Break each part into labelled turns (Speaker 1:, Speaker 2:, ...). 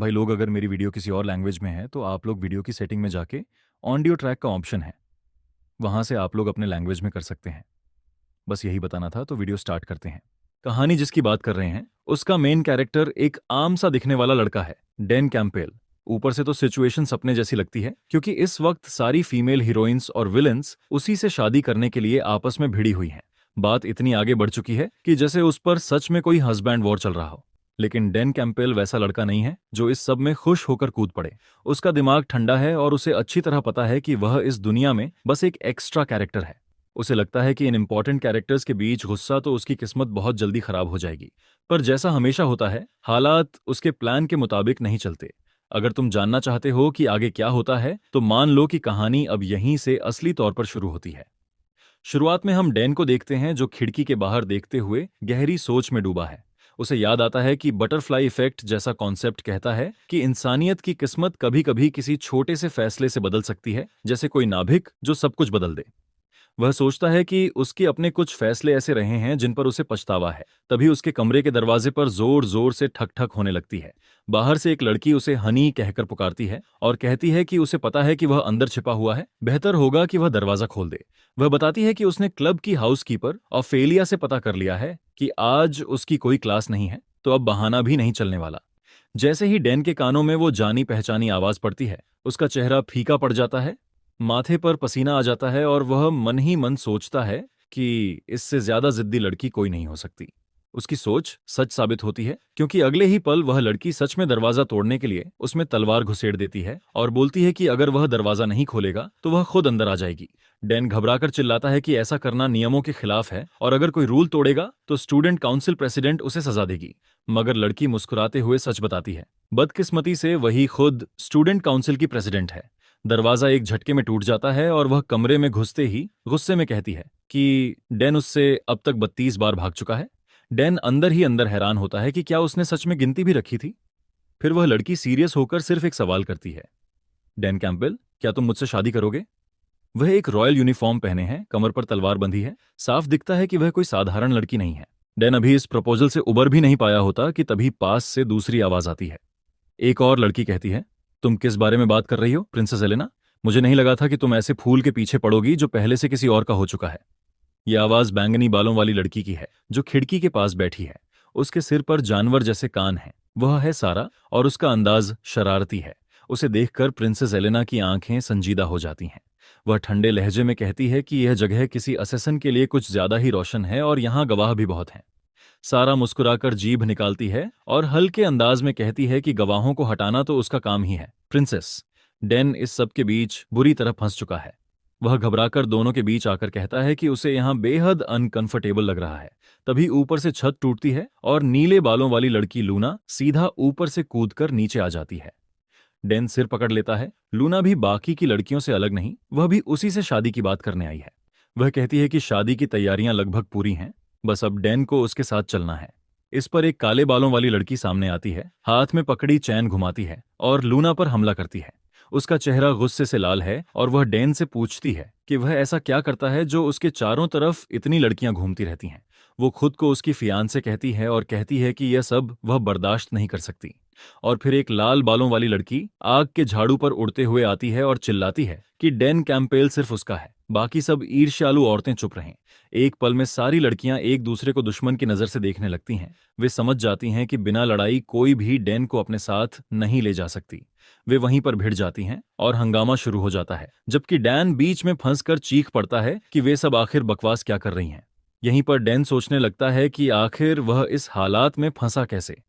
Speaker 1: भाई लोग अगर मेरी वीडियो किसी और लैंग्वेज में है तो आप लोग वीडियो की सेटिंग में जाके ऑडियो ट्रैक का ऑप्शन है, वहाँ से आप लोग अपने लैंग्वेज में कर सकते हैं। बस यही बताना था, तो वीडियो स्टार्ट करते हैं। कहानी जिसकी बात कर रहे हैं उसका मेन कैरेक्टर एक आम सा दिखने वाला लड़का है, डैन कैंपेल। ऊपर से तो सिचुएशन सपने जैसी लगती है, क्योंकि इस वक्त सारी फीमेल हीरोइंस और विलेंस उसी से शादी करने के लिए आपस में भिड़ी हुई हैं। बात इतनी आगे बढ़ चुकी है कि जैसे उस पर सच में कोई हस्बैंड वॉर चल रहा हो। लेकिन डैन कैंपेल वैसा लड़का नहीं है जो इस सब में खुश होकर कूद पड़े। उसका दिमाग ठंडा है और उसे अच्छी तरह पता है कि वह इस दुनिया में बस एक एक्स्ट्रा कैरेक्टर है। उसे लगता है कि इन इंपॉर्टेंट कैरेक्टर्स के बीच गुस्सा तो उसकी किस्मत बहुत जल्दी खराब हो जाएगी। पर जैसा हमेशा होता है, हालात उसके प्लान के मुताबिक नहीं चलते। अगर तुम जानना चाहते हो कि आगे क्या होता है, तो मान लो कि कहानी अब यहीं से असली तौर पर शुरू होती है। शुरुआत में हम डैन को देखते हैं जो खिड़की के बाहर देखते हुए गहरी सोच में डूबा है। उसे याद आता है कि बटरफ्लाई इफेक्ट जैसा कॉन्सेप्ट कहता है कि इंसानियत की किस्मत कभी कभी किसी छोटे से फैसले से बदल सकती है, जैसे कोई नाभिक जो सब कुछ बदल दे। वह सोचता है कि उसके अपने कुछ फैसले ऐसे रहे हैं जिन पर उसे पछतावा है। तभी उसके कमरे के दरवाजे पर जोर जोर से ठक ठक होने लगती है। बाहर से एक लड़की उसे हनी कहकर पुकारती है और कहती है कि उसे पता है कि वह अंदर छिपा हुआ है, बेहतर होगा कि वह दरवाजा खोल दे। वह बताती है कि उसने क्लब की हाउसकीपर ऑफेलिया से पता कर लिया है कि आज उसकी कोई क्लास नहीं है, तो अब बहाना भी नहीं चलने वाला। जैसे ही डैन के कानों में वो जानी पहचानी आवाज पड़ती है, उसका चेहरा फीका पड़ जाता है, माथे पर पसीना आ जाता है और वह मन ही मन सोचता है कि इससे ज्यादा जिद्दी लड़की कोई नहीं हो सकती। उसकी सोच सच साबित होती है, क्योंकि अगले ही पल वह लड़की सच में दरवाजा तोड़ने के लिए उसमें तलवार घुसेड़ देती है और बोलती है कि अगर वह दरवाजा नहीं खोलेगा तो वह खुद अंदर आ जाएगी। डैन घबराकर चिल्लाता है कि ऐसा करना नियमों के खिलाफ है और अगर कोई रूल तोड़ेगा तो स्टूडेंट काउंसिल प्रेसिडेंट उसे सजा देगी। मगर लड़की मुस्कुराते हुए सच बताती है। बदकिस्मती से वही खुद स्टूडेंट काउंसिल की प्रेसिडेंट है। दरवाजा एक झटके में टूट जाता है और वह कमरे में घुसते ही गुस्से में कहती है कि डैन उससे अब तक 32 बार भाग चुका है। डैन अंदर ही अंदर हैरान होता है कि क्या उसने सच में गिनती भी रखी थी। फिर वह लड़की सीरियस होकर सिर्फ एक सवाल करती है, डैन कैंपबेल, क्या तुम मुझसे शादी करोगे? वह एक रॉयल यूनिफॉर्म पहने हैं, कमर पर तलवार बंधी है। साफ दिखता है कि वह कोई साधारण लड़की नहीं है। डैन अभी इस प्रपोजल से उबर भी नहीं पाया होता कि तभी पास से दूसरी आवाज आती है। एक और लड़की कहती है, तुम किस बारे में बात कर रही हो प्रिंसेस एलेना? मुझे नहीं लगा था कि तुम ऐसे फूल के पीछे पड़ोगी जो पहले से किसी और का हो चुका है। यह आवाज बैंगनी बालों वाली लड़की की है जो खिड़की के पास बैठी है। उसके सिर पर जानवर जैसे कान हैं। वह है सारा और उसका अंदाज शरारती है। उसे देखकर प्रिंसेस एलेना की आंखें संजीदा हो जाती हैं। वह ठंडे लहजे में कहती है कि यह जगह किसी असेसन के लिए कुछ ज्यादा ही रोशन है और यहाँ गवाह भी बहुत हैं। सारा मुस्कुराकर जीभ निकालती है और हल्के अंदाज में कहती है कि गवाहों को हटाना तो उसका काम ही है। प्रिंसेस, डैन इस सब के बीच बुरी तरह फंस चुका है। वह घबराकर दोनों के बीच आकर कहता है कि उसे यहाँ बेहद अनकंफर्टेबल लग रहा है। तभी ऊपर से छत टूटती है और नीले बालों वाली लड़की लूना सीधा ऊपर से कूदकर नीचे आ जाती है। डैन सिर पकड़ लेता है। लूना भी बाकी की लड़कियों से अलग नहीं, वह भी उसी से शादी की बात करने आई है। वह कहती है कि शादी की तैयारियां लगभग पूरी हैं, बस अब डैन को उसके साथ चलना है। इस पर एक काले बालों वाली लड़की सामने आती है, हाथ में पकड़ी चैन घुमाती है और लूना पर हमला करती है। उसका चेहरा गुस्से से लाल है और वह डैन से पूछती है कि वह ऐसा क्या करता है जो उसके चारों तरफ इतनी लड़कियां घूमती रहती हैं। वो खुद को उसकी फियांसे कहती है और कहती है कि यह सब वह बर्दाश्त नहीं कर सकती। और फिर एक लाल बालों वाली लड़की आग के झाड़ू पर उड़ते हुए आती है और चिल्लाती है कि डैन कैंपेल सिर्फ उसका है, बाकी सब ईर्ष्यालु औरतें चुप रहें। एक पल में सारी लड़कियां एक दूसरे को दुश्मन की नजर से देखने लगती हैं। वे समझ जाती हैं कि बिना लड़ाई कोई भी डैन को अपने साथ नहीं ले जा सकती। वे वहीं पर भिड़ जाती हैं और हंगामा शुरू हो जाता है, जबकि डैन बीच में फंसकर चीख पड़ता है कि वे सब आखिर बकवास क्या कर रही हैं। यहीं पर डैन सोचने लगता है कि आखिर वह इस हालात में फंसा कैसे।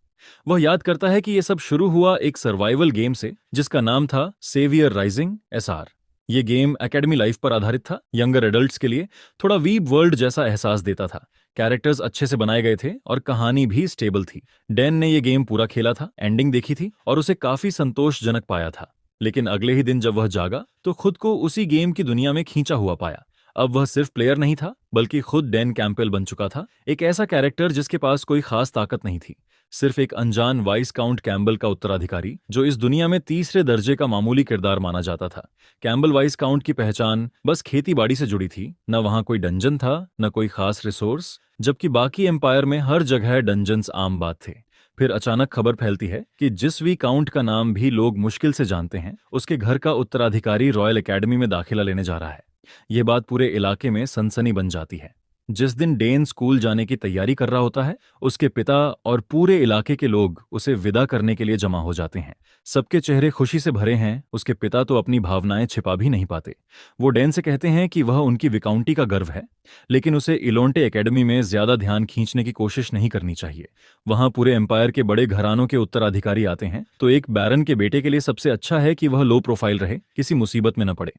Speaker 1: वह याद करता है कि यह सब शुरू हुआ एक सर्वाइवल गेम से जिसका नाम था सेवियर राइजिंग SR। ये गेम एकेडमी लाइफ पर आधारित था, यंगर एडल्ट्स के लिए। थोड़ा वीब वर्ल्ड जैसा एहसास देता था। कैरेक्टर्स अच्छे से बनाए गए थे और कहानी भी स्टेबल थी। डैन ने ये गेम पूरा खेला था, एंडिंग देखी थी और उसे काफी संतोषजनक पाया था। लेकिन अगले ही दिन जब वह जागा तो खुद को उसी गेम की दुनिया में खींचा हुआ पाया। अब वह सिर्फ प्लेयर नहीं था, बल्कि खुद डैन कैंपेल बन चुका था। एक ऐसा कैरेक्टर जिसके पास कोई खास ताकत नहीं थी, सिर्फ एक अनजान वाइस काउंट कैम्बल का उत्तराधिकारी जो इस दुनिया में तीसरे दर्जे का मामूली किरदार माना जाता था। कैम्बल वाइस काउंट की पहचान बस खेती बाड़ी से जुड़ी थी। न वहां कोई डंजन था, न कोई खास रिसोर्स, जबकि बाकी एम्पायर में हर जगह डंजन्स आम बात थे। फिर अचानक खबर फैलती है कि जिस विकाउंट का नाम भी लोग मुश्किल से जानते हैं, उसके घर का उत्तराधिकारी रॉयल एकेडमी में दाखिला लेने जा रहा है। ये बात पूरे इलाके में सनसनी बन जाती है। जिस दिन डेन स्कूल जाने की तैयारी कर रहा होता है, उसके पिता और पूरे इलाके के लोग उसे विदा करने के लिए जमा हो जाते हैं। सबके चेहरे खुशी से भरे हैं। उसके पिता तो अपनी भावनाएं छिपा भी नहीं पाते। वो डेन से कहते हैं कि वह उनकी विकाउंटी का गर्व है, लेकिन उसे इलोंटे एकेडमी में ज्यादा ध्यान खींचने की कोशिश नहीं करनी चाहिए। वहां पूरे एम्पायर के बड़े घरानों के उत्तराधिकारी आते हैं, तो एक बैरन के बेटे के लिए सबसे अच्छा है कि वह लो प्रोफाइल रहे, किसी मुसीबत में न पड़े।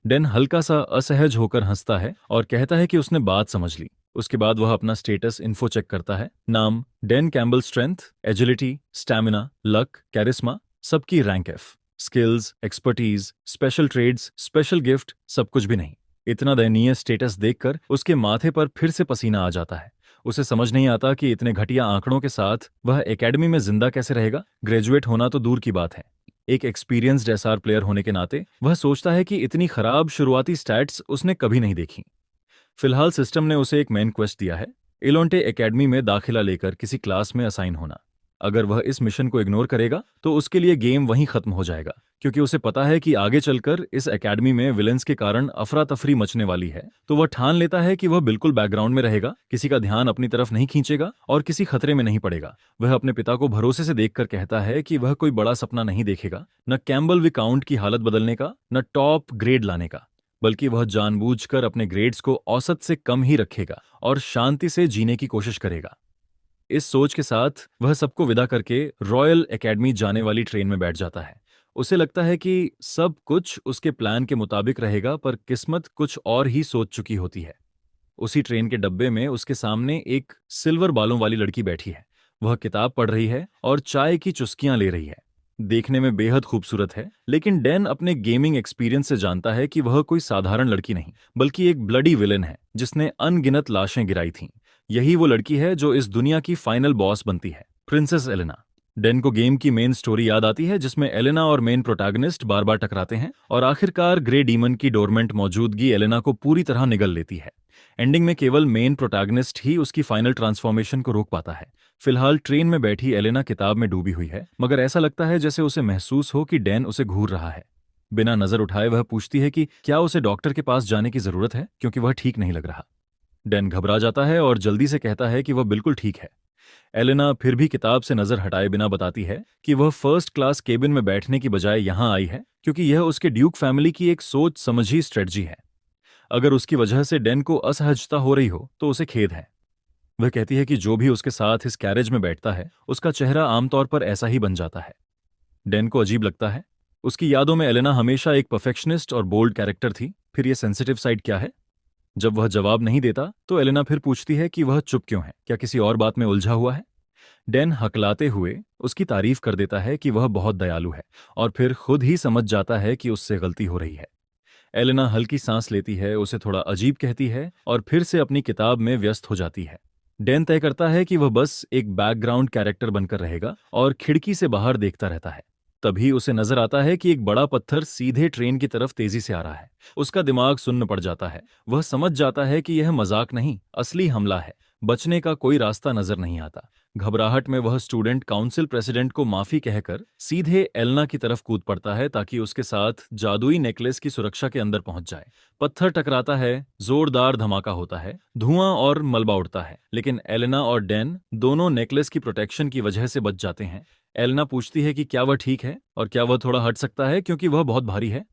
Speaker 1: डेन हल्का सा असहज होकर हंसता है और कहता है कि उसने बात समझ ली। उसके बाद वह अपना स्टेटस इन्फो चेक करता है। नाम Den Campbell, strength, agility, stamina, luck, charisma, सबकी rank F. Skills, expertise, special trades, special gift, सब कुछ भी नहीं। इतना दयनीय स्टेटस देखकर उसके माथे पर फिर से पसीना आ जाता है। उसे समझ नहीं आता कि इतने घटिया आंकड़ों के साथ वह एकेडमी में जिंदा कैसे रहेगा। ग्रेजुएट होना तो दूर की बात है, एक एक्सपीरियंस्ड एसआर प्लेयर होने के नाते वह सोचता है कि इतनी खराब शुरुआती स्टैट्स उसने कभी नहीं देखी। फिलहाल सिस्टम ने उसे एक मेन क्वेस्ट दिया है, इलोंटे एकेडमी में दाखिला लेकर किसी क्लास में असाइन होना। अगर वह इस मिशन को इग्नोर करेगा तो उसके लिए गेम वहीं खत्म हो जाएगा, क्योंकि उसे पता है कि आगे चलकर इस एकेडमी में विलेंस के कारण अफरा तफरी मचने वाली है। तो वह ठान लेता है कि वह बिल्कुल बैकग्राउंड में रहेगा, किसी का ध्यान अपनी तरफ नहीं खींचेगा और किसी खतरे में नहीं पड़ेगा। वह अपने पिता को भरोसे से देखकर कहता है कि वह कोई बड़ा सपना नहीं देखेगा, न कैम्बल विकाउंट की हालत बदलने का, न टॉप ग्रेड लाने का, बल्कि वह जानबूझकर अपने ग्रेड्स को औसत से कम ही रखेगा और शांति से जीने की कोशिश करेगा। इस सोच के साथ वह सबको विदा करके रॉयल एकेडमी जाने वाली ट्रेन में बैठ जाता है। उसे लगता है कि सब कुछ उसके प्लान के मुताबिक रहेगा, पर किस्मत कुछ और ही सोच चुकी होती है। उसी ट्रेन के डब्बे में उसके सामने एक सिल्वर बालों वाली लड़की बैठी है। वह किताब पढ़ रही है और चाय की चुस्कियां ले रही है। देखने में बेहद खूबसूरत है, लेकिन डैन अपने गेमिंग एक्सपीरियंस से जानता है कि वह कोई साधारण लड़की नहीं, बल्कि एक ब्लडी विलेन है जिसने अनगिनत लाशें गिराई थीं। यही वो लड़की है जो इस दुनिया की फाइनल बॉस बनती है, प्रिंसेस एलेना। डेन को गेम की मेन स्टोरी याद आती है, जिसमें एलेना और मेन प्रोटैगनिस्ट बार बार टकराते हैं और आखिरकार ग्रे डीमन की डोरमेंट मौजूदगी एलेना को पूरी तरह निगल लेती है। एंडिंग में केवल मेन प्रोटैगनिस्ट ही उसकी फाइनल ट्रांसफॉर्मेशन को रोक पाता है। फिलहाल ट्रेन में बैठी एलेना किताब में डूबी हुई है, मगर ऐसा लगता है जैसे उसे महसूस हो कि डैन उसे घूर रहा है। बिना नजर उठाए वह पूछती है कि क्या उसे डॉक्टर के पास जाने की जरूरत है, क्योंकि वह ठीक नहीं लग रहा। डैन घबरा जाता है और जल्दी से कहता है कि वह बिल्कुल ठीक है। एलेना फिर भी किताब से नजर हटाए बिना बताती है कि वह फर्स्ट क्लास केबिन में बैठने की बजाय यहां आई है क्योंकि यह उसके ड्यूक फैमिली की एक सोच समझी स्ट्रेटजी है। अगर उसकी वजह से डैन को असहजता हो रही हो तो उसे खेद है। वह कहती है कि जो भी उसके साथ इस कैरेज में बैठता है उसका चेहरा आमतौर पर ऐसा ही बन जाता है। डैन को अजीब लगता है। उसकी यादों में एलेना हमेशा एक परफेक्शनिस्ट और बोल्ड कैरेक्टर थी, फिर यह सेंसिटिव साइड क्या है? जब वह जवाब नहीं देता तो एलेना फिर पूछती है कि वह चुप क्यों है, क्या किसी और बात में उलझा हुआ है? डैन हकलाते हुए उसकी तारीफ कर देता है कि वह बहुत दयालु है और फिर खुद ही समझ जाता है कि उससे गलती हो रही है। एलेना हल्की सांस लेती है, उसे थोड़ा अजीब कहती है और फिर से अपनी किताब में व्यस्त हो जाती है। डैन तय करता है कि वह बस एक बैकग्राउंड कैरेक्टर बनकर रहेगा और खिड़की से बाहर देखता रहता है। तभी उसे नजर आता है कि एक बड़ा पत्थर सीधे ट्रेन की तरफ तेजी से आ रहा है। उसका दिमाग सुन्न पड़ जाता है। वह समझ जाता है कि यह मजाक नहीं, असली हमला है। बचने का कोई रास्ता नजर नहीं आता। घबराहट में वह स्टूडेंट काउंसिल प्रेसिडेंट को माफी कहकर सीधे एलना की तरफ कूद पड़ता है ताकि उसके साथ जादुई नेकलेस की सुरक्षा के अंदर पहुंच जाए। पत्थर टकराता है, जोरदार धमाका होता है, धुआं और मलबा उड़ता है, लेकिन एलेना और डैन दोनों नेकलेस की प्रोटेक्शन की वजह से बच जाते हैं। एलेना पूछती है कि क्या वह ठीक है और क्या वह थोड़ा हट सकता है क्योंकि वह बहुत भारी है।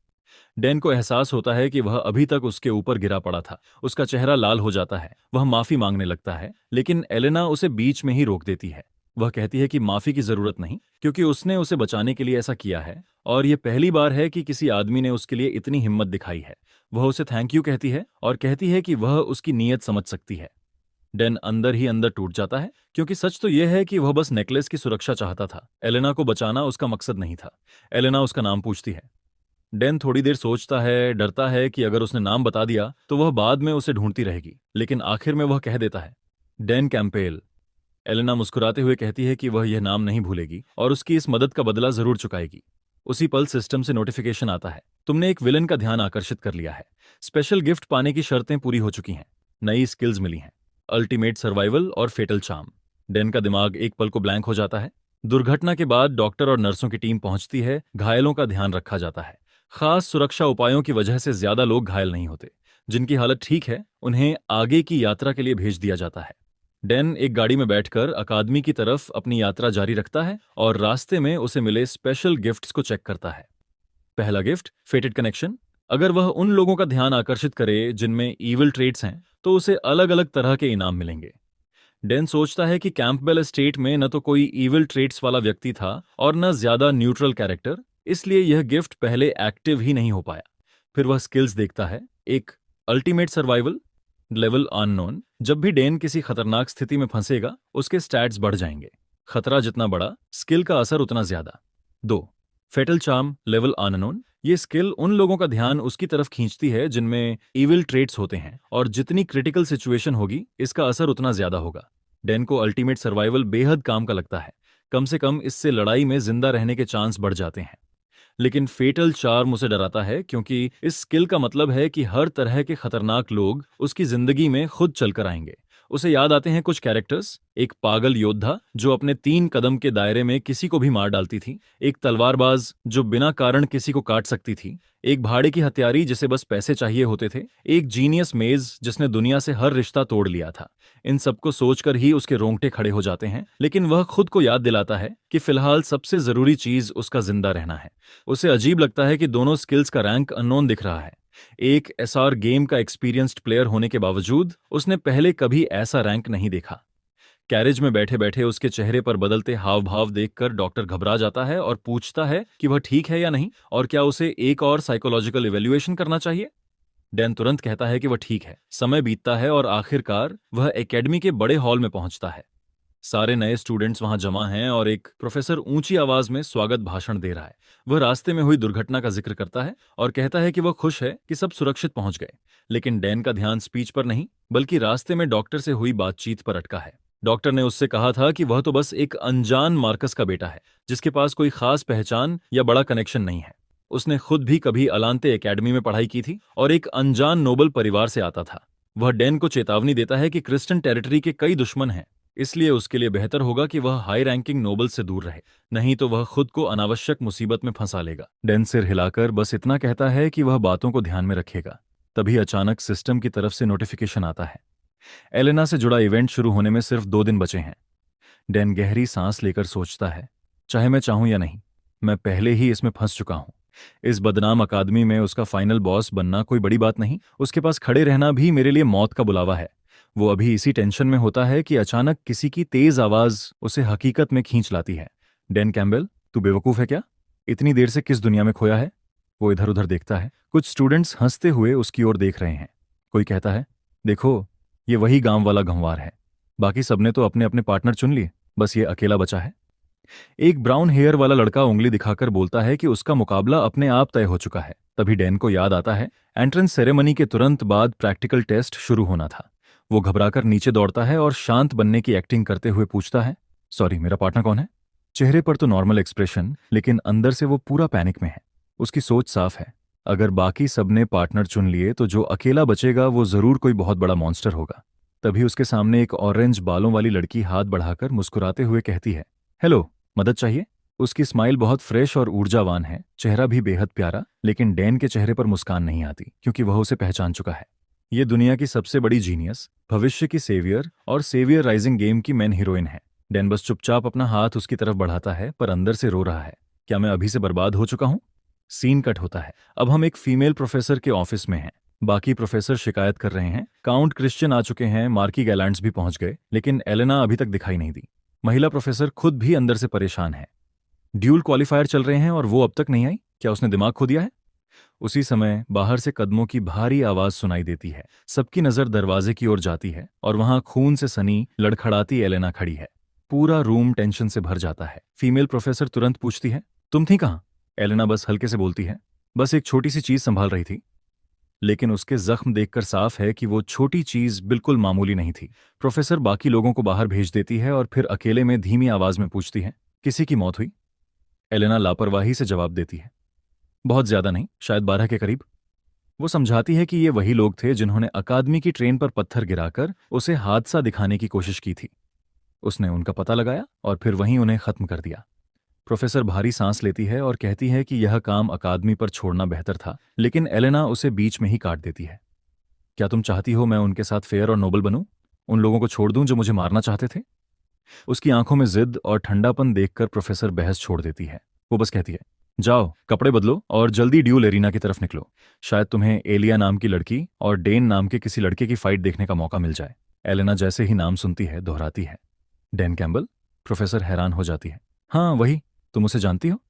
Speaker 1: डैन को एहसास होता है कि वह अभी तक उसके ऊपर गिरा पड़ा था। उसका चेहरा लाल हो जाता है। वह माफी मांगने लगता है, लेकिन एलेना उसे बीच में ही रोक देती है। वह कहती है कि माफी की जरूरत नहीं, क्योंकि उसने उसे बचाने के लिए ऐसा किया है और यह पहली बार है कि किसी आदमी ने उसके लिए इतनी हिम्मत दिखाई है। वह उसे थैंक यू कहती है और कहती है कि वह उसकी नीयत समझ सकती है। डैन अंदर ही अंदर टूट जाता है, क्योंकि सच तो यह है कि वह बस नेकलेस की सुरक्षा चाहता था। एलेना को बचाना उसका मकसद नहीं था। एलेना उसका नाम पूछती है। डैन थोड़ी देर सोचता है, डरता है कि अगर उसने नाम बता दिया तो वह बाद में उसे ढूंढती रहेगी, लेकिन आखिर में वह कह देता है, डैन कैंपेल। एलेना मुस्कुराते हुए कहती है कि वह यह नाम नहीं भूलेगी और उसकी इस मदद का बदला जरूर चुकाएगी। उसी पल सिस्टम से नोटिफिकेशन आता है, तुमने एक विलन का ध्यान आकर्षित कर लिया है। स्पेशल गिफ्ट पाने की शर्तें पूरी हो चुकी हैं। नई स्किल्स मिली हैं, अल्टीमेट सर्वाइवल और फेटल चार्म। डेन का दिमाग एक पल को ब्लैंक हो जाता है। दुर्घटना के बाद डॉक्टर और नर्सों की टीम पहुंचती है, घायलों का ध्यान रखा जाता है। खास सुरक्षा उपायों की वजह से ज्यादा लोग घायल नहीं होते। जिनकी हालत ठीक है उन्हें आगे की यात्रा के लिए भेज दिया जाता है। डेन एक गाड़ी में बैठकर अकादमी की तरफ अपनी यात्रा जारी रखता है और रास्ते में उसे मिले स्पेशल गिफ्ट्स को चेक करता है। पहला गिफ्ट, फेटेड कनेक्शन। अगर वह उन लोगों का ध्यान आकर्षित करे जिनमें ईविल ट्रेट्स हैं तो उसे अलग अलग तरह के इनाम मिलेंगे। डेन सोचता है कि कैंपबेल एस्टेट में न तो कोई ईविल ट्रेट्स वाला व्यक्ति था और न ज्यादा न्यूट्रल कैरेक्टर, इसलिए यह गिफ्ट पहले एक्टिव ही नहीं हो पाया। फिर वह स्किल्स देखता है। एक, अल्टीमेट सर्वाइवल, लेवल अननोन। जब भी डेन किसी खतरनाक स्थिति में फंसेगा उसके स्टैट्स बढ़ जाएंगे। खतरा जितना बड़ा, स्किल का असर उतना ज्यादा। 2, फेटल चार्म, लेवल अननोन। ये स्किल उन लोगों का ध्यान उसकी तरफ खींचती है जिनमें इविल ट्रेट्स होते हैं, और जितनी क्रिटिकल सिचुएशन होगी इसका असर उतना ज्यादा होगा। डेन को अल्टीमेट सर्वाइवल बेहद काम का लगता है। कम से कम इससे लड़ाई में जिंदा रहने के चांस बढ़ जाते हैं। लेकिन फेटल चार्म उसे डराता है क्योंकि इस स्किल का मतलब है कि हर तरह के खतरनाक लोग उसकी जिंदगी में खुद चलकर आएंगे। उसे याद आते हैं कुछ कैरेक्टर्स। एक पागल योद्धा जो अपने 3 कदम के दायरे में किसी को भी मार डालती थी। एक तलवारबाज जो बिना कारण किसी को काट सकती थी। एक भाड़े की हत्यारी जिसे बस पैसे चाहिए होते थे। एक जीनियस मेज जिसने दुनिया से हर रिश्ता तोड़ लिया था। इन सबको सोचकर ही उसके रोंगटे खड़े हो जाते हैं, लेकिन वह खुद को याद दिलाता है कि फिलहाल सबसे जरूरी चीज उसका जिंदा रहना है। उसे अजीब लगता है कि दोनों स्किल्स का रैंक अननोन दिख रहा है। एक एसआर गेम का एक्सपीरियंस्ड प्लेयर होने के बावजूद उसने पहले कभी ऐसा रैंक नहीं देखा। कैरेज में बैठे बैठे उसके चेहरे पर बदलते हाव भाव देखकर डॉक्टर घबरा जाता है और पूछता है कि वह ठीक है या नहीं, और क्या उसे एक और साइकोलॉजिकल इवैल्यूएशन करना चाहिए। डैन तुरंत कहता है कि वह ठीक है। समय बीतता है और आखिरकार वह एकेडमी के बड़े हॉल में पहुंचता है। सारे नए स्टूडेंट्स वहां जमा हैं और एक प्रोफेसर ऊंची आवाज में स्वागत भाषण दे रहा है। वह रास्ते में हुई दुर्घटना का जिक्र करता है और कहता है कि वह खुश है कि सब सुरक्षित पहुंच गए। लेकिन डैन का ध्यान स्पीच पर नहीं बल्कि रास्ते में डॉक्टर से हुई बातचीत पर अटका है। डॉक्टर ने उससे कहा था कि वह तो बस एक अनजान मार्कस का बेटा है जिसके पास कोई खास पहचान या बड़ा कनेक्शन नहीं है। उसने खुद भी कभी अलांते एकेडमी में पढ़ाई की थी और एक अनजान नोबल परिवार से आता था। वह डैन को चेतावनी देता है कि क्रिस्टन टेरिटरी के कई दुश्मन हैं, इसलिए उसके लिए बेहतर होगा कि वह हाई रैंकिंग नोबल से दूर रहे, नहीं तो वह खुद को अनावश्यक मुसीबत में फंसा लेगा। डैन सिर हिलाकर बस इतना कहता है कि वह बातों को ध्यान में रखेगा। तभी अचानक सिस्टम की तरफ से नोटिफिकेशन आता है। एलेना से जुड़ा इवेंट शुरू होने में सिर्फ 2 दिन बचे हैं। डैन गहरी सांस लेकर सोचता है, चाहे मैं चाहूं या नहीं, मैं पहले ही इसमें फंस चुका हूं। इस बदनाम अकादमी में उसका फाइनल बॉस बनना कोई बड़ी बात नहीं, उसके पास खड़े रहना भी मेरे लिए मौत का बुलावा है। वो अभी इसी टेंशन में होता है कि अचानक किसी की तेज आवाज उसे हकीकत में खींच लाती है। डैन कैम्बेल, तू बेवकूफ है क्या? इतनी देर से किस दुनिया में खोया है? वो इधर उधर देखता है। कुछ स्टूडेंट्स हंसते हुए उसकी ओर देख रहे हैं। कोई कहता है, देखो ये वही गांव वाला गंवार है। बाकी सबने तो अपने अपने पार्टनर चुन लिए, बस ये अकेला बचा है। एक ब्राउन हेयर वाला लड़का उंगली दिखाकर बोलता है कि उसका मुकाबला अपने आप तय हो चुका है। तभी डैन को याद आता है एंट्रेंस सेरेमनी के तुरंत बाद प्रैक्टिकल टेस्ट शुरू होना था। वो घबराकर नीचे दौड़ता है और शांत बनने की एक्टिंग करते हुए पूछता है, सॉरी मेरा पार्टनर कौन है? चेहरे पर तो नॉर्मल एक्सप्रेशन, लेकिन अंदर से वो पूरा पैनिक में है। उसकी सोच साफ है, अगर बाकी सबने पार्टनर चुन लिए तो जो अकेला बचेगा वो जरूर कोई बहुत बड़ा मॉन्स्टर होगा। तभी उसके सामने एक ऑरेंज बालों वाली लड़की हाथ बढ़ाकर मुस्कुराते हुए कहती है, हेलो, मदद चाहिए? उसकी स्माइल बहुत फ्रेश और ऊर्जावान है, चेहरा भी बेहद प्यारा, लेकिन डैन के चेहरे पर मुस्कान नहीं आती क्योंकि वह उसे पहचान चुका है। ये दुनिया की सबसे बड़ी जीनियस, भविष्य की सेवियर और सेवियर राइजिंग गेम की मेन हीरोइन है। डैन बस चुपचाप अपना हाथ उसकी तरफ बढ़ाता है पर अंदर से रो रहा है, क्या मैं अभी से बर्बाद हो चुका हूं? सीन कट होता है। अब हम एक फीमेल प्रोफेसर के ऑफिस में हैं। बाकी प्रोफेसर शिकायत कर रहे हैं। काउंट क्रिश्चियन आ चुके हैं, मार्की गैलेंट्स भी पहुंच गए, लेकिन एलेना अभी तक दिखाई नहीं दी। महिला प्रोफेसर खुद भी अंदर से परेशान है। ड्यूल क्वालिफायर चल रहे हैं और वो अब तक नहीं आई। क्या उसने दिमाग खो दिया है? उसी समय बाहर से कदमों की भारी आवाज सुनाई देती है। सबकी नजर दरवाजे की ओर जाती है और वहां खून से सनी लड़खड़ाती एलेना खड़ी है। पूरा रूम टेंशन से भर जाता है। फीमेल प्रोफेसर तुरंत पूछती है, तुम थी कहां? एलेना बस हल्के से बोलती है, बस एक छोटी सी चीज संभाल रही थी। लेकिन उसके जख्म देखकर साफ है कि वो छोटी चीज बिल्कुल मामूली नहीं थी। प्रोफेसर बाकी लोगों को बाहर भेज देती है और फिर अकेले में धीमी आवाज में पूछती है, किसी की मौत हुई? एलेना लापरवाही से जवाब देती है, बहुत ज्यादा नहीं, शायद 12 के करीब। वो समझाती है कि ये वही लोग थे जिन्होंने अकादमी की ट्रेन पर पत्थर गिराकर उसे हादसा दिखाने की कोशिश की थी। उसने उनका पता लगाया और फिर वहीं उन्हें खत्म कर दिया। प्रोफेसर भारी सांस लेती है और कहती है कि यह काम अकादमी पर छोड़ना बेहतर था, लेकिन एलेना उसे बीच में ही काट देती है। क्या तुम चाहती हो मैं उनके साथ फेयर और नोबल बनूं? उन लोगों को छोड़ दूं जो मुझे मारना चाहते थे? उसकी आंखों में जिद और ठंडापन देखकर प्रोफेसर बहस छोड़ देती है। वो बस कहती है, जाओ कपड़े बदलो और जल्दी ड्यूल एरिना की तरफ निकलो। शायद तुम्हें एलिया नाम की लड़की और डेन नाम के किसी लड़के की फाइट देखने का मौका मिल जाए। एलेना जैसे ही नाम सुनती है दोहराती है, डेन कैम्बल। प्रोफेसर हैरान हो जाती है। हाँ वही, तुम उसे जानती हो?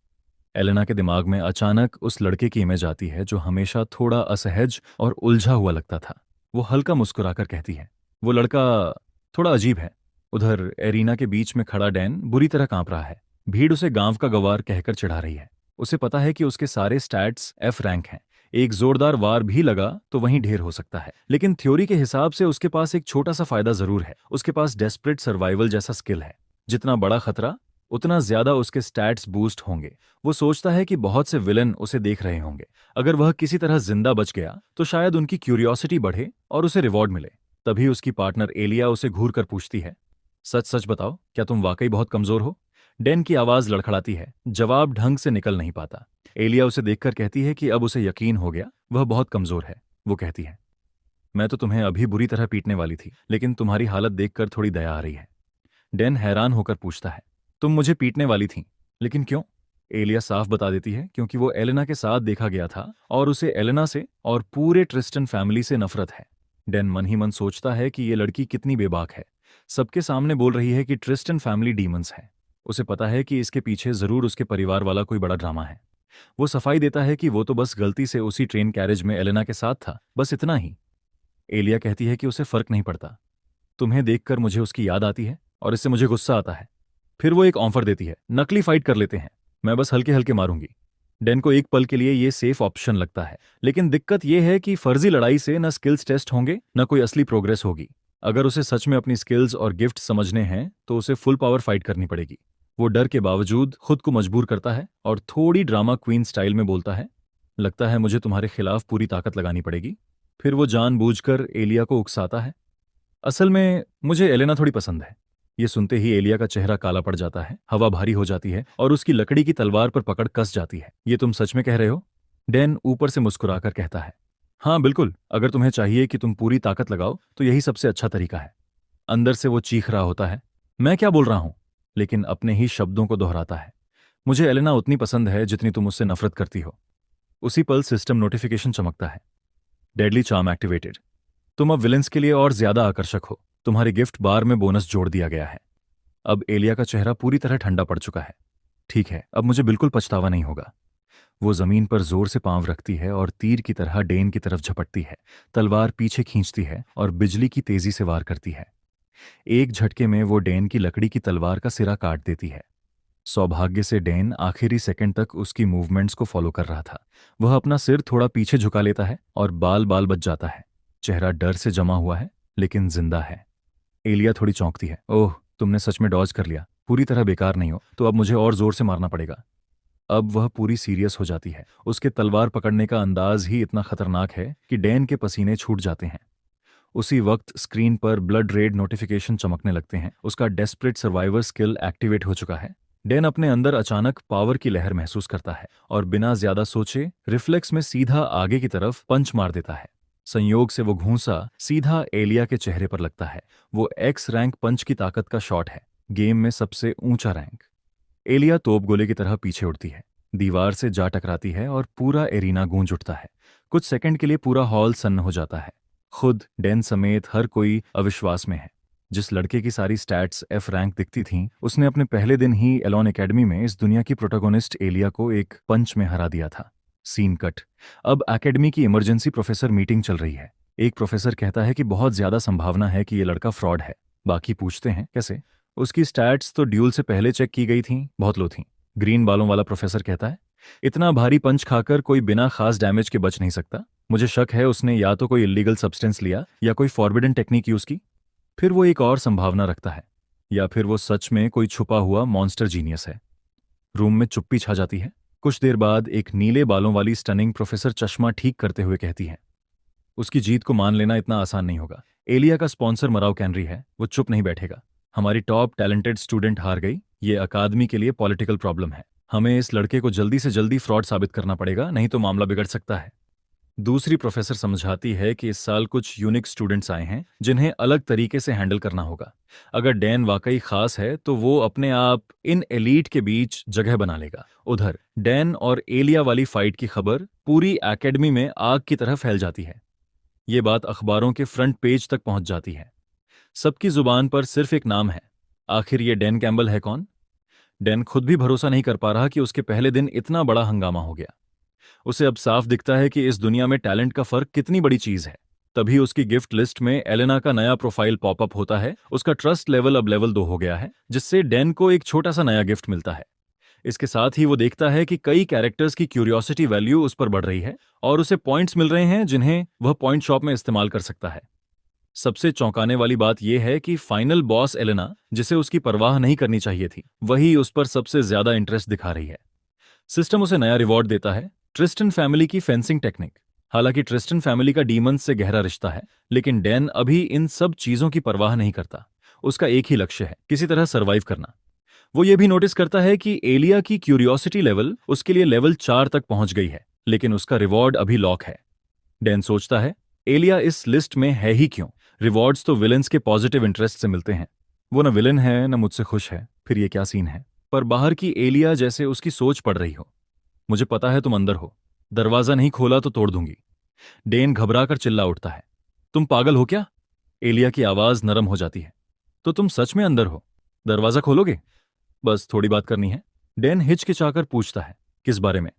Speaker 1: एलेना के दिमाग में अचानक उस लड़के की इमेज आती है जो हमेशा थोड़ा असहज और उलझा हुआ लगता था। वो हल्का मुस्कुराकर कहती है, वो लड़का थोड़ा अजीब है। उधर एरिना के बीच में खड़ा डैन बुरी तरह कांप रहा है। भीड़ उसे गांव का गवार कहकर चिढ़ा रही है। उसे पता है कि उसके सारे स्टैट्स एफ रैंक हैं। एक जोरदार वार भी लगा तो वहीं ढेर हो सकता है, लेकिन थ्योरी के हिसाब से उसके पास एक छोटा सा फायदा जरूर है। उसके पास डेस्परेट सर्वाइवल जैसा स्किल है। जितना बड़ा खतरा उतना ज्यादा उसके स्टैट्स बूस्ट होंगे। वो सोचता है कि बहुत से विलन उसे देख रहे होंगे। अगर वह किसी तरह जिंदा बच गया तो शायद उनकी क्यूरियोसिटी बढ़े और उसे रिवॉर्ड मिले। तभी उसकी पार्टनर एलिया उसे घूर कर पूछती है, सच सच बताओ, क्या तुम वाकई बहुत कमजोर हो? डेन की आवाज लड़खड़ाती है, जवाब ढंग से निकल नहीं पाता। एलिया उसे देखकर कहती है कि अब उसे यकीन हो गया वह बहुत कमजोर है। वो कहती है, मैं तो तुम्हें अभी बुरी तरह पीटने वाली थी, लेकिन तुम्हारी हालत देखकर थोड़ी दया आ रही है। डेन हैरान होकर पूछता है, तुम मुझे पीटने वाली थी, लेकिन क्यों? एलिया साफ बता देती है, क्योंकि वो एलेना के साथ देखा गया था और उसे एलेना से और पूरे ट्रिस्टन फैमिली से नफरत है। डेन मन ही मन सोचता है कि ये लड़की कितनी बेबाक है। सबके सामने बोल रही है कि ट्रिस्टन फैमिली डीमंस है। उसे पता है कि इसके पीछे जरूर उसके परिवार वाला कोई बड़ा ड्रामा है। वो सफाई देता है कि वो तो बस गलती से उसी ट्रेन कैरेज में एलेना के साथ था, बस इतना ही। एलिया कहती है कि उसे फर्क नहीं पड़ता। तुम्हें देखकर मुझे उसकी याद आती है और इससे मुझे गुस्सा आता है। फिर वो एक ऑफर देती है, नकली फाइट कर लेते हैं, मैं बस हल्के हल्के मारूंगी। डेन को एक पल के लिए ये सेफ ऑप्शन लगता है, लेकिन दिक्कत ये है कि फर्जी लड़ाई से न स्किल्स टेस्ट होंगे न कोई असली प्रोग्रेस होगी। अगर उसे सच में अपनी स्किल्स और गिफ्ट समझने हैं तो उसे फुल पावर फाइट करनी पड़ेगी। वो डर के बावजूद खुद को मजबूर करता है और थोड़ी ड्रामा क्वीन स्टाइल में बोलता है, लगता है मुझे तुम्हारे खिलाफ पूरी ताकत लगानी पड़ेगी। फिर वो जानबूझकर एलिया को उकसाता है, असल में मुझे एलेना थोड़ी पसंद है। ये सुनते ही एलिया का चेहरा काला पड़ जाता है, हवा भारी हो जाती है और उसकी लकड़ी की तलवार पर पकड़ कस जाती है। ये तुम सच में कह रहे हो? डैन ऊपर से मुस्कुराकर कहता है, हाँ बिल्कुल, अगर तुम्हें चाहिए कि तुम पूरी ताकत लगाओ तो यही सबसे अच्छा तरीका है। अंदर से वो चीख रहा होता है, मैं क्या बोल रहा हूं, लेकिन अपने ही शब्दों को दोहराता है, मुझे एलेना उतनी पसंद है जितनी तुम उससे नफरत करती हो। उसी पल सिस्टम नोटिफिकेशन चमकता है, डेडली चार्म एक्टिवेटेड। तुम अब विलेंस के लिए और ज्यादा आकर्षक हो। तुम्हारे गिफ्ट बार में बोनस जोड़ दिया गया है। अब एलिया का चेहरा पूरी तरह ठंडा पड़ चुका है। ठीक है, अब मुझे बिल्कुल पछतावा नहीं होगा। वो जमीन पर जोर से पांव रखती है और तीर की तरह डेन की तरफ झपटती है। तलवार पीछे खींचती है और बिजली की तेजी से वार करती है। एक झटके में वो डेन की लकड़ी की तलवार का सिरा काट देती है। सौभाग्य से डेन आखिरी सेकंड तक उसकी मूवमेंट्स को फॉलो कर रहा था। वह अपना सिर थोड़ा पीछे झुका लेता है और बाल बाल बच जाता है। चेहरा डर से जमा हुआ है, लेकिन जिंदा है। एलिया थोड़ी चौंकती है, ओह, तुमने सच में डॉज कर लिया। पूरी तरह बेकार नहीं हो तो अब मुझे और जोर से मारना पड़ेगा। अब वह पूरी सीरियस हो जाती है। उसके तलवार पकड़ने का अंदाज ही इतना खतरनाक है कि डैन के पसीने छूट जाते हैं। उसी वक्त स्क्रीन पर ब्लड रेड नोटिफिकेशन चमकने लगते हैं। उसका डेस्परेट सर्वाइवर स्किल एक्टिवेट हो चुका है। डैन अपने अंदर अचानक पावर की लहर महसूस करता है और बिना ज्यादा सोचे रिफ्लेक्स में सीधा आगे की तरफ पंच मार देता है। संयोग से वो घूंसा सीधा एलिया के चेहरे पर लगता है। वो एक्स रैंक पंच की ताकत का शॉट है, गेम में सबसे ऊंचा रैंक। एलिया तोपगोले की तरह पीछे उड़ती है, दीवार से जा टकराती है और पूरा एरिना गूंज उठता है। कुछ सेकंड के लिए पूरा हॉल सन्न हो जाता है। खुद डैन समेत हर कोई अविश्वास में है। जिस लड़के की सारी स्टैट्स एफ रैंक दिखती थीं, उसने अपने पहले दिन ही एलॉन एकेडमी में इस दुनिया की प्रोटोगोनिस्ट एलिया को एक पंच में हरा दिया था। Scene cut. अब एकेडमी की इमरजेंसी प्रोफेसर मीटिंग चल रही है। एक प्रोफेसर कहता है कि बहुत ज्यादा संभावना है कि ये लड़का फ्रॉड है। बाकी पूछते हैं कैसे? उसकी स्टैट्स तो ड्यूल से पहले चेक की गई थीं, बहुत लो थीं। ग्रीन बालों वाला प्रोफेसर कहता है, इतना भारी पंच खाकर कोई बिना खास डैमेज के बच नहीं सकता। मुझे शक है उसने या तो कोई इलीगल सब्सटेंस लिया या कोई फॉरबिडन टेक्निक यूज की। फिर वो एक और संभावना रखता है, या फिर वो सच में कोई छुपा हुआ मॉन्स्टर जीनियस है। रूम में चुप्पी छा जाती है। कुछ देर बाद एक नीले बालों वाली स्टनिंग प्रोफेसर चश्मा ठीक करते हुए कहती है, उसकी जीत को मान लेना इतना आसान नहीं होगा। एलिया का स्पॉन्सर मराव कैनरी है, वो चुप नहीं बैठेगा। हमारी टॉप टैलेंटेड स्टूडेंट हार गई। ये अकादमी के लिए पॉलिटिकल प्रॉब्लम है। हमें इस लड़के को जल्दी से जल्दी फ्रॉड साबित करना पड़ेगा, नहीं तो मामला बिगड़ सकता है। दूसरी प्रोफेसर समझाती है कि इस साल कुछ यूनिक स्टूडेंट्स आए हैं जिन्हें अलग तरीके से हैंडल करना होगा। अगर डैन वाकई खास है तो वो अपने आप इन एलीट के बीच जगह बना लेगा। उधर डैन और एलिया वाली फाइट की खबर पूरी एकेडमी में आग की तरह फैल जाती है। ये बात अखबारों के फ्रंट पेज तक पहुंच जाती है। सबकी जुबान पर सिर्फ एक नाम है। आखिर ये डैन कैम्बल है कौन? डैन खुद भी भरोसा नहीं कर पा रहा कि उसके पहले दिन इतना बड़ा हंगामा हो गया। उसे अब साफ दिखता है कि इस दुनिया में टैलेंट का फर्क कितनी बड़ी चीज है। तभी उसकी गिफ्ट लिस्ट में एलेना का नया प्रोफाइल पॉपअप होता है। उसका ट्रस्ट लेवल अब लेवल 2 हो गया है, जिससे डैन को एक छोटा सा नया गिफ्ट मिलता है। इसके साथ ही वो देखता है कि कई कैरेक्टर्स की क्यूरियोसिटी वैल्यू उस पर बढ़ रही है और उसे पॉइंट्स मिल रहे हैं जिन्हें वह पॉइंट शॉप में इस्तेमाल कर सकता है। सबसे चौंकाने वाली बात यह है कि फाइनल बॉस एलेना, जिसे उसकी परवाह नहीं करनी चाहिए थी, वही उस पर सबसे ज्यादा इंटरेस्ट दिखा रही है। सिस्टम उसे नया रिवॉर्ड देता है, ट्रिस्टन फैमिली की फेंसिंग टेक्निक। हालांकि ट्रिस्टन फैमिली का डीमंस से गहरा रिश्ता है, लेकिन डैन अभी इन सब चीजों की परवाह नहीं करता। उसका एक ही लक्ष्य है, किसी तरह सरवाइव करना। वो ये भी नोटिस करता है कि एलिया की क्यूरियोसिटी लेवल उसके लिए लेवल 4 तक पहुंच गई है, लेकिन उसका रिवॉर्ड अभी लॉक है। डैन सोचता है, एलिया इस लिस्ट में है ही क्यों? रिवॉर्ड्स तो विलेंस के पॉजिटिव इंटरेस्ट से मिलते हैं। वो न विलेन है न मुझसे खुश है, फिर ये क्या सीन है? पर बाहर की एलिया जैसे उसकी सोच पड़ रही हो। मुझे पता है तुम अंदर हो, दरवाजा नहीं खोला तो तोड़ दूंगी। डेन घबराकर चिल्ला उठता है। तुम पागल हो क्या? एलिया की आवाज नरम हो जाती है। तो तुम सच में अंदर हो? दरवाजा खोलोगे? बस थोड़ी बात करनी है। डेन हिचकिचाकर पूछता है, किस बारे में?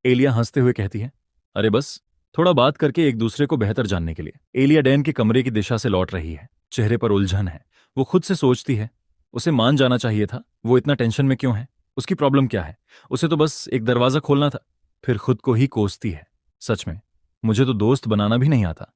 Speaker 1: एलिया हंसते हुए कहती है, अरे बस थोड़ा बात करके एक दूसरे को बेहतर जानने के लिए। एलिया डैन के कमरे की दिशा से लौट रही है। चेहरे पर उलझन है। वो खुद से सोचती है, उसे मान जाना चाहिए था। वो इतना टेंशन में क्यों है? उसकी प्रॉब्लम क्या है? उसे तो बस एक दरवाजा खोलना था। फिर खुद को ही कोसती है, सच में मुझे तो दोस्त बनाना भी नहीं आता।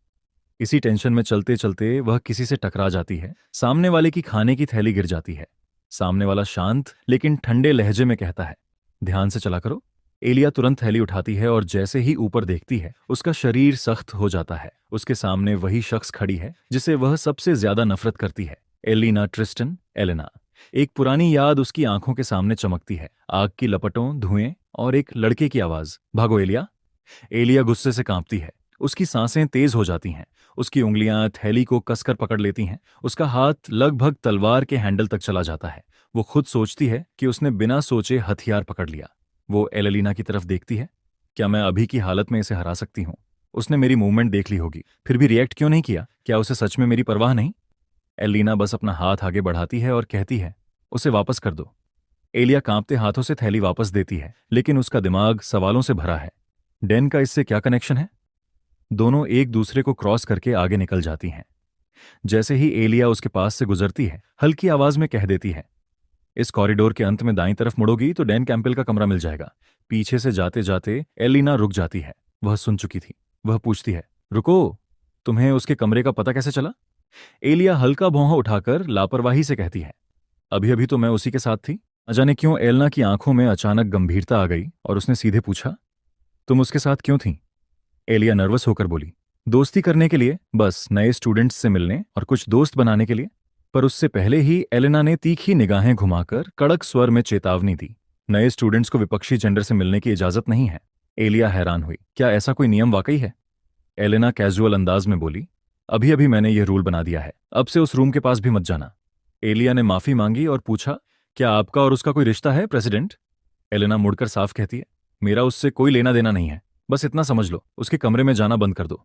Speaker 1: इसी टेंशन में चलते चलते वह किसी से टकरा जाती है। सामने वाले की खाने की थैली गिर जाती है। सामने वाला शांत लेकिन ठंडे लहजे में कहता है, ध्यान से चला करो। एलिया तुरंत थैली उठाती है और जैसे ही ऊपर देखती है, उसका शरीर सख्त हो जाता है। उसके सामने वही शख्स खड़ी है जिसे वह सबसे ज्यादा नफरत करती है, एलिना ट्रिस्टन, एलेना। एक पुरानी याद उसकी आंखों के सामने चमकती है, आग की लपटों, धुएं और एक लड़के की आवाज, भागो एलिया। एलिया गुस्से से कांपती है। उसकी सांसें तेज हो जाती हैं। उसकी उंगलियां थैली को कसकर पकड़ लेती हैं। उसका हाथ लगभग तलवार के हैंडल तक चला जाता है। वो खुद सोचती है कि उसने बिना सोचे हथियार पकड़ लिया। वो एलेना की तरफ देखती है। क्या मैं अभी की हालत में इसे हरा सकती हूँ? उसने मेरी मूवमेंट देख ली होगी, फिर भी रिएक्ट क्यों नहीं किया? क्या उसे सच में मेरी परवाह नहीं? एलिना बस अपना हाथ आगे बढ़ाती है और कहती है, उसे वापस कर दो। एलिया कांपते हाथों से थैली वापस देती है, लेकिन उसका दिमाग सवालों से भरा है। डैन का इससे क्या कनेक्शन है? दोनों एक दूसरे को क्रॉस करके आगे निकल जाती हैं। जैसे ही एलिया उसके पास से गुजरती है, हल्की आवाज में कह देती है, इस कॉरिडोर के अंत में दाईं तरफ मुड़ोगी तो डैन कैंपबेल का कमरा मिल जाएगा। पीछे से जाते जाते एलिना रुक जाती है। वह सुन चुकी थी। वह पूछती है, रुको, तुम्हें उसके कमरे का पता कैसे चला? एलिया हल्का भौंहा उठाकर लापरवाही से कहती है, अभी अभी तो मैं उसी के साथ थी। न जाने क्यों एलिना की आंखों में अचानक गंभीरता आ गई और उसने सीधे पूछा, तुम उसके साथ क्यों थी? एलिया नर्वस होकर बोली, दोस्ती करने के लिए, बस नए स्टूडेंट्स से मिलने और कुछ दोस्त बनाने के लिए। पर उससे पहले ही एलेना ने तीखी निगाहें घुमाकर कड़क स्वर में चेतावनी दी, नए स्टूडेंट्स को विपक्षी जेंडर से मिलने की इजाजत नहीं है। एलिया हैरान हुई, क्या ऐसा कोई नियम वाकई है? एलेना कैजुअल अंदाज में बोली, अभी अभी मैंने यह रूल बना दिया है, अब से उस रूम के पास भी मत जाना। एलिया ने माफी मांगी और पूछा, क्या आपका और उसका कोई रिश्ता है प्रेसिडेंट? एलेना मुड़कर साफ कहती है, मेरा उससे कोई लेना देना नहीं है, बस इतना समझ लो, उसके कमरे में जाना बंद कर दो।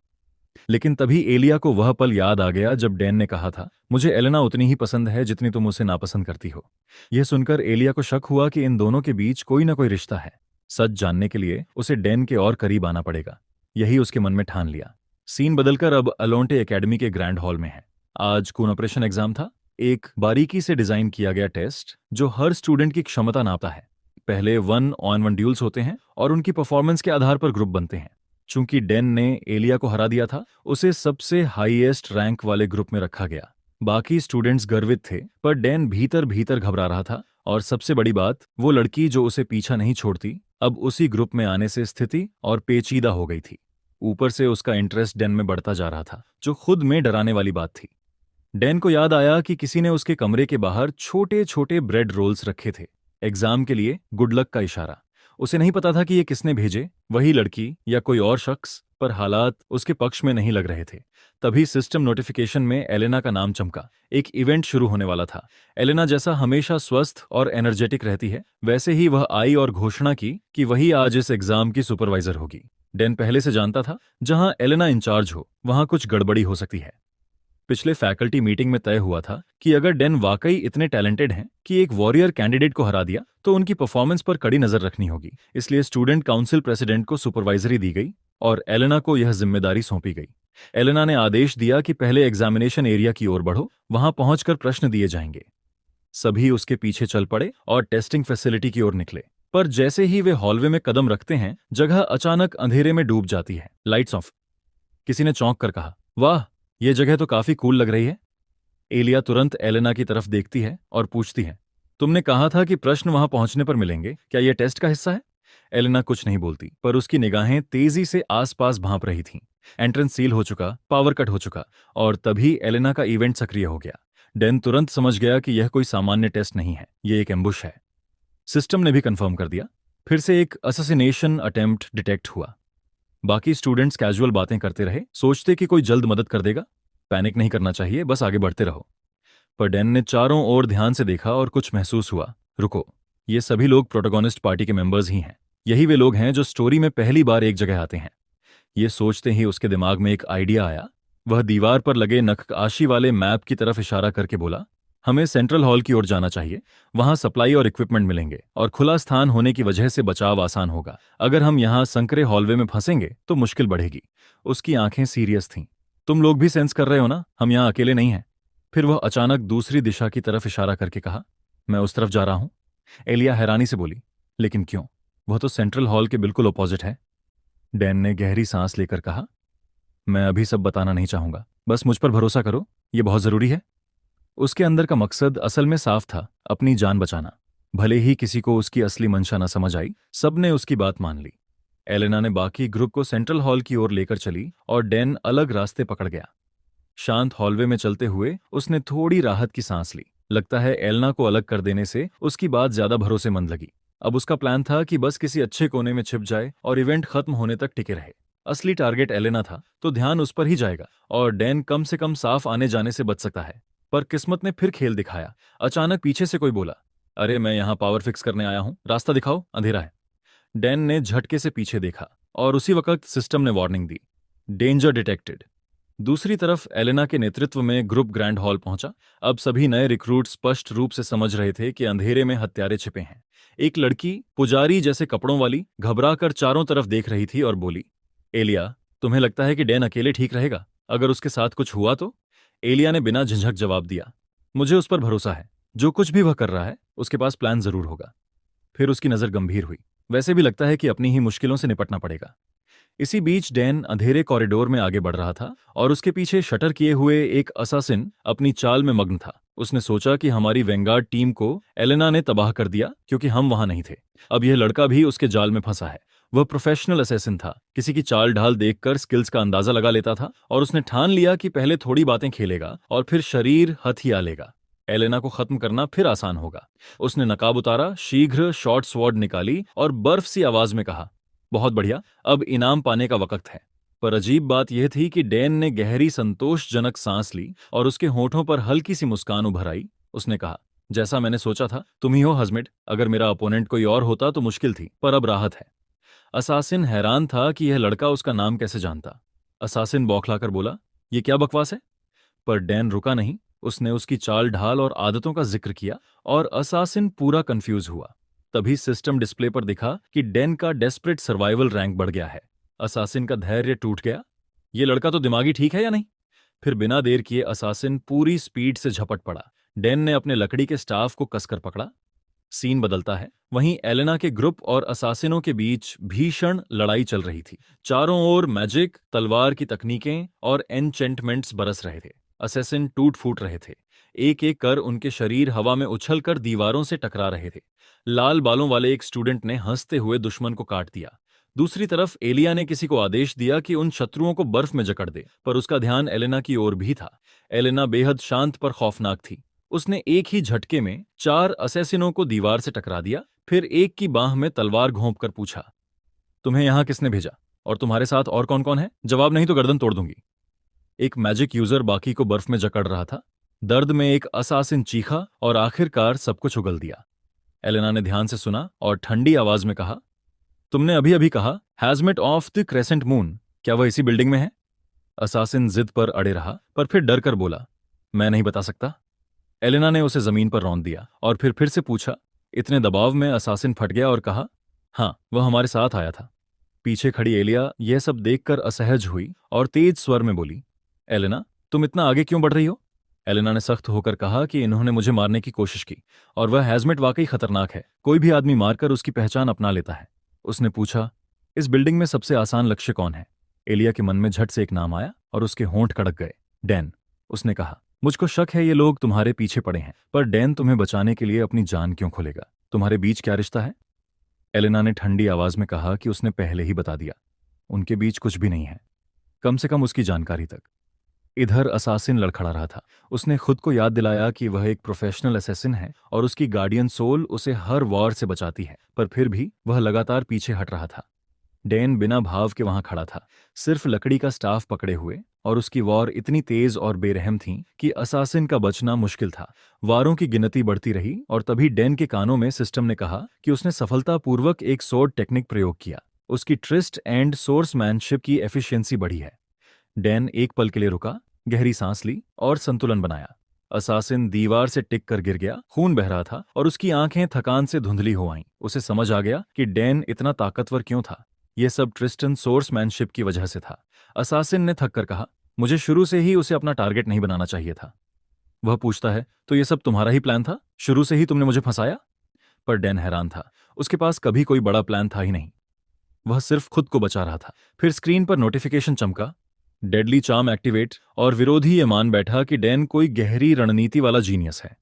Speaker 1: लेकिन तभी एलिया को वह पल याद आ गया जब डैन ने कहा था, मुझे एलेना उतनी ही पसंद है जितनी तुम उसे नापसंद करती हो। यह सुनकर एलिया को शक हुआ कि इन दोनों के बीच कोई ना कोई रिश्ता है। सच जानने के लिए उसे डैन के और करीब आना पड़ेगा, यही उसके मन में ठान लिया। सीन बदलकर अब अलोंटे एकेडमी के ग्रैंड हॉल में है। आज कून ऑपरेशन एग्जाम था, एक बारीकी से डिजाइन किया गया टेस्ट जो हर स्टूडेंट की क्षमता नापता है। पहले 1-on-1 ड्यूल्स होते हैं और उनकी परफॉर्मेंस के आधार पर ग्रुप बनते हैं। चूंकि डैन ने एलिया को हरा दिया था, उसे सबसे हाईएस्ट रैंक वाले ग्रुप में रखा गया। बाकी स्टूडेंट्स गर्वित थे, पर डैन भीतर भीतर घबरा रहा था। और सबसे बड़ी बात, वो लड़की जो उसे पीछा नहीं छोड़ती, अब उसी ग्रुप में आने से स्थिति और पेचीदा हो गई थी। ऊपर से उसका इंटरेस्ट डैन में बढ़ता जा रहा था, जो खुद में डराने वाली बात थी। डैन को याद आया कि किसी ने उसके कमरे के बाहर छोटे छोटे ब्रेड रोल्स रखे थे, एग्जाम के लिए गुड लक का इशारा। उसे नहीं पता था कि ये किसने भेजे, वही लड़की या कोई और शख्स, पर हालात उसके पक्ष में नहीं लग रहे थे। तभी सिस्टम नोटिफिकेशन में एलेना का नाम चमका। एक इवेंट शुरू होने वाला था। एलेना जैसा हमेशा स्वस्थ और एनर्जेटिक रहती है, वैसे ही वह आई और घोषणा की कि वही आज इस एग्जाम की सुपरवाइजर होगी। डैन पहले से जानता था, जहां एलेना इंचार्ज हो वहां कुछ गड़बड़ी हो सकती है। पिछले फैकल्टी मीटिंग में तय हुआ था कि अगर डेन वाकई इतने टैलेंटेड हैं कि एक वॉरियर कैंडिडेट को हरा दिया, तो उनकी परफॉर्मेंस पर कड़ी नजर रखनी होगी। इसलिए स्टूडेंट काउंसिल प्रेसिडेंट को सुपरवाइजरी दी गई और एलेना को यह जिम्मेदारी सौंपी गई। एलेना ने आदेश दिया कि पहले एग्जामिनेशन एरिया की ओर बढ़ो, वहां पहुंचकर प्रश्न दिए जाएंगे। सभी उसके पीछे चल पड़े और टेस्टिंग फैसिलिटी की ओर निकले। पर जैसे ही वे हॉलवे में कदम रखते हैं, जगह अचानक अंधेरे में डूब जाती है। Lights off. किसी ने चौंक कर कहा, वाह, यह जगह तो काफी कूल लग रही है। एलिया तुरंत एलेना की तरफ देखती है और पूछती है, तुमने कहा था कि प्रश्न वहां पहुंचने पर मिलेंगे, क्या यह टेस्ट का हिस्सा है? एलेना कुछ नहीं बोलती, पर उसकी निगाहें तेजी से आसपास भांप रही थीं। एंट्रेंस सील हो चुका, पावर कट हो चुका, और तभी एलेना का इवेंट सक्रिय हो गया। डेन तुरंत समझ गया कि यह कोई सामान्य टेस्ट नहीं है, यह एक एम्बुश है। सिस्टम ने भी कंफर्म कर दिया। फिर से एक असैसिनेशन अटेम्प्ट डिटेक्ट हुआ। बाकी स्टूडेंट्स कैजुअल बातें करते रहे, सोचते कि कोई जल्द मदद कर देगा। पैनिक नहीं करना चाहिए, बस आगे बढ़ते रहो। पर डैन ने चारों ओर ध्यान से देखा और कुछ महसूस हुआ। रुको, ये सभी लोग प्रोटोगोनिस्ट पार्टी के मेंबर्स ही हैं। यही वे लोग हैं जो स्टोरी में पहली बार एक जगह आते हैं। ये सोचते ही उसके दिमाग में एक आइडिया आया। वह दीवार पर लगे नक्काशी वाले मैप की तरफ इशारा करके बोला, हमें सेंट्रल हॉल की ओर जाना चाहिए। वहां सप्लाई और इक्विपमेंट मिलेंगे और खुला स्थान होने की वजह से बचाव आसान होगा। अगर हम यहां संकरे हॉलवे में फंसेंगे तो मुश्किल बढ़ेगी। उसकी आंखें सीरियस थीं। तुम लोग भी सेंस कर रहे हो ना, हम यहां अकेले नहीं हैं। फिर वह अचानक दूसरी दिशा की तरफ इशारा करके कहा, मैं उस तरफ जा रहा हूं। एलिया हैरानी से बोली, लेकिन क्यों? वह तो सेंट्रल हॉल के बिल्कुल अपोजिट है। डैन ने गहरी सांस लेकर कहा, मैं अभी सब बताना नहीं चाहूंगा, बस मुझ पर भरोसा करो, यह बहुत जरूरी है। उसके अंदर का मकसद असल में साफ था, अपनी जान बचाना। भले ही किसी को उसकी असली मंशा न समझ आई, सबने उसकी बात मान ली। एलेना ने बाकी ग्रुप को सेंट्रल हॉल की ओर लेकर चली और डैन अलग रास्ते पकड़ गया। शांत हॉलवे में चलते हुए उसने थोड़ी राहत की सांस ली। लगता है एलेना को अलग कर देने से उसकी बात ज्यादा भरोसेमंद लगी। अब उसका प्लान था कि बस किसी अच्छे कोने में छिप जाए और इवेंट खत्म होने तक टिके रहे। असली टारगेट एलेना था, तो ध्यान उस पर ही जाएगा और डैन कम से कम साफ आने जाने से बच सकता है। पर किस्मत ने फिर खेल दिखाया। अचानक पीछे से कोई बोला, अरे मैं यहां पावर फिक्स करने आया हूं, रास्ता दिखाओ, अंधेरा है। डैन ने झटके से पीछे देखा और उसी वक्त सिस्टम ने वार्निंग दी, डेंजर डिटेक्टेड। दूसरी तरफ एलेना के नेतृत्व में ग्रुप ग्रैंड हॉल पहुंचा। अब सभी नए रिक्रूट स्पष्ट रूप से समझ रहे थे कि अंधेरे में हत्यारे छिपे हैं। एक लड़की पुजारी जैसे कपड़ों वाली घबराकर चारों तरफ देख रही थी और बोली, एलिया, तुम्हें लगता है कि डैन अकेले ठीक रहेगा? अगर उसके साथ कुछ हुआ तो? एलिया ने बिना झिझक जवाब दिया, मुझे उस पर भरोसा है। जो कुछ भी वह कर रहा है, उसके पास प्लान जरूर होगा। फिर उसकी नजर गंभीर हुई। वैसे भी लगता है कि अपनी ही मुश्किलों से निपटना पड़ेगा। इसी बीच डैन अंधेरे कॉरिडोर में आगे बढ़ रहा था और उसके पीछे शटर किए हुए एक असासिन अपनी चाल में मग्न था। उसने सोचा कि हमारी वेंगार्ड टीम को एलेना ने तबाह कर दिया क्योंकि हम वहां नहीं थे। अब यह लड़का भी उसके जाल में फंसा है। वह प्रोफेशनल असैसिन था, किसी की चाल ढाल देखकर स्किल्स का अंदाजा लगा लेता था और उसने ठान लिया कि पहले थोड़ी बातें खेलेगा और फिर शरीर हथिया लेगा। एलेना को खत्म करना फिर आसान होगा। उसने नकाब उतारा, शीघ्र शॉर्ट स्वॉर्ड निकाली और बर्फ सी आवाज में कहा, बहुत बढ़िया, अब इनाम पाने का वक्त है। पर अजीब बात यह थी कि डैन ने गहरी संतोषजनक सांस ली और उसके होठों पर हल्की सी मुस्कान उभर आई। उसने कहा, जैसा मैंने सोचा था, तुम ही हो हजमिड। अगर मेरा अपोनेंट कोई और होता तो मुश्किल थी, पर अब राहत है। असासिन हैरान था कि यह लड़का उसका नाम कैसे जानता। असासिन बौखलाकर बोला, ये क्या बकवास है? पर डैन रुका नहीं। उसने उसकी चाल ढाल और आदतों का जिक्र किया और असासिन पूरा कंफ्यूज हुआ। तभी सिस्टम डिस्प्ले पर दिखा कि डैन का डेस्परेट सर्वाइवल रैंक बढ़ गया है। असासिन का धैर्य टूट गया। ये लड़का तो दिमागी ठीक है या नहीं? फिर बिना देर किए असासिन पूरी स्पीड से झपट पड़ा। डैन ने अपने लकड़ी के स्टाफ को कसकर पकड़ा। सीन बदलता है। वहीं एलेना के ग्रुप और असासिनों के बीच भीषण लड़ाई चल रही थी। चारों ओर मैजिक, तलवार की तकनीकें और एन्चेंटमेंट्स बरस रहे थे। असैसिन टूट फूट रहे थे। एक एक कर उनके शरीर हवा में उछलकर दीवारों से टकरा रहे थे। लाल बालों वाले एक स्टूडेंट ने हंसते हुए दुश्मन को काट दिया। दूसरी तरफ एलिया ने किसी को आदेश दिया कि उन शत्रुओं को बर्फ में जकड़ दे, पर उसका ध्यान एलेना की ओर भी था। एलेना बेहद शांत पर खौफनाक थी। उसने एक ही झटके में 4 असैसिनों को दीवार से टकरा दिया, फिर एक की बाह में तलवार घोंपकर पूछा, तुम्हें यहां किसने भेजा और तुम्हारे साथ और कौन कौन है? जवाब नहीं तो गर्दन तोड़ दूंगी। एक मैजिक यूजर बाकी को बर्फ में जकड़ रहा था। दर्द में एक असासिन चीखा और आखिरकार सब कुछ उगल दिया। एलेना ने ध्यान से सुना और ठंडी आवाज में कहा, तुमने अभी अभी कहा hazmat of the crescent moon, क्या वह इसी बिल्डिंग में है? असासिन जिद पर अड़े रहा, पर फिर डर कर बोला, मैं नहीं बता सकता। एलेना ने उसे जमीन पर रौंद दिया और फिर से पूछा। इतने दबाव में असासिन फट गया और कहा, हाँ, वह हमारे साथ आया था। पीछे खड़ी एलिया यह सब देखकर असहज हुई और तेज स्वर में बोली, एलेना, तुम इतना आगे क्यों बढ़ रही हो? एलेना ने सख्त होकर कहा कि इन्होंने मुझे मारने की कोशिश की और वह हैजमेट वाकई खतरनाक है। कोई भी आदमी मारकर उसकी पहचान अपना लेता है। उसने पूछा, इस बिल्डिंग में सबसे आसान लक्ष्य कौन है? एलिया के मन में झट से एक नाम आया और उसके होंठ कड़क गए। डैन। उसने कहा, मुझको शक है ये लोग तुम्हारे पीछे पड़े हैं, पर डैन तुम्हें बचाने के लिए अपनी जान क्यों खोलेगा? तुम्हारे बीच क्या रिश्ता है? एलेना ने ठंडी आवाज में कहा कि उसने पहले ही बता दिया, उनके बीच कुछ भी नहीं है, कम से कम उसकी जानकारी तक। इधर असासिन लड़खड़ा रहा था। उसने खुद को याद दिलाया कि वह एक प्रोफेशनल असैसिन है और उसकी गार्डियन सोल उसे हर वॉर से बचाती है, पर फिर भी वह लगातार पीछे हट रहा था। डैन बिना भाव के वहां खड़ा था, सिर्फ लकड़ी का स्टाफ पकड़े हुए, और उसकी वॉर इतनी तेज और बेरहम थी कि असासिन का बचना मुश्किल था। वारों की गिनती बढ़ती रही और तभी डैन के कानों में सिस्टम ने कहा कि उसने सफलतापूर्वक एक सोर्ड टेक्निक प्रयोग किया। उसकी ट्रिस्ट एंड सोर्समैनशिप की एफिशिएंसी बढ़ी है। डैन एक पल के लिए रुका, गहरी सांस ली और संतुलन बनाया। असासिन दीवार से टिक कर गिर गया, खून बह रहा था और उसकी आंखें थकान से धुंधली हो आईं। उसे समझ आ गया कि डैन इतना ताकतवर क्यों था। यह सब ट्रिस्टन सोर्समैनशिप की वजह से था। असासिन ने थक कर कहा, मुझे शुरू से ही उसे अपना टारगेट नहीं बनाना चाहिए था। वह पूछता है, तो यह सब तुम्हारा ही प्लान था? शुरू से ही तुमने मुझे फंसाया? पर डैन हैरान था। उसके पास कभी कोई बड़ा प्लान था ही नहीं। वह सिर्फ खुद को बचा रहा था। फिर स्क्रीन पर नोटिफिकेशन चमका, डेडली चार्म एक्टिवेट, और विरोधी ये मान बैठा कि डैन कोई गहरी रणनीति वाला जीनियस है।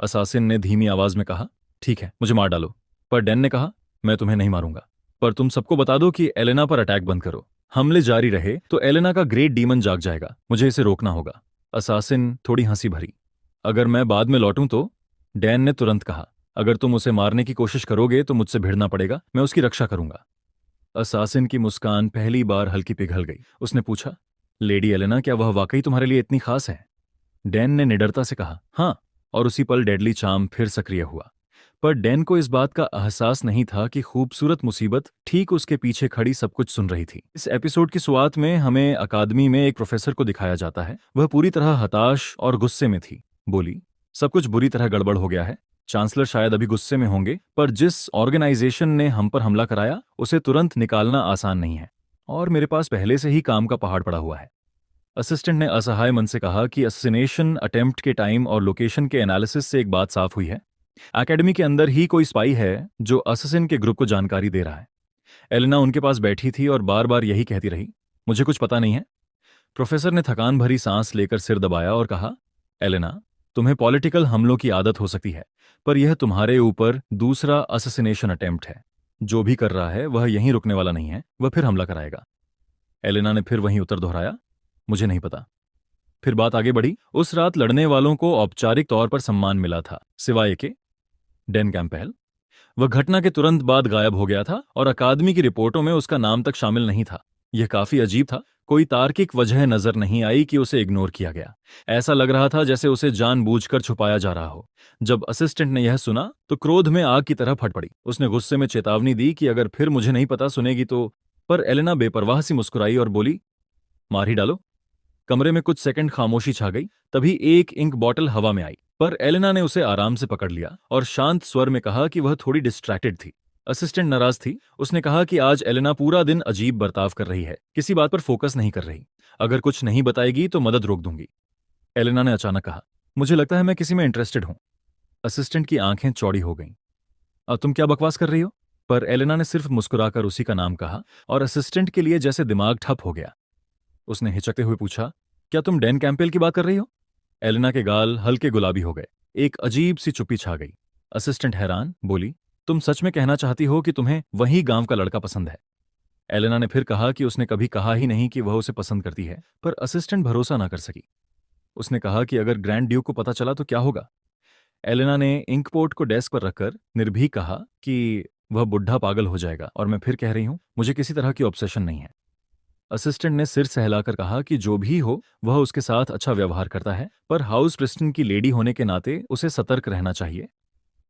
Speaker 1: असासिन ने धीमी आवाज में कहा, ठीक है, मुझे मार डालो। पर डैन ने कहा, मैं तुम्हें नहीं मारूंगा, पर तुम सबको बता दो कि एलेना पर अटैक बंद करो। हमले जारी रहे तो एलेना का ग्रेट डीमन जाग जाएगा, मुझे इसे रोकना होगा। असासिन थोड़ी हंसी भरी, अगर मैं बाद में लौटूं तो? डैन ने तुरंत कहा, अगर तुम उसे मारने की कोशिश करोगे तो मुझसे भिड़ना पड़ेगा, मैं उसकी रक्षा करूंगा। असासिन की मुस्कान पहली बार हल्की पिघल गई। उसने पूछा, लेडी एलेना, क्या वह वाकई तुम्हारे लिए इतनी खास है? डैन ने निडरता से कहा, हाँ, और उसी पल डेडली चार्म फिर सक्रिय हुआ। पर डैन को इस बात का एहसास नहीं था कि खूबसूरत मुसीबत ठीक उसके पीछे खड़ी सब कुछ सुन रही थी। इस एपिसोड की शुरुआत में हमें अकादमी में एक प्रोफेसर को दिखाया जाता है। वह पूरी तरह हताश और गुस्से में थी। बोली, सब कुछ बुरी तरह गड़बड़ हो गया है। चांसलर शायद अभी गुस्से में होंगे, पर जिस ऑर्गेनाइजेशन ने हम पर हमला कराया उसे तुरंत निकालना आसान नहीं है, और मेरे पास पहले से ही काम का पहाड़ पड़ा हुआ है। असिस्टेंट ने असहाय मन से कहा कि असैसिनेशन अटेम्प्ट के टाइम और लोकेशन के एनालिसिस से एक बात साफ हुई है। एकेडमी के अंदर ही कोई स्पाई है जो अससिन के ग्रुप को जानकारी दे रहा है। एलेना उनके पास बैठी थी और बार बार यही कहती रही, मुझे कुछ पता नहीं है। प्रोफेसर ने थकान भरी सांस लेकर सिर दबाया और कहा, एलेना, तुम्हें पॉलिटिकल हमलों की आदत हो सकती है, पर यह तुम्हारे ऊपर दूसरा अससिनेशन अटेम्प्ट है। जो भी कर रहा है वह यहीं रुकने वाला नहीं है, वह फिर हमला कराएगा। एलेना ने फिर वहीं उत्तर दोहराया, मुझे नहीं पता। फिर बात आगे बढ़ी। उस रात लड़ने वालों को औपचारिक तौर पर सम्मान मिला था, सिवाय के डैन कैंपेल। वह घटना के तुरंत बाद गायब हो गया था और अकादमी की रिपोर्टों में उसका नाम तक शामिल नहीं था। यह काफी अजीब था। कोई तार्किक वजह नजर नहीं आई कि उसे इग्नोर किया गया। ऐसा लग रहा था जैसे उसे जानबूझकर छुपाया जा रहा हो। जब असिस्टेंट ने यह सुना तो क्रोध में आग की तरह फट पड़ी। उसने गुस्से में चेतावनी दी कि अगर फिर मुझे नहीं पता सुनेगी तो। पर एलेना बेपरवाह सी मुस्कुराई और बोली, मार ही डालो। कमरे में कुछ सेकंड खामोशी छा गई। तभी एक इंक बॉटल हवा में आई, पर एलेना ने उसे आराम से पकड़ लिया और शांत स्वर में कहा कि वह थोड़ी डिस्ट्रैक्टेड थी। असिस्टेंट नाराज थी। उसने कहा कि आज एलेना पूरा दिन अजीब बर्ताव कर रही है, किसी बात पर फोकस नहीं कर रही। अगर कुछ नहीं बताएगी तो मदद रोक दूंगी। एलेना ने अचानक कहा, मुझे लगता है मैं किसी में इंटरेस्टेड हूं। असिस्टेंट की आंखें चौड़ी हो गईं। अब तुम क्या बकवास कर रही हो? पर एलेना ने सिर्फ मुस्कुराकर उसी का नाम कहा और असिस्टेंट के लिए जैसे दिमाग ठप हो गया। उसने हिचकते हुए पूछा, क्या तुम डैन कैंपेल की बात कर रही हो? एलेना के गाल हल्के गुलाबी हो गए। एक अजीब सी चुप्पी छा गई। असिस्टेंट हैरान बोली, तुम सच में कहना चाहती हो कि तुम्हें वही गांव का लड़का पसंद है? एलेना ने फिर कहा कि उसने कभी कहा ही नहीं कि वह उसे पसंद करती है, पर असिस्टेंट भरोसा ना कर सकी। उसने कहा कि अगर ग्रैंड ड्यूक को पता चला तो क्या होगा। एलेना ने इंकपोर्ट को डेस्क पर रखकर निर्भीक कहा कि वह बुढ़ा पागल हो जाएगा, और मैं फिर कह रही हूं, मुझे किसी तरह की ऑब्सेशन नहीं है। असिस्टेंट ने सिर सहलाकर कहा कि जो भी हो वह उसके साथ अच्छा व्यवहार करता है, पर हाउस प्रेस्टन की लेडी होने के नाते उसे सतर्क रहना चाहिए।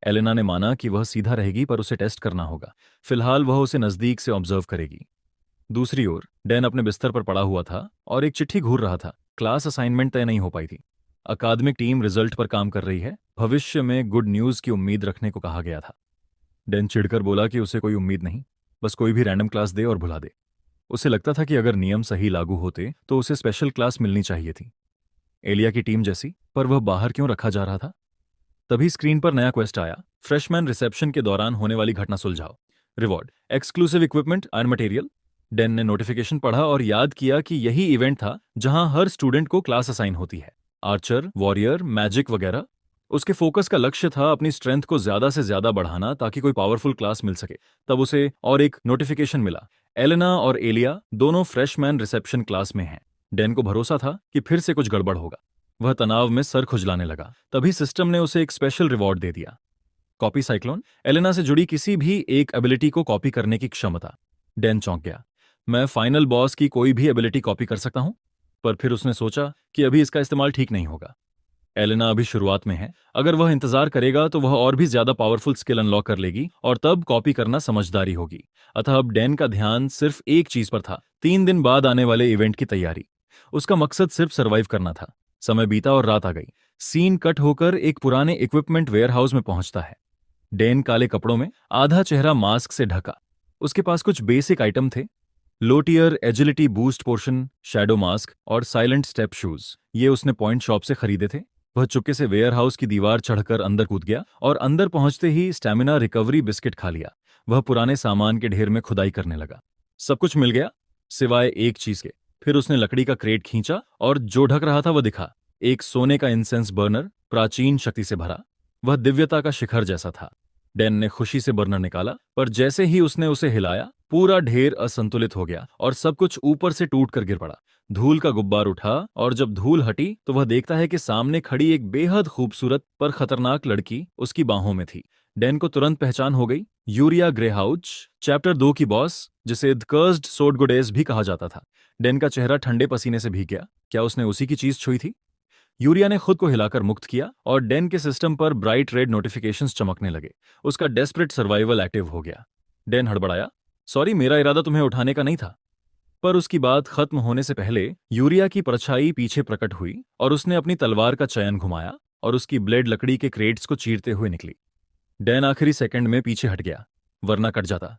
Speaker 1: एलेना ने माना कि वह सीधा रहेगी, पर उसे टेस्ट करना होगा। फिलहाल वह उसे नजदीक से ऑब्जर्व करेगी। दूसरी ओर डैन अपने बिस्तर पर पड़ा हुआ था और एक चिट्ठी घूर रहा था। क्लास असाइनमेंट तय नहीं हो पाई थी। अकादमिक टीम रिजल्ट पर काम कर रही है। भविष्य में गुड न्यूज की उम्मीद रखने को कहा गया था। डैन चिढ़कर बोला कि उसे कोई उम्मीद नहीं, बस कोई भी रैंडम क्लास दे और भुला दे। उसे लगता था कि अगर नियम सही लागू होते तो उसे स्पेशल क्लास मिलनी चाहिए थी, एलिया की टीम जैसी। पर वह बाहर क्यों रखा जा रहा था? तभी स्क्रीन पर नया क्वेस्ट आया। फ्रेशमैन रिसेप्शन के दौरान होने वाली घटना सुलझाओ। Reward exclusive equipment and material. Dan ने नोटिफिकेशन पढ़ा और याद किया कि यही इवेंट था जहां हर स्टूडेंट को क्लास असाइन होती है। आर्चर, वॉरियर, मैजिक वगैरह। उसके फोकस का लक्ष्य था अपनी स्ट्रेंथ को ज्यादा से ज्यादा बढ़ाना ताकि कोई पावरफुल क्लास मिल सके। तब उसे और एक नोटिफिकेशन मिला। एलेना और एलिया दोनों फ्रेशमैन रिसेप्शन क्लास में हैं। डैन को भरोसा था कि फिर से कुछ गड़बड़ होगा। वह तनाव में सर खुजलाने लगा। तभी सिस्टम ने उसे एक स्पेशल रिवॉर्ड दे दिया। Copy cyclone. एलेना से जुड़ी किसी भी एक एबिलिटी को कॉपी करने की क्षमता। डैन चौंक गया। मैं फाइनल बॉस की कोई भी एबिलिटी कॉपी कर सकता हूं? पर फिर उसने सोचा कि अभी इसका इस्तेमाल ठीक नहीं होगा। एलेना अभी शुरुआत में है। अगर वह इंतजार करेगा तो वह और भी ज्यादा पावरफुल स्किल अनलॉक कर लेगी और तब कॉपी करना समझदारी होगी। अतः अब डैन का ध्यान सिर्फ एक चीज पर था, 3 दिन बाद आने वाले इवेंट की तैयारी। उसका मकसद सिर्फ सरवाइव करना था। समय बीता और रात आ गई। सीन कट होकर एक पुराने इक्विपमेंट वेयरहाउस में पहुंचता है। डैन काले कपड़ों में, आधा चेहरा मास्क से ढका। उसके पास कुछ बेसिक आइटम थे। लोटियर agility boost potion, shadow mask और साइलेंट स्टेप शूज। ये उसने पॉइंट शॉप से खरीदे थे। वह चुपके से वेयरहाउस की दीवार चढ़कर अंदर कूद गया और अंदर पहुंचते ही स्टैमिना रिकवरी बिस्किट खा लिया। वह पुराने सामान के ढेर में खुदाई करने लगा। सब कुछ मिल गया सिवाय एक चीज के। फिर उसने लकड़ी का क्रेट खींचा और जो ढक रहा था वह दिखा। एक सोने का इंसेंस बर्नर, प्राचीन शक्ति से भरा। वह दिव्यता का शिखर जैसा था। डैन ने खुशी से बर्नर निकाला, पर जैसे ही उसने उसे हिलाया पूरा ढेर असंतुलित हो गया और सब कुछ ऊपर से टूट कर गिर पड़ा। धूल का गुब्बार उठा और जब धूल हटी तो वह देखता है कि सामने खड़ी एक बेहद खूबसूरत पर खतरनाक लड़की उसकी बाहों में थी। डैन को तुरंत पहचान हो गई। यूरिया ग्रेहाउच, चैप्टर 2 की बॉस, जिसे द कर्स्ड सोड गोडेस भी कहा जाता था। डैन का चेहरा ठंडे पसीने से भीग गया। क्या उसने उसी की चीज छुई थी? यूरिया ने खुद को हिलाकर मुक्त किया और डैन के सिस्टम पर ब्राइट रेड नोटिफिकेशंस चमकने लगे। उसका डेस्परेट सर्वाइवल एक्टिव हो गया। डैन हड़बड़ाया, सॉरी, मेरा इरादा तुम्हें उठाने का नहीं था। पर उसकी बात खत्म होने से पहले यूरिया की परछाई पीछे प्रकट हुई और उसने अपनी तलवार का चयन घुमाया और उसकी ब्लेड लकड़ी के क्रेट्स को चीरते हुए निकली। डैन आखिरी सेकंड में पीछे हट गया, वरना कट जाता।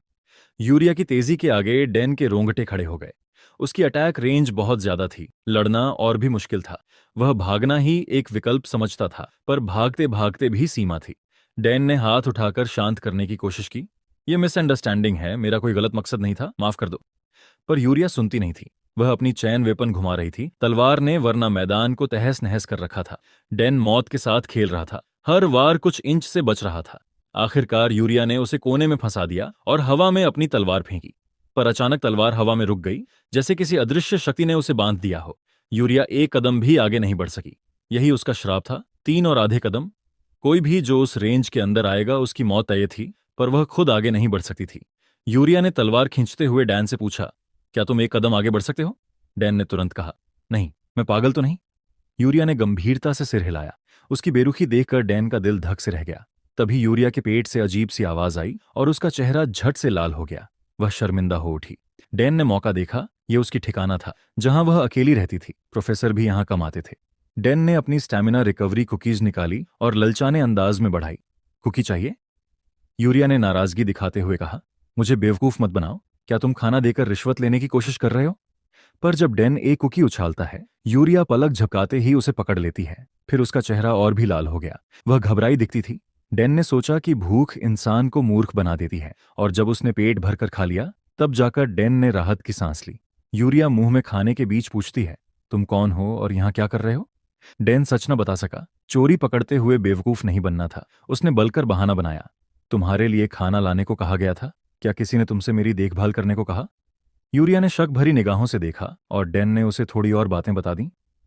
Speaker 1: यूरिया की तेजी के आगे डैन के रोंगटे खड़े हो गए। उसकी अटैक रेंज बहुत ज्यादा थी, लड़ना और भी मुश्किल था। वह भागना ही एक विकल्प समझता था, पर भागते भागते भी सीमा थी। डैन ने हाथ उठाकर शांत करने की कोशिश की। यह मिसअंडरस्टैंडिंग है, मेरा कोई गलत मकसद नहीं था, माफ कर दो। पर यूरिया सुनती नहीं थी। वह अपनी चैन वेपन घुमा रही थी। तलवार ने वरना मैदान को तहस नहस कर रखा था। डैन मौत के साथ खेल रहा था, हर वार कुछ इंच से बच रहा था। आखिरकार यूरिया ने उसे कोने में फंसा दिया और हवा में अपनी तलवार फेंकी। पर अचानक तलवार हवा में रुक गई, जैसे किसी अदृश्य शक्ति ने उसे बांध दिया हो। यूरिया एक कदम भी आगे नहीं बढ़ सकी। यही उसका श्राप था, 3 और आधे कदम। कोई भी जो उस रेंज के अंदर आएगा उसकी मौत तय थी, पर वह खुद आगे नहीं बढ़ सकती थी। यूरिया ने तलवार खींचते हुए डैन से पूछा, क्या तुम एक कदम आगे बढ़ सकते हो? डैन ने तुरंत कहा, नहीं, मैं पागल तो नहीं। यूरिया ने गंभीरता से सिर हिलाया। उसकी बेरुखी देखकर डैन का दिल धक से रह गया। तभी यूरिया के पेट से अजीब सी आवाज आई और उसका चेहरा झट से लाल हो गया। वह शर्मिंदा हो उठी। डैन ने मौका देखा, ये उसकी ठिकाना था जहां वह अकेली रहती थी। प्रोफेसर भी यहां कम आते थे। डैन ने अपनी स्टैमिना रिकवरी कुकीज निकाली और ललचाने अंदाज में बढ़ाई। कुकी चाहिए? यूरिया ने नाराजगी दिखाते हुए कहा, मुझे बेवकूफ मत बनाओ। क्या तुम खाना देकर रिश्वत लेने की कोशिश कर रहे हो? पर जब डैन एक कुकी उछालता है, यूरिया पलक झपकाते ही उसे पकड़ लेती है। फिर उसका चेहरा और भी लाल हो गया। वह घबराई दिखती थी। डैन ने सोचा कि भूख इंसान को मूर्ख बना देती है, और जब उसने पेट भरकर खा लिया तब जाकर डैन ने राहत की सांस ली। यूरिया मुंह में खाने के बीच पूछती है, तुम कौन हो और यहां क्या कर रहे हो? डैन सच न बता सका। चोरी पकड़ते हुए बेवकूफ नहीं बनना था। उसने बलकर बहाना बनाया, तुम्हारे लिए खाना लाने को कहा गया था। क्या किसी ने तुमसे मेरी देखभाल करने को कहा? यूरिया ने शक भरी निगाहों से देखा और डैन ने उसे थोड़ी और बातें बता दी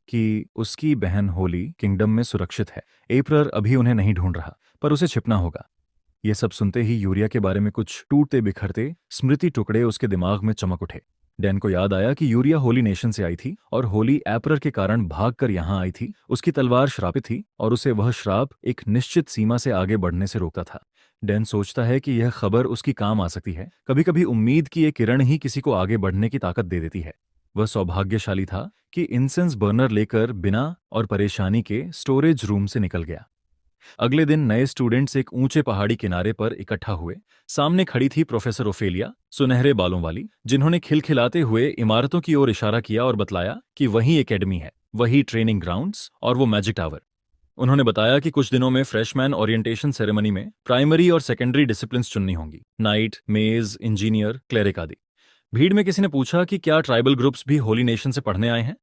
Speaker 1: कि उसकी बहन होली किंगडम में सुरक्षित है। एप्रर अभी उन्हें नहीं ढूंढ रहा, पर उसे छिपना होगा। ये सब सुनते ही यूरिया के बारे में कुछ टूटते बिखरते स्मृति टुकड़े उसके दिमाग में चमक उठे। डैन को याद आया कि यूरिया होली नेशन से आई थी और होली एप्रर के कारण भागकर यहां आई थी। उसकी तलवार श्रापित थी और उसे वह श्राप एक निश्चित सीमा से आगे बढ़ने से रोकता था। डैन सोचता है कि यह खबर उसकी काम आ सकती है। कभी कभी उम्मीद की एक किरण ही किसी को आगे बढ़ने की ताकत दे देती है। वह सौभाग्यशाली था कि इंसेंस बर्नर लेकर बिना और परेशानी के स्टोरेज रूम से निकल गया। अगले दिन नए स्टूडेंट्स एक ऊंचे पहाड़ी किनारे पर इकट्ठा हुए। सामने खड़ी थी प्रोफेसर ओफेलिया, सुनहरे बालों वाली, जिन्होंने खिलखिलाते हुए इमारतों की ओर इशारा किया और बतलाया कि वही एकेडमी है, वही ट्रेनिंग ग्राउंड्स और वो मैजिक टावर। उन्होंने बताया कि कुछ दिनों में फ्रेशमैन ओरिएंटेशन सेरेमनी में प्राइमरी और सेकेंडरी डिसिप्लिन्स चुननी होंगी, नाइट, मेज, इंजीनियर, क्लेरिक आदि। भीड़ में किसी ने पूछा कि क्या ट्राइबल ग्रुप्स भी होली नेशन से पढ़ने आए हैं।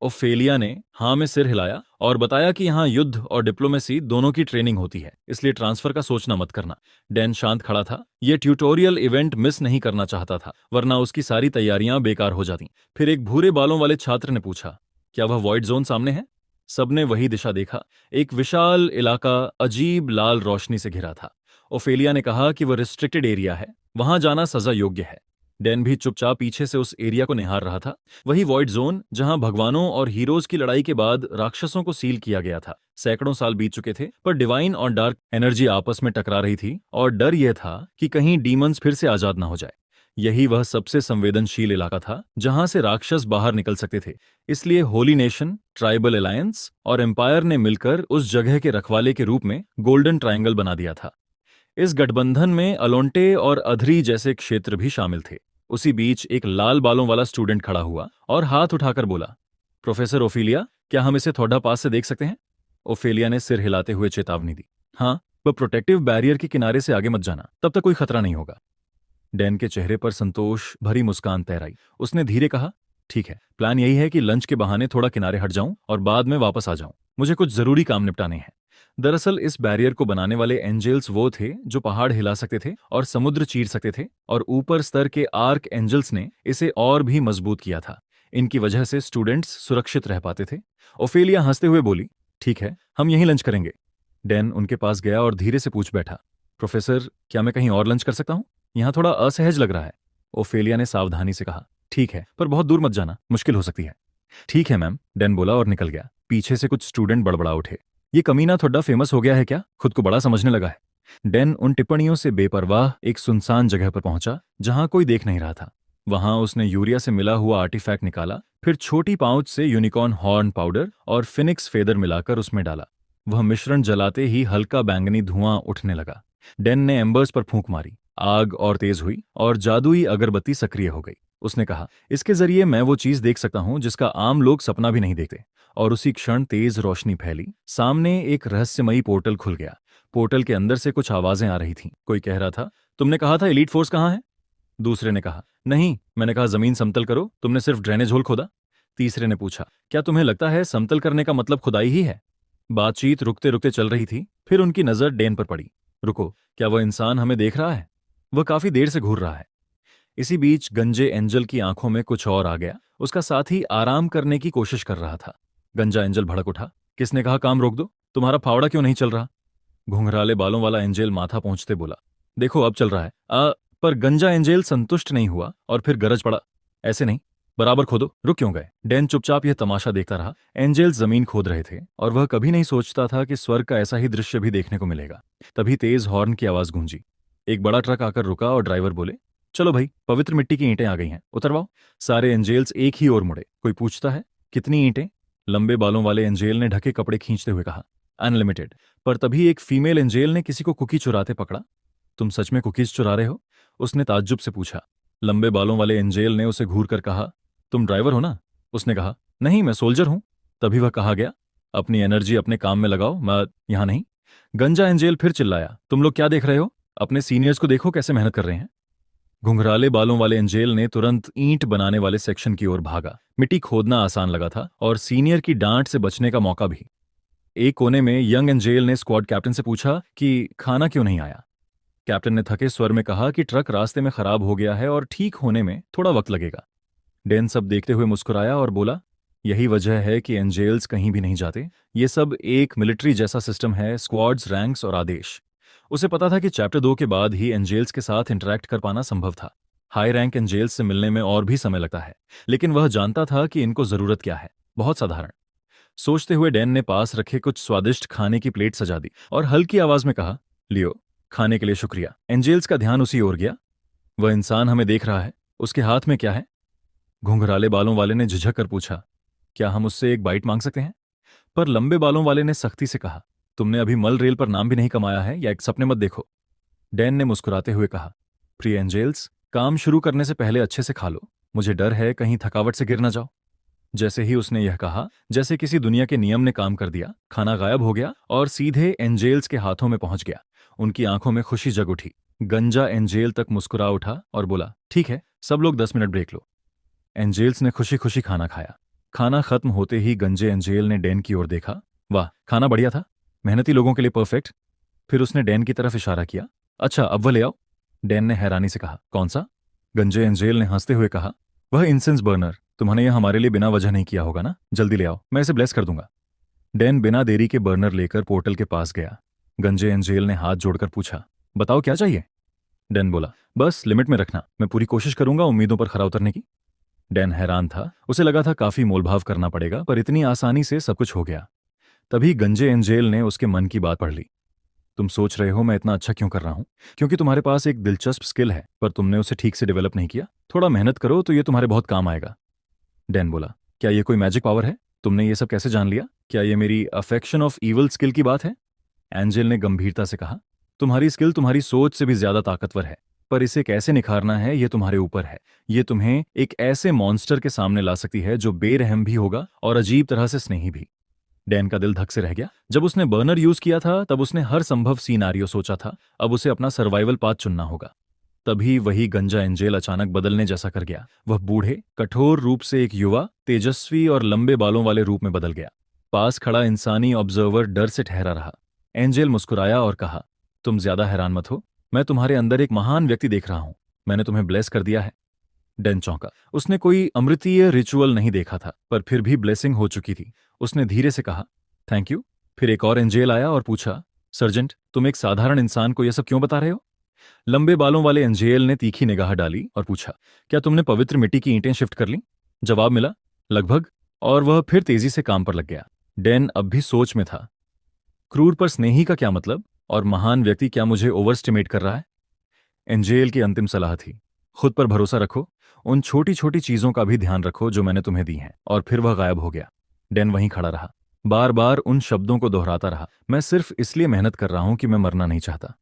Speaker 1: ओफेलिया ने हाँ में सिर हिलाया और बताया कि यहाँ युद्ध और डिप्लोमेसी दोनों की ट्रेनिंग होती है, इसलिए ट्रांसफर का सोचना मत करना। डैन शांत खड़ा था। ये ट्यूटोरियल इवेंट मिस नहीं करना चाहता था, वरना उसकी सारी तैयारियां बेकार हो जाती। फिर एक भूरे बालों वाले छात्र ने पूछा, क्या वह वॉइड जोन सामने है? सबने वही दिशा देखा। एक विशाल इलाका अजीब लाल रोशनी से घिरा था। ओफेलिया ने कहा कि वह रिस्ट्रिक्टेड एरिया है, वहां जाना सजा योग्य है। डैन भी चुपचाप पीछे से उस एरिया को निहार रहा था। वही वॉइड जोन जहां भगवानों और हीरोज की लड़ाई के बाद राक्षसों को सील किया गया था। सैकड़ों साल बीत चुके थे, पर डिवाइन और डार्क एनर्जी आपस में टकरा रही थी और डर यह था कि कहीं डीमंस फिर से आजाद ना हो जाए। यही वह सबसे संवेदनशील इलाका था जहां से राक्षस बाहर निकल सकते थे। इसलिए होली नेशन, ट्राइबल अलायंस और एम्पायर ने मिलकर उस जगह के रखवाले के रूप में गोल्डन ट्रायंगल बना दिया था। इस गठबंधन में अलोंटे और अधरी जैसे क्षेत्र भी शामिल थे। उसी बीच एक लाल बालों वाला स्टूडेंट खड़ा हुआ और हाथ उठाकर बोला, प्रोफेसर ओफेलिया, क्या हम इसे थोड़ा पास से देख सकते हैं? ओफेलिया ने सिर हिलाते हुए चेतावनी दी। हाँ, वह प्रोटेक्टिव बैरियर के किनारे से आगे मत जाना, तब तक कोई खतरा नहीं होगा। डैन के चेहरे पर संतोष भरी मुस्कान तैर आई। उसने धीरे कहा, ठीक है, प्लान यही है कि लंच के बहाने थोड़ा किनारे हट जाऊं और बाद में वापस आ जाऊं। मुझे कुछ जरूरी काम निपटाने हैं। दरअसल इस बैरियर को बनाने वाले एंजल्स वो थे जो पहाड़ हिला सकते थे और समुद्र चीर सकते थे, और ऊपर स्तर के आर्क एंजल्स ने इसे और भी मजबूत किया था। इनकी वजह से स्टूडेंट्स सुरक्षित रह पाते थे। ओफेलिया हंसते हुए बोली, ठीक है, हम यहीं लंच करेंगे। डैन उनके पास गया और धीरे से पूछ बैठा, प्रोफेसर, क्या मैं कहीं और लंच कर सकता हूं? यहाँ थोड़ा असहज लग रहा है। ओफेलिया ने सावधानी से कहा, ठीक है, पर बहुत दूर मत जाना, मुश्किल हो सकती है। ठीक है मैम, डैन बोला और निकल गया। पीछे से कुछ स्टूडेंट बड़बड़ा उठे, ये कमीना थोड़ा फेमस हो गया है क्या? खुद को बड़ा समझने लगा है। डैन उन टिप्पणियों से बेपरवाह एक सुनसान जगह पर पहुंचा जहां कोई देख नहीं रहा था। वहां उसने यूरिया से मिला हुआ आर्टिफैक्ट निकाला, फिर छोटी पाउच से यूनिकॉर्न हॉर्न पाउडर और फिनिक्स फेदर मिलाकर उसमें डाला। वह मिश्रण जलाते ही हल्का बैंगनी धुआं उठने लगा। डैन ने एम्बर्स पर फूंक मारी, आग और तेज हुई और जादुई अगरबत्ती सक्रिय हो गई। उसने कहा, इसके जरिए मैं वो चीज देख सकता हूं जिसका आम लोग सपना भी नहीं देखते। और उसी क्षण तेज रोशनी फैली। सामने एक रहस्यमयी पोर्टल खुल गया। पोर्टल के अंदर से कुछ आवाजें आ रही थीं। कोई कह रहा था, तुमने कहा था एलीट फोर्स कहाँ है? दूसरे ने कहा, नहीं, मैंने कहा जमीन समतल करो, तुमने सिर्फ ड्रेनेज होल खोदा। तीसरे ने पूछा, क्या तुम्हें लगता है समतल करने का मतलब खुदाई ही है? बातचीत रुकते रुकते चल रही थी। फिर उनकी नजर डैन पर पड़ी। रुको, क्या वह इंसान हमें देख रहा है? वह काफी देर से घूर रहा है। इसी बीच गंजे एंजल की आंखों में कुछ और आ गया। उसका साथी आराम करने की कोशिश कर रहा था। गंजा एंजल भड़क उठा, किसने कहा काम रोक दो? तुम्हारा फावड़ा क्यों नहीं चल रहा? घुंघराले बालों वाला एंजल माथा पहुंचते बोला, देखो अब चल रहा है। पर गंजा एंजल संतुष्ट नहीं हुआ और फिर गरज पड़ा, ऐसे नहीं, बराबर खोदो। रुक क्यों गए? डैन चुपचाप यह तमाशा देखता रहा। एंजल्स जमीन खोद रहे थे और वह कभी नहीं सोचता था कि स्वर्ग का ऐसा ही दृश्य भी देखने को मिलेगा। तभी तेज हॉर्न की आवाज गूंजी। एक बड़ा ट्रक आकर रुका और ड्राइवर बोले, चलो भाई, पवित्र मिट्टी की ईंटें आ गई हैं, उतरवाओ। सारे एंजल्स एक ही ओर मुड़े। कोई पूछता है, कितनी ईंटें? लंबे बालों वाले एंजेल ने ढके कपड़े खींचते हुए कहा, अनलिमिटेड। पर तभी एक फीमेल एंजेल ने किसी को कुकी चुराते पकड़ा। तुम सच में कुकीज चुरा रहे हो? उसने ताज्जुब से पूछा। लंबे बालों वाले एंजेल ने उसे घूर कर कहा, तुम ड्राइवर हो ना? उसने कहा, नहीं, मैं सोल्जर हूं। तभी वह कहा गया, अपनी एनर्जी अपने काम में लगाओ, मैं यहां नहीं। गंजा एंजेल फिर चिल्लाया, तुम लोग क्या देख रहे हो? अपने सीनियर्स को देखो कैसे मेहनत कर रहे हैं। घुंघराले बालों वाले एंजेल ने तुरंत ईंट बनाने वाले सेक्शन की ओर भागा। मिट्टी खोदना आसान लगा था और सीनियर की डांट से बचने का मौका भी। एक कोने में यंग एंजेल ने स्क्वाड कैप्टन से पूछा कि खाना क्यों नहीं आया। कैप्टन ने थके स्वर में कहा कि ट्रक रास्ते में खराब हो गया है और ठीक होने में थोड़ा वक्त लगेगा। डैन सब देखते हुए मुस्कुराया और बोला, यही वजह है कि एंजेल्स कहीं भी नहीं जाते। ये सब एक मिलिट्री जैसा सिस्टम है, स्क्वाड्स, रैंक्स और आदेश। उसे पता था कि चैप्टर 2 के बाद ही एंजेल्स के साथ इंटरैक्ट कर पाना संभव था। हाई रैंक एंजेल्स से मिलने में और भी समय लगता है, लेकिन वह जानता था कि इनको जरूरत क्या है। बहुत साधारण। सोचते हुए डैन ने पास रखे कुछ स्वादिष्ट खाने की प्लेट सजा दी और हल्की आवाज में कहा, लियो, खाने के लिए शुक्रिया। एंजेल्स का ध्यान उसी ओर गया। वह इंसान हमें देख रहा है, उसके हाथ में क्या है? घुंघराले बालों वाले ने झिझक कर पूछा, क्या हम उससे एक बाइट मांग सकते हैं? पर लंबे बालों वाले ने सख्ती से कहा, तुमने अभी मल रेल पर नाम भी नहीं कमाया है, या एक सपने मत देखो। डैन ने मुस्कुराते हुए कहा, प्रिय एंजेल्स, काम शुरू करने से पहले अच्छे से खा लो। मुझे डर है कहीं थकावट से गिर ना जाओ। जैसे ही उसने यह कहा, जैसे किसी दुनिया के नियम ने काम कर दिया, खाना गायब हो गया और सीधे एंजेल्स के हाथों में पहुंच गया। उनकी आंखों में खुशी जग उठी। गंजा एंजेल तक मुस्कुरा उठा और बोला, ठीक है, सब लोग 10 मिनट ब्रेक लो। एंजेल्स ने खुशी खुशी खाना खाया। खाना खत्म होते ही गंजे एंजेल ने डैन की ओर देखा। वाह, खाना बढ़िया था, मेहनती लोगों के लिए परफेक्ट। फिर उसने डैन की तरफ इशारा किया। अच्छा, अब वह ले आओ। डैन ने हैरानी से कहा, कौन सा? गंजे एंजेल ने हंसते हुए कहा, वह इंसेंस बर्नर। तुम्हारे यह हमारे लिए बिना वजह नहीं किया होगा ना? जल्दी ले आओ, मैं इसे ब्लेस कर दूंगा। डैन बिना देरी के बर्नर लेकर पोर्टल के पास गया। गंजे एंजेल ने हाथ जोड़कर पूछा, बताओ क्या चाहिए? डैन बोला, बस लिमिट में रखना, मैं पूरी कोशिश करूंगा उम्मीदों पर खरा उतरने की। डैन हैरान था। उसे लगा था काफी मोलभाव करना पड़ेगा, पर इतनी आसानी से सब कुछ हो गया। तभी गंजे एंजेल ने उसके मन की बात पढ़ ली। तुम सोच रहे हो मैं इतना अच्छा क्यों कर रहा हूं? क्योंकि तुम्हारे पास एक दिलचस्प स्किल है, पर तुमने उसे ठीक से डेवलप नहीं किया। थोड़ा मेहनत करो तो ये तुम्हारे बहुत काम आएगा। डैन बोला, क्या ये कोई मैजिक पावर है? तुमने ये सब कैसे जान लिया? क्या ये मेरी अफेक्शन ऑफ ईवल स्किल की बात है? एंजेल ने गंभीरता से कहा, तुम्हारी स्किल तुम्हारी सोच से भी ज्यादा ताकतवर है, पर इसे कैसे निखारना है ये तुम्हारे ऊपर है। ये तुम्हें एक ऐसे मॉन्स्टर के सामने ला सकती है जो बेरहम भी होगा और अजीब तरह से स्नेही भी। डैन का दिल धक से रह गया। जब उसने बर्नर यूज किया था तब उसने हर संभव सीनारियो सोचा था। अब उसे अपना सर्वाइवल पाथ चुनना होगा। तभी वही गंजा एंजेल अचानक बदलने जैसा कर गया। वह बूढ़े, कठोर रूप से एक युवा, तेजस्वी और लंबे बालों वाले रूप में बदल गया। पास खड़ा इंसानी ऑब्जर्वर डर से ठहरा रहा। एंजेल मुस्कुराया और कहा, तुम ज्यादा हैरान मत हो, मैं तुम्हारे अंदर एक महान व्यक्ति देख रहा हूं। मैंने तुम्हें ब्लेस कर दिया है। डैन चौंका। उसने कोई अमृतीय रिचुअल नहीं देखा था, पर फिर भी ब्लेसिंग हो चुकी थी। उसने धीरे से कहा, थैंक यू। फिर एक और एंजेल आया और पूछा, सर्जेंट, तुम एक साधारण इंसान को यह सब क्यों बता रहे हो? लंबे बालों वाले एंजेल ने तीखी निगाह डाली और पूछा, क्या तुमने पवित्र मिट्टी की ईंटें शिफ्ट कर ली? जवाब मिला, लगभग। और वह फिर तेजी से काम पर लग गया। डैन अब भी सोच में था। क्रूर पर स्नेही का क्या मतलब? और महान व्यक्ति क्या मुझे ओवरस्टिमेट कर रहा है? एंजेल की अंतिम सलाह थी, खुद पर भरोसा रखो, उन छोटी छोटी चीजों का भी ध्यान रखो जो मैंने तुम्हें दी हैं। और फिर वह गायब हो गया। डैन वहीं खड़ा रहा, बार बार उन शब्दों को दोहराता रहा, मैं सिर्फ इसलिए मेहनत कर रहा हूं कि मैं मरना नहीं चाहता।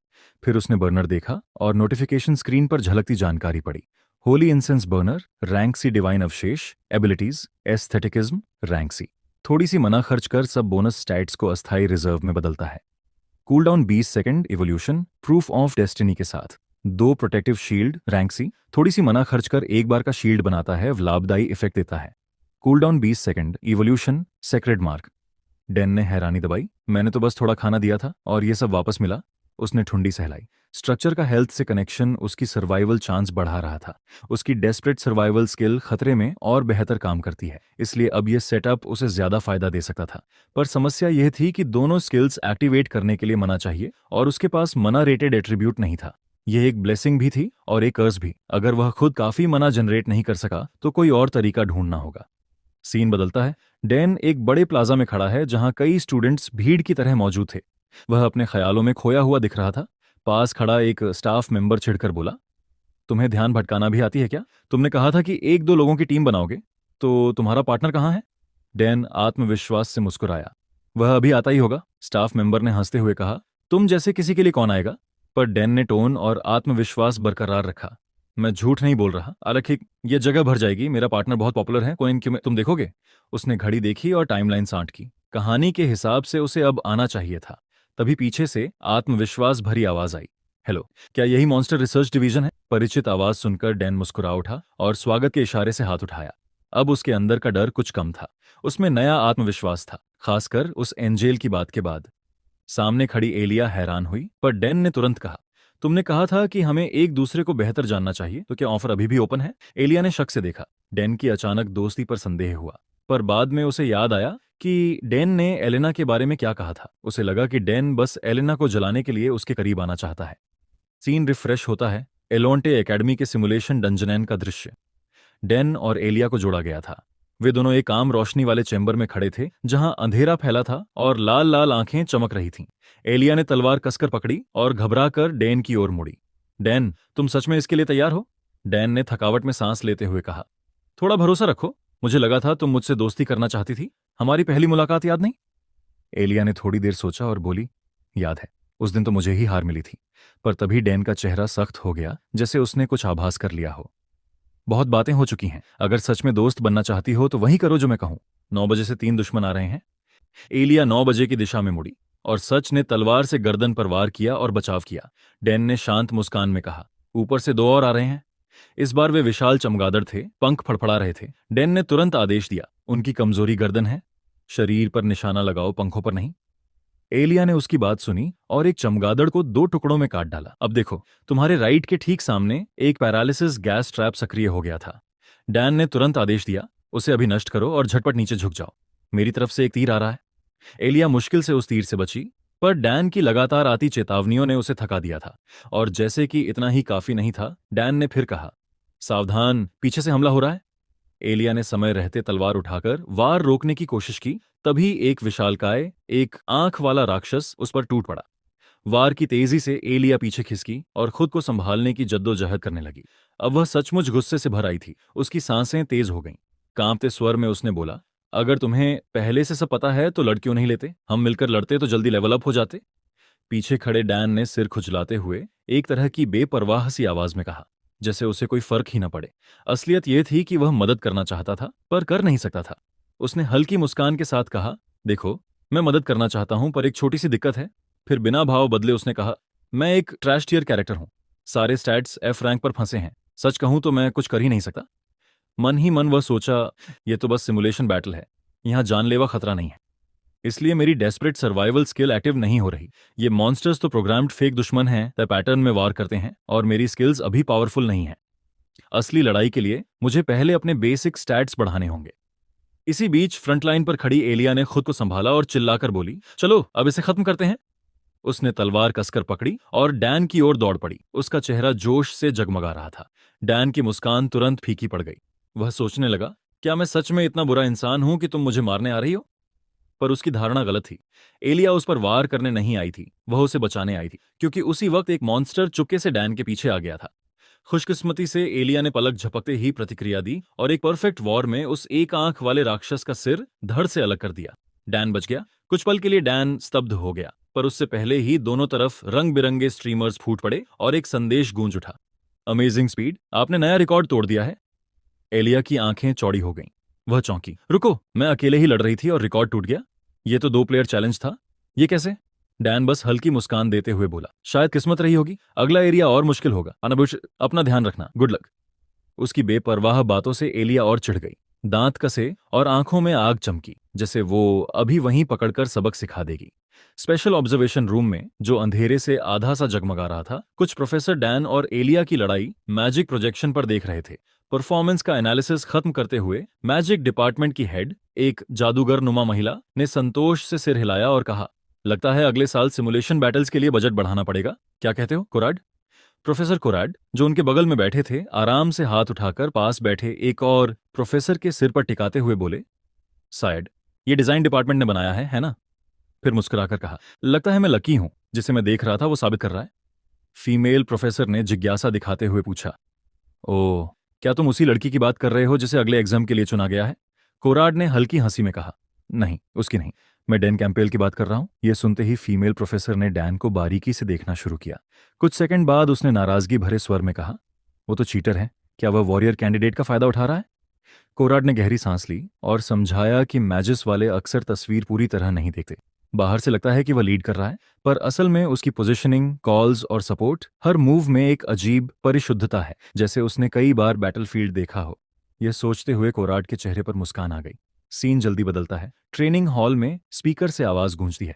Speaker 1: फिर उसने बर्नर देखा और नोटिफिकेशन स्क्रीन पर झलकती जानकारी पड़ी। Holy incense burner, rank C divine अवशेष, एबिलिटीज, एस्थेटिकिज्म, रैंक सी। थोड़ी सी मना खर्च कर सब बोनस स्टैट्स को अस्थायी रिजर्व में बदलता है। Cooldown 20 second, evolution, proof of destiny के साथ। 2 प्रोटेक्टिव शील्ड, रैंक सी। थोड़ी सी मना खर्च कर एक बार का शील्ड बनाता है, लाभदायी इफेक्ट देता है। Cooldown 20 second, evolution, sacred mark. Dan ने हैरानी दबाई, मैंने तो बस थोड़ा खाना दिया था और ये सब वापस मिला। उसने ठुंडी सहलाई। स्ट्रक्चर का हेल्थ से कनेक्शन उसकी सर्वाइवल चांस बढ़ा रहा था। उसकी डेस्परेट सर्वाइवल स्किल खतरे में और बेहतर काम करती है, इसलिए अब यह सेटअप उसे ज्यादा फायदा दे सकता था। पर समस्या यह थी कि दोनों स्किल्स एक्टिवेट करने के लिए मना चाहिए और उसके पास मना रेटेड एट्रीब्यूट नहीं था। यह एक ब्लेसिंग भी थी और एक कर्स भी। अगर वह खुद काफी मना जनरेट नहीं कर सका तो कोई और तरीका ढूंढना होगा। सीन बदलता है। डैन एक बड़े प्लाजा में खड़ा है जहां कई स्टूडेंट्स भीड़ की तरह मौजूद थे। वह अपने ख्यालों में खोया हुआ दिख रहा था। पास खड़ा एक स्टाफ मेंबर छिड़कर बोला, तुम्हें ध्यान भटकाना भी आती है क्या? तुमने कहा था कि 1-2 लोगों की टीम बनाओगे, तो तुम्हारा पार्टनर कहाँ है? डैन आत्मविश्वास से मुस्कुराया, वह अभी आता ही होगा। स्टाफ मेंबर ने हंसते हुए कहा, तुम जैसे किसी के लिए कौन आएगा? पर डैन ने टोन और आत्मविश्वास बरकरार रखा, मैं झूठ नहीं बोल रहा। आरखिक, ये जगह भर जाएगी, मेरा पार्टनर बहुत पॉपुलर है, कोइन क्यों तुम देखोगे? उसने घड़ी देखी और टाइमलाइन सांट की। कहानी के हिसाब से उसे अब आना चाहिए था। तभी पीछे से आत्मविश्वास भरी आवाज आई, हेलो, क्या यही मॉन्स्टर रिसर्च डिवीजन है? परिचित आवाज सुनकर डैन मुस्कुरा उठा और स्वागत के इशारे से हाथ उठाया। अब उसके अंदर का डर कुछ कम था, उसमें नया आत्मविश्वास था, खासकर उस एंजेल की बात के बाद। सामने खड़ी एलिया हैरान हुई, पर डैन ने तुरंत कहा, तुमने कहा था कि हमें एक दूसरे को बेहतर जानना चाहिए, तो क्या ऑफर अभी भी ओपन है? एलिया ने शक से देखा। डैन की अचानक दोस्ती पर संदेह हुआ, पर बाद में उसे याद आया कि डैन ने एलेना के बारे में क्या कहा था। उसे लगा कि डैन बस एलेना को जलाने के लिए उसके करीब आना चाहता है। सीन रिफ्रेश होता है। एलोंटे एकेडमी के सिमुलेशन डंजनैन का दृश्य। डैन और एलिया को जोड़ा गया था। वे दोनों एक आम रोशनी वाले चैम्बर में खड़े थे जहां अंधेरा फैला था और लाल लाल आंखें चमक रही थीं। एलिया ने तलवार कसकर पकड़ी और घबराकर डैन की ओर मुड़ी। डैन, तुम सच में इसके लिए तैयार हो? डैन ने थकावट में सांस लेते हुए कहा। थोड़ा भरोसा रखो, मुझे लगा था तुम मुझसे दोस्ती करना चाहती थी। हमारी पहली मुलाकात याद नहीं? एलिया ने थोड़ी देर सोचा और बोली, याद है, उस दिन तो मुझे ही हार मिली थी। पर तभी डैन का चेहरा सख्त हो गया, जैसे उसने कुछ आभास कर लिया हो। बहुत बातें हो चुकी हैं, अगर सच में दोस्त बनना चाहती हो तो वही करो जो मैं कहूं। 9 बजे से 3 दुश्मन आ रहे हैं। एलिया 9 बजे की दिशा में मुड़ी और सच ने तलवार से गर्दन पर वार किया और बचाव किया। डैन ने शांत मुस्कान में कहा, ऊपर से 2 और आ रहे हैं। इस बार वे विशाल चमगादड़ थे, पंख फड़फड़ा रहे थे। डैन ने तुरंत आदेश दिया, उनकी कमजोरी गर्दन है, शरीर पर निशाना लगाओ, पंखों पर नहीं। एलिया ने उसकी बात सुनी और एक चमगादड़ को 2 टुकड़ों में काट डाला। अब देखो, तुम्हारे राइट के ठीक सामने एक पैरालिसिस गैस ट्रैप सक्रिय हो गया था। डैन ने तुरंत आदेश दिया, उसे अभी नष्ट करो और झटपट नीचे झुक जाओ। मेरी तरफ से एक तीर आ रहा है। एलिया मुश्किल से उस तीर से बची, पर डैन की लगातार आती चेतावनियों ने उसे थका दिया था। और जैसे कि इतना ही काफी नहीं था, डैन ने फिर कहा, सावधान, पीछे से हमला हो रहा है। एलिया ने समय रहते तलवार उठाकर वार रोकने की कोशिश की। तभी एक विशालकाय, एक आंख वाला राक्षस उस पर टूट पड़ा। वार की तेजी से एलिया पीछे खिसकी और खुद को संभालने की जद्दोजहद करने लगी। अब वह सचमुच गुस्से से भर आई थी। उसकी सांसें तेज हो गईं। कांपते स्वर में उसने बोला, अगर तुम्हें पहले से सब पता है तो लड़ क्यों नहीं लेते? हम मिलकर लड़ते तो जल्दी लेवल अप हो जाते। पीछे खड़े डैन ने सिर खुजलाते हुए एक तरह की बेपरवाह सी आवाज में कहा, जैसे उसे कोई फर्क ही न पड़े। असलियत यह थी कि वह मदद करना चाहता था, पर कर नहीं सकता था। उसने हल्की मुस्कान के साथ कहा, देखो, मैं मदद करना चाहता हूं, पर एक छोटी सी दिक्कत है। फिर बिना भाव बदले उसने कहा, मैं एक ट्रैश टियर कैरेक्टर हूं। सारे स्टैट्स F रैंक पर फंसे हैं। सच कहूं तो मैं कुछ कर ही नहीं सकता। मन ही मन वह सोचा, यह तो बस सिमुलेशन बैटल है, यहां जानलेवा खतरा नहीं है। इसलिए मेरी डेस्परेट सर्वाइवल स्किल एक्टिव नहीं हो रही। ये मॉन्स्टर्स तो प्रोग्राम्ड फेक दुश्मन हैं, तय पैटर्न में वार करते हैं, और मेरी स्किल्स अभी पावरफुल नहीं हैं। असली लड़ाई के लिए मुझे पहले अपने बेसिक स्टैट्स बढ़ाने होंगे। इसी बीच फ्रंटलाइन पर खड़ी एलिया ने खुद को संभाला और चिल्लाकर बोली, चलो अब इसे खत्म करते हैं। उसने तलवार कसकर पकड़ी और डैन की ओर दौड़ पड़ी। उसका चेहरा जोश से जगमगा रहा था। डैन की मुस्कान तुरंत फीकी पड़ गई। वह सोचने लगा, क्या मैं सच में इतना बुरा इंसान हूं कि तुम मुझे मारने आ रही हो? पर उसकी धारणा गलत थी। एलिया उस पर वार करने नहीं आई थी, वह उसे बचाने आई थी, क्योंकि उसी वक्त एक मॉन्स्टर चुपके से डैन के पीछे आ गया था। खुशकिस्मती से एलिया ने पलक झपकते ही प्रतिक्रिया दी और एक परफेक्ट वॉर में उस एक आंख वाले राक्षस का सिर धड़ से अलग कर दिया। डैन बच गया। कुछ पल के लिए डैन स्तब्ध हो गया, पर उससे पहले ही दोनों तरफ रंग बिरंगे स्ट्रीमर्स फूट पड़े और एक संदेश गूंज उठा, अमेजिंग स्पीड, आपने नया रिकॉर्ड तोड़ दिया है। एलिया की आंखें चौड़ी हो गईं। वह चौंकी। रुको, मैं अकेले ही लड़ रही थी और रिकॉर्ड टूट गया? ये तो 2 प्लेयर चैलेंज था, ये कैसे? डैन बस हल्की मुस्कान देते हुए बोला, शायद किस्मत रही होगी, अगला एरिया और मुश्किल होगा। अनबुश, अपना ध्यान रखना, गुड लक। उसकी बेपरवाह बातों से एलिया और चिढ़ गई। दांत कसे और आंखों में आग चमकी, जैसे वो अभी वहीं पकड़कर सबक सिखा देगी। स्पेशल ऑब्जर्वेशन रूम में, जो अंधेरे से आधा सा जगमगा रहा था, कुछ प्रोफेसर डैन और एलिया की लड़ाई मैजिक प्रोजेक्शन पर देख रहे थे। परफॉर्मेंस का एनालिसिस खत्म करते हुए मैजिक डिपार्टमेंट की हेड, एक जादूगर नुमा महिला, ने संतोष से सिर हिलाया और कहा, लगता है अगले साल सिमुलेशन बैटल्स के लिए बजट बढ़ाना पड़ेगा। क्या कहते हो, कोराड? प्रोफेसर कोराड, जो उनके बगल में बैठे थे, आराम से हाथ उठाकर पास बैठे एक और प्रोफेसर के सिर पर टिकाते हुए बोले, शायद ये डिजाइन डिपार्टमेंट ने बनाया है ना? फिर मुस्कुराकर कहा, लगता है मैं लकी हूं, जिसे मैं देख रहा था वो साबित कर रहा है। फीमेल प्रोफेसर ने जिज्ञासा दिखाते हुए पूछा, ओह, क्या तुम उसी लड़की की बात कर रहे हो जिसे अगले एग्जाम के लिए चुना गया है? कोराड ने हल्की हंसी में कहा, नहीं, उसकी नहीं, मैं डैन कैंपेल की बात कर रहा हूं। यह सुनते ही फीमेल प्रोफेसर ने डैन को बारीकी से देखना शुरू किया। कुछ सेकंड बाद उसने नाराजगी भरे स्वर में कहा, वो तो चीटर है, क्या वह वॉरियर कैंडिडेट का फायदा उठा रहा है? कोराड ने गहरी सांस ली और समझाया कि मैजिस वाले अक्सर तस्वीर पूरी तरह नहीं देखते। बाहर से लगता है कि वह लीड कर रहा है, पर असल में उसकी पोजीशनिंग, कॉल्स और सपोर्ट, हर मूव में एक अजीब परिशुद्धता है, जैसे उसने कई बार बैटलफील्ड देखा हो। यह सोचते हुए कोराड के चेहरे पर मुस्कान आ गई। सीन जल्दी बदलता है। ट्रेनिंग हॉल में स्पीकर से आवाज गूंजती है,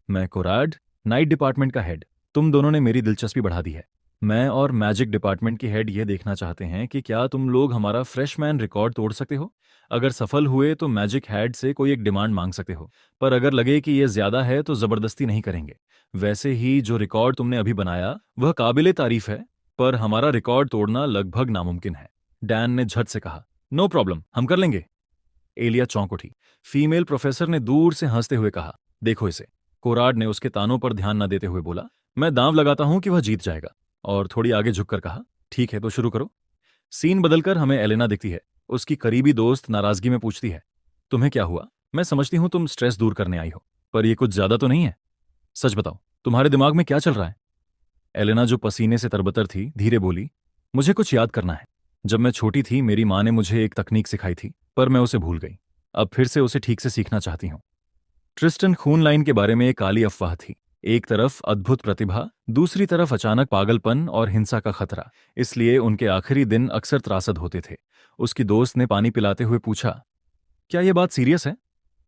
Speaker 1: मैं कोराड, नाइट डिपार्टमेंट का हेड, तुम दोनों ने मेरी दिलचस्पी बढ़ा दी है। मैं और मैजिक डिपार्टमेंट की हेड ये देखना चाहते हैं कि क्या तुम लोग हमारा फ्रेशमैन रिकॉर्ड तोड़ सकते हो। अगर सफल हुए तो मैजिक हेड से कोई एक डिमांड मांग सकते हो, पर अगर लगे कि ये ज्यादा है तो जबरदस्ती नहीं करेंगे। वैसे ही जो रिकॉर्ड तुमने अभी बनाया वह काबिले तारीफ है, पर हमारा रिकॉर्ड तोड़ना लगभग नामुमकिन है। डैन ने झट से कहा, नो प्रॉब्लम, हम कर लेंगे। एलिया चौंक उठी। फीमेल प्रोफेसर ने दूर से हंसते हुए कहा, देखो इसे। कोराड ने उसके तानों पर ध्यान न देते हुए बोला, मैं दांव लगाता हूं कि वह जीत जाएगा। और थोड़ी आगे झुककर कहा, ठीक है तो शुरू करो। सीन बदलकर हमें एलेना दिखती है। उसकी करीबी दोस्त नाराजगी में पूछती है, तुम्हें क्या हुआ? मैं समझती हूं तुम स्ट्रेस दूर करने आई हो, पर यह कुछ ज्यादा तो नहीं है? सच बताओ, तुम्हारे दिमाग में क्या चल रहा है? एलेना, जो पसीने से तरबतर थी, धीरे बोली, मुझे कुछ याद करना है। जब मैं छोटी थी मेरी माँ ने मुझे एक तकनीक सिखाई थी, पर मैं उसे भूल गई। अब फिर से उसे ठीक से सीखना चाहती हूँ। ट्रिस्टन खून लाइन के बारे में एक काली अफवाह थी। एक तरफ अद्भुत प्रतिभा, दूसरी तरफ अचानक पागलपन और हिंसा का खतरा। इसलिए उनके आखिरी दिन अक्सर त्रासद होते थे। उसकी दोस्त ने पानी पिलाते हुए पूछा, क्या यह बात सीरियस है?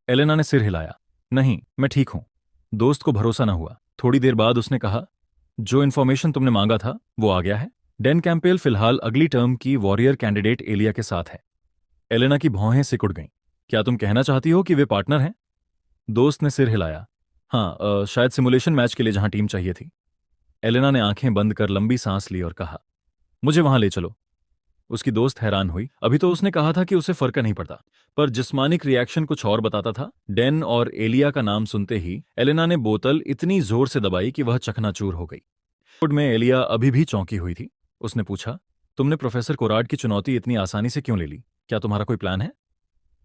Speaker 1: एलेना ने सिर हिलाया, नहीं, मैं ठीक हूं। दोस्त को भरोसा न हुआ। थोड़ी देर बाद उसने कहा, जो इन्फॉर्मेशन तुमने मांगा था वो आ गया है। डेन कैंपेल फिलहाल अगली टर्म की वॉरियर कैंडिडेट एलिया के साथ है। एलेना की भौहें सिकुड़ गईं। क्या तुम कहना चाहती हो कि वे पार्टनर हैं? दोस्त ने सिर हिलाया, हाँ, शायद सिमुलेशन मैच के लिए जहां टीम चाहिए थी। एलेना ने आंखें बंद कर लंबी सांस ली और कहा, मुझे वहां ले चलो। उसकी दोस्त हैरान हुई। अभी तो उसने कहा था कि उसे फर्क नहीं पड़ता, पर जिस्मानिक रिएक्शन कुछ और बताता था। डेन और एलिया का नाम सुनते ही एलेना ने बोतल इतनी जोर से दबाई कि वह चकनाचूर हो गई। फुड में एलिया अभी भी चौंकी हुई थी। उसने पूछा, तुमने प्रोफेसर कोराड की चुनौती इतनी आसानी से क्यों ले ली? क्या तुम्हारा कोई प्लान है?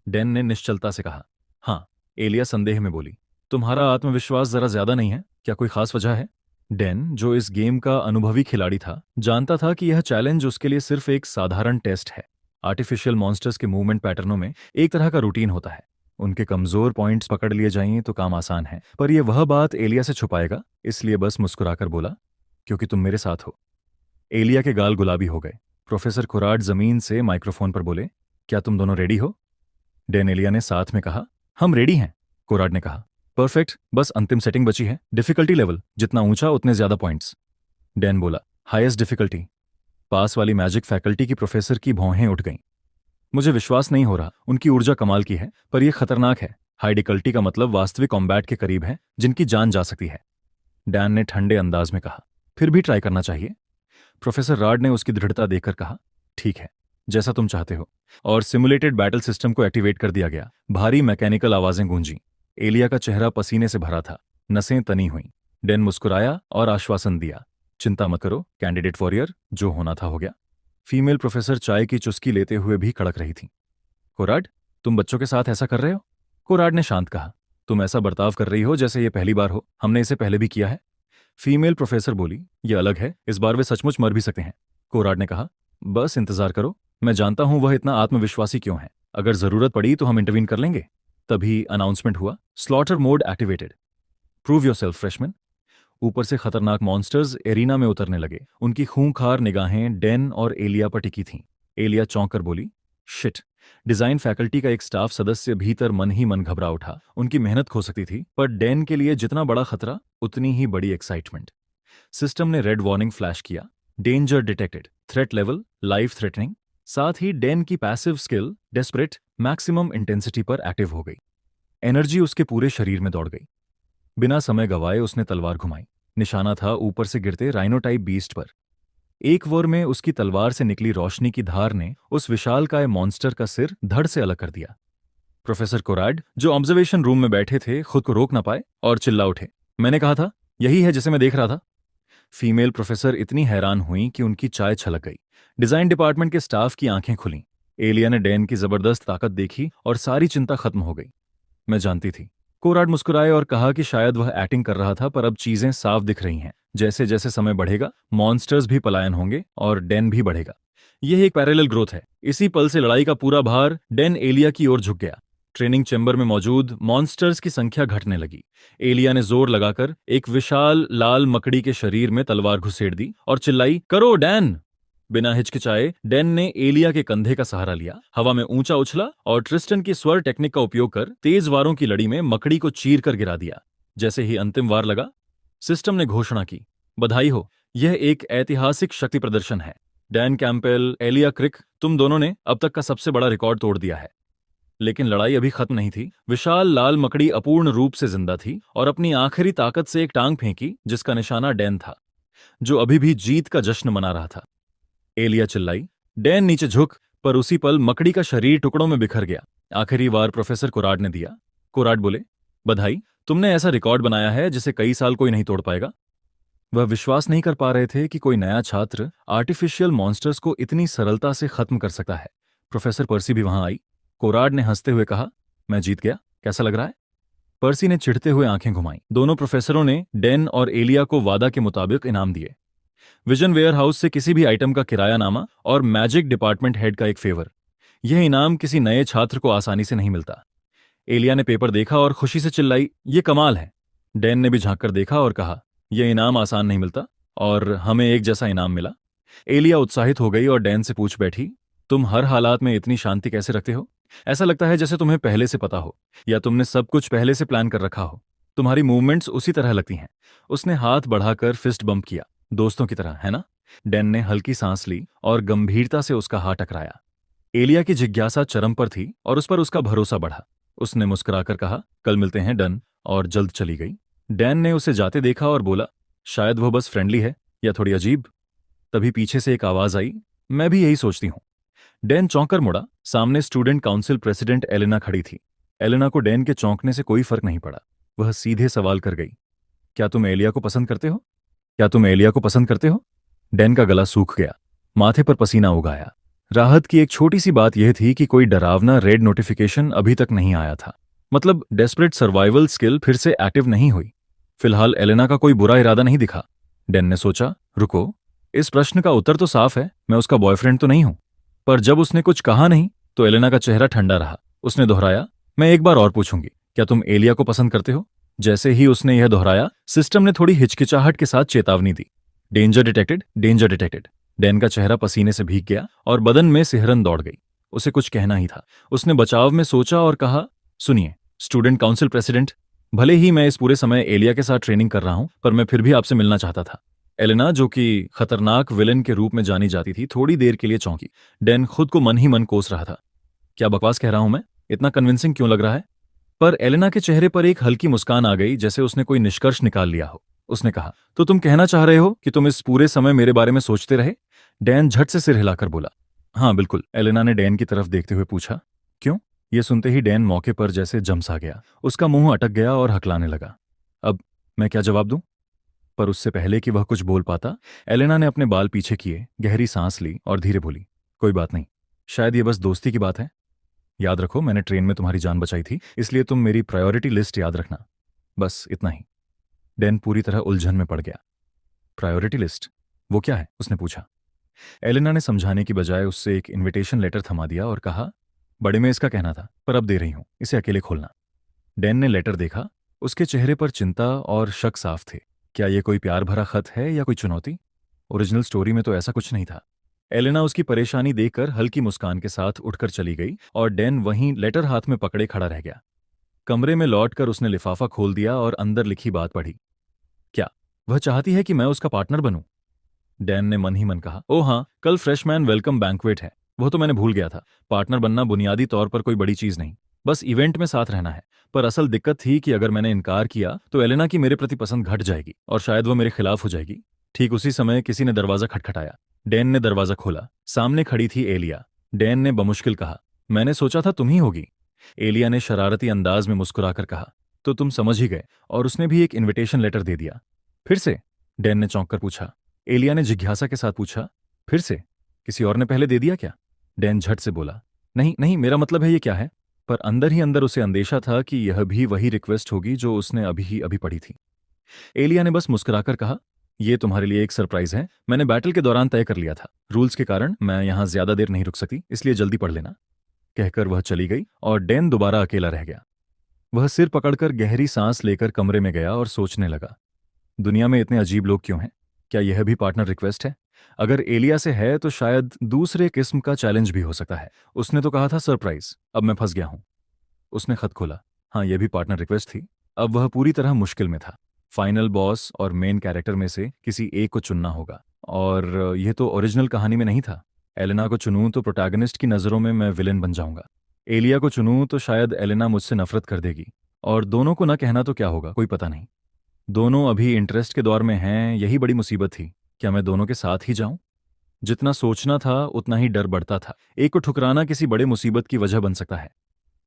Speaker 1: डेन ने निश्चलता से कहा, हाँ। एलिया संदेह में बोली, तुम्हारा आत्मविश्वास जरा ज्यादा नहीं है? क्या कोई खास वजह है? डेन, जो इस गेम का अनुभवी खिलाड़ी था, जानता था कि यह चैलेंज उसके लिए सिर्फ एक साधारण टेस्ट है। आर्टिफिशियल मॉन्स्टर्स के मूवमेंट पैटर्नों में एक तरह का रूटीन होता है। उनके कमजोर पॉइंट्स पकड़ लिए जाएं तो काम आसान है, पर यह वह बात एलिया से छुपाएगा, इसलिए बस मुस्कुराकर बोला, क्योंकि तुम मेरे साथ हो। एलिया के गाल गुलाबी हो गए। प्रोफेसर कुराड जमीन से माइक्रोफोन पर बोले, क्या तुम दोनों रेडी हो? डेन एलिया ने साथ में कहा, हम रेडी हैं। कोराड ने कहा, परफेक्ट, बस अंतिम सेटिंग बची है। डिफिकल्टी लेवल जितना ऊंचा उतने ज्यादा पॉइंट्स। डैन बोला, हाईएस्ट डिफिकल्टी। पास वाली मैजिक फैकल्टी की प्रोफेसर की भौहें उठ गईं। मुझे विश्वास नहीं हो रहा, उनकी ऊर्जा कमाल की है, पर यह खतरनाक है। हाई डिफिकल्टी का मतलब वास्तविक कॉम्बैट के करीब है, जिनकी जान जा सकती है। डैन ने ठंडे अंदाज में कहा, फिर भी ट्राई करना चाहिए। प्रोफेसर राड ने उसकी दृढ़ता देखकर कहा, ठीक है, जैसा तुम चाहते हो। और सिमुलेटेड बैटल सिस्टम को एक्टिवेट कर दिया गया। भारी मैकेनिकल आवाजें गूंजी। एलिया का चेहरा पसीने से भरा था, नसें तनी हुईं। डेन मुस्कुराया और आश्वासन दिया, चिंता मत करो कैंडिडेट वॉरियर, जो होना था हो गया। फीमेल प्रोफेसर चाय की चुस्की लेते हुए भी कड़क रही थी। कोराड, तुम बच्चों के साथ ऐसा कर रहे हो? कोराड ने शांत कहा, तुम ऐसा बर्ताव कर रही हो जैसे ये पहली बार हो। हमने इसे पहले भी किया है। फीमेल प्रोफेसर बोली, यह अलग है, इस बार वे सचमुच मर भी सकते हैं। कोराड ने कहा, बस इंतजार करो, मैं जानता हूं वह इतना आत्मविश्वासी क्यों है। अगर जरूरत पड़ी तो हम इंटरवीन कर लेंगे। तभी अनाउंसमेंट हुआ, slaughter mode activated. Prove yourself freshman. ऊपर से खतरनाक मॉन्स्टर्स एरिना में उतरने लगे। उनकी खूंखार निगाहें डेन और एलिया पर टिकी थीं। एलिया चौंक कर बोली, शिट। डिजाइन फैकल्टी का एक स्टाफ सदस्य भीतर मन ही मन घबरा उठा। उनकी मेहनत खो सकती थी, पर डेन के लिए जितना बड़ा खतरा उतनी ही बड़ी एक्साइटमेंट। सिस्टम ने रेड वार्निंग फ्लैश किया, danger detected, threat level life threatening. साथ ही डेन की passive skill desperate maximum intensity पर एक्टिव हो गई। एनर्जी उसके पूरे शरीर में दौड़ गई। बिना समय गवाए उसने तलवार घुमाई। निशाना था ऊपर से गिरते राइनोटाइप बीस्ट पर। एक वोर में उसकी तलवार से निकली रोशनी की धार ने उस विशालकाय मॉन्स्टर का सिर धड़ से अलग कर दिया। प्रोफेसर कोराड, जो ऑब्जर्वेशन रूम में बैठे थे, खुद को रोक न पाए और चिल्ला उठे, मैंने कहा था, यही है जिसे मैं देख रहा था। फीमेल प्रोफेसर इतनी हैरान हुई कि उनकी चाय छलक गई। डिजाइन डिपार्टमेंट के स्टाफ की आंखें खुलीं। एलिया ने डेन की जबरदस्त ताकत देखी और सारी चिंता खत्म हो गई। मैं जानती थी। कोराड मुस्कुराए और कहा कि शायद वह एक्टिंग कर रहा था, पर अब चीजें साफ दिख रही हैं। जैसे जैसे समय बढ़ेगा, मॉन्स्टर्स भी पलायन होंगे और डेन भी बढ़ेगा। यह एक पैरेलल ग्रोथ है। इसी पल से लड़ाई का पूरा भार डेन एलिया की ओर झुक गया। ट्रेनिंग चैम्बर में मौजूद मॉन्स्टर्स की संख्या घटने लगी। एलिया ने जोर लगाकर एक विशाल लाल मकड़ी के शरीर में तलवार घुसेड़ दी और चिल्लाई, करो डैन। बिना हिचकिचाए डेन ने एलिया के कंधे का सहारा लिया, हवा में ऊंचा उछला और ट्रिस्टन की स्वर टेक्निक का उपयोग कर तेज वारों की लड़ी में मकड़ी को चीर कर गिरा दिया। जैसे ही अंतिम वार लगा, सिस्टम ने घोषणा की, बधाई हो, यह एक ऐतिहासिक शक्ति प्रदर्शन है। डैन कैंपेल, एलिया क्रिक, तुम दोनों ने अब तक का सबसे बड़ा रिकॉर्ड तोड़ दिया है। लेकिन लड़ाई अभी खत्म नहीं थी। विशाल लाल मकड़ी अपूर्ण रूप से जिंदा थी और अपनी आखिरी ताकत से एक टांग फेंकी जिसका निशाना डैन था, जो अभी भी जीत का जश्न मना रहा था। एलिया चिल्लाई। डैन नीचे झुक, पर उसी पल मकड़ी का शरीर टुकड़ों में बिखर गया। आखिरी वार प्रोफेसर कोराड ने दिया। कोराड बोले, बधाई, तुमने ऐसा रिकॉर्ड बनाया है जिसे कई साल कोई नहीं तोड़ पाएगा। वह विश्वास नहीं कर पा रहे थे कि कोई नया छात्र आर्टिफिशियल मॉन्स्टर्स को इतनी सरलता से खत्म कर सकता है। प्रोफेसर पर्सी भी वहां आई। कोराड ने हंसते हुए कहा, मैं जीत गया, कैसा लग रहा है? पर्सी ने चिढ़ते हुए आंखें घुमाई। दोनों प्रोफेसरों ने डैन और एलिया को वादा के मुताबिक इनाम दिए। विजन वेयर हाउस से किसी भी आइटम का किरायानामा और मैजिक डिपार्टमेंट हेड का एक फेवर। यह इनाम किसी नए छात्र को आसानी से नहीं मिलता। एलिया ने पेपर देखा और खुशी से चिल्लाई, ये कमाल है। डैन ने भी झांक कर देखा और कहा, यह इनाम आसान नहीं मिलता, और हमें एक जैसा इनाम मिला। एलिया उत्साहित हो गई और डैन से पूछ बैठी, तुम हर हालात में इतनी शांति कैसे रखते हो? ऐसा लगता है जैसे तुम्हें पहले से पता हो, या तुमने सब कुछ पहले से प्लान कर रखा हो। तुम्हारी मूवमेंट्स उसी तरह लगती हैं। उसने हाथ बढ़ाकर फिस्ट बम्प किया। दोस्तों की तरह, है ना? डैन ने हल्की सांस ली और गंभीरता से उसका हाथ टकराया। एलिया की जिज्ञासा चरम पर थी और उस पर उसका भरोसा बढ़ा। उसने मुस्कुराकर कहा, कल मिलते हैं डन, और जल्द चली गई। डैन ने उसे जाते देखा और बोला, शायद वो बस फ्रेंडली है या थोड़ी अजीब। तभी पीछे से एक आवाज आई, मैं भी यही सोचती हूं। डैन चौंकर मुड़ा। सामने स्टूडेंट काउंसिल प्रेसिडेंट एलेना खड़ी थी। एलेना को डैन के चौंकने से कोई फर्क नहीं पड़ा। वह सीधे सवाल कर गई, क्या तुम एलिया को पसंद करते हो? क्या तुम एलिया को पसंद करते हो? डैन का गला सूख गया, माथे पर पसीना उगाया। राहत की एक छोटी सी बात यह थी कि कोई डरावना रेड नोटिफिकेशन अभी तक नहीं आया था। मतलब डेस्परेट सर्वाइवल स्किल फिर से एक्टिव नहीं हुई। फिलहाल एलेना का कोई बुरा इरादा नहीं दिखा। डैन ने सोचा, रुको, इस प्रश्न का उत्तर तो साफ है, मैं उसका बॉयफ्रेंड तो नहीं हूं। पर जब उसने कुछ कहा नहीं तो एलेना का चेहरा ठंडा रहा। उसने दोहराया, मैं एक बार और पूछूंगी, क्या तुम एलिया को पसंद करते हो? जैसे ही उसने यह दोहराया, सिस्टम ने थोड़ी हिचकिचाहट के साथ चेतावनी दी, danger detected, danger detected. Dan का चेहरा पसीने से भीग गया और बदन में सिहरन दौड़ गई। उसे कुछ कहना ही था। उसने बचाव में सोचा और कहा, सुनिए स्टूडेंट काउंसिल प्रेसिडेंट, भले ही मैं इस पूरे समय एलिया के साथ ट्रेनिंग कर रहा हूं, पर मैं फिर भी आपसे मिलना चाहता था। एलेना, जो कि खतरनाक विलेन के रूप में जानी जाती थी, थोड़ी देर के लिए चौंकी। डैन खुद को मन ही मन कोस रहा था, क्या बकवास कह रहा हूं मैं? इतना कन्विंसिंग क्यों लग रहा है? पर एलेना के चेहरे पर एक हल्की मुस्कान आ गई, जैसे उसने कोई निष्कर्ष निकाल लिया हो। उसने कहा, तो तुम कहना चाह रहे हो कि तुम इस पूरे समय मेरे बारे में सोचते रहे? डैन झट से सिर हिलाकर बोला, हाँ बिल्कुल। एलेना ने डैन की तरफ देखते हुए पूछा, क्यों? यह सुनते ही डैन मौके पर जैसे जमसा गया। उसका मुंह अटक गया और हकलाने लगा। अब मैं क्या जवाब दूं? पर उससे पहले कि वह कुछ बोल पाता, एलेना ने अपने बाल पीछे किए, गहरी सांस ली और धीरे बोली, कोई बात नहीं, शायद ये बस दोस्ती की बात है। याद रखो, मैंने ट्रेन में तुम्हारी जान बचाई थी, इसलिए तुम मेरी प्रायोरिटी लिस्ट याद रखना। बस इतना ही। डैन पूरी तरह उलझन में पड़ गया। Priority list? वो क्या है? उसने पूछा। एलेना ने समझाने की बजाय उससे एक इनविटेशन लेटर थमा दिया और कहा, बड़े में इसका कहना था, पर अब दे रही हूं, इसे अकेले खोलना। डैन ने लेटर देखा। उसके चेहरे पर चिंता और शक साफ थे। क्या ये कोई प्यार भरा खत है या कोई चुनौती? ओरिजिनल स्टोरी में तो ऐसा कुछ नहीं था। एलेना उसकी परेशानी देखकर हल्की मुस्कान के साथ उठकर चली गई और डैन वहीं लेटर हाथ में पकड़े खड़ा रह गया। कमरे में लौटकर उसने लिफाफा खोल दिया और अंदर लिखी बात पढ़ी। क्या वह चाहती है कि मैं उसका पार्टनर बनूं? डैन ने मन ही मन कहा, ओ हाँ, कल फ्रेशमैन वेलकम बैंक्वेट है, वो तो मैंने भूल गया था। पार्टनर बनना बुनियादी तौर पर कोई बड़ी चीज नहीं, बस इवेंट में साथ रहना है। पर असल दिक्कत थी कि अगर मैंने इनकार किया तो एलेना की मेरे प्रति पसंद घट जाएगी और शायद वो मेरे खिलाफ हो जाएगी। ठीक उसी समय किसी ने दरवाजा खटखटाया। डैन ने दरवाजा खोला। सामने खड़ी थी एलिया। डैन ने बमुश्किल कहा, मैंने सोचा था तुम ही होगी। एलिया ने शरारती अंदाज में मुस्कुराकर कहा, तो तुम समझ ही गए। और उसने भी एक इन्विटेशन लेटर दे दिया। फिर से? डैन ने चौंक कर पूछा। एलिया ने जिज्ञासा के साथ पूछा, फिर से? किसी और ने पहले दे दिया क्या? डैन झट से बोला, नहीं नहीं, मेरा मतलब है ये क्या है? पर अंदर ही अंदर उसे अंदेशा था कि यह भी वही रिक्वेस्ट होगी जो उसने अभी ही अभी पढ़ी थी। एलिया ने बस मुस्कुराकर कहा, ये तुम्हारे लिए एक सरप्राइज है। मैंने बैटल के दौरान तय कर लिया था। रूल्स के कारण मैं यहां ज्यादा देर नहीं रुक सकती, इसलिए जल्दी पढ़ लेना। कहकर वह चली गई और डैन दोबारा अकेला रह गया। वह सिर पकड़कर गहरी सांस लेकर कमरे में गया और सोचने लगा, दुनिया में इतने अजीब लोग क्यों हैं? क्या यह भी पार्टनर रिक्वेस्ट है? अगर एलिया से है तो शायद दूसरे किस्म का चैलेंज भी हो सकता है। उसने तो कहा था सरप्राइज, अब मैं फंस गया हूं। उसने खत खोला। हाँ, यह भी पार्टनर रिक्वेस्ट थी। अब वह पूरी तरह मुश्किल में था। फाइनल बॉस और मेन कैरेक्टर में से किसी एक को चुनना होगा। और यह तो ओरिजिनल कहानी में नहीं था। एलेना को चुनूं तो प्रोटैगनिस्ट की नज़रों में मैं विलेन बन जाऊंगा। एलिया को चुनूं तो शायद एलेना मुझसे नफरत कर देगी। और दोनों को न कहना तो क्या होगा, कोई पता नहीं। दोनों अभी इंटरेस्ट के दौर में हैं, यही बड़ी मुसीबत थी। क्या मैं दोनों के साथ ही जाऊं? जितना सोचना था उतना ही डर बढ़ता था। एक को ठुकराना किसी बड़े मुसीबत की वजह बन सकता है।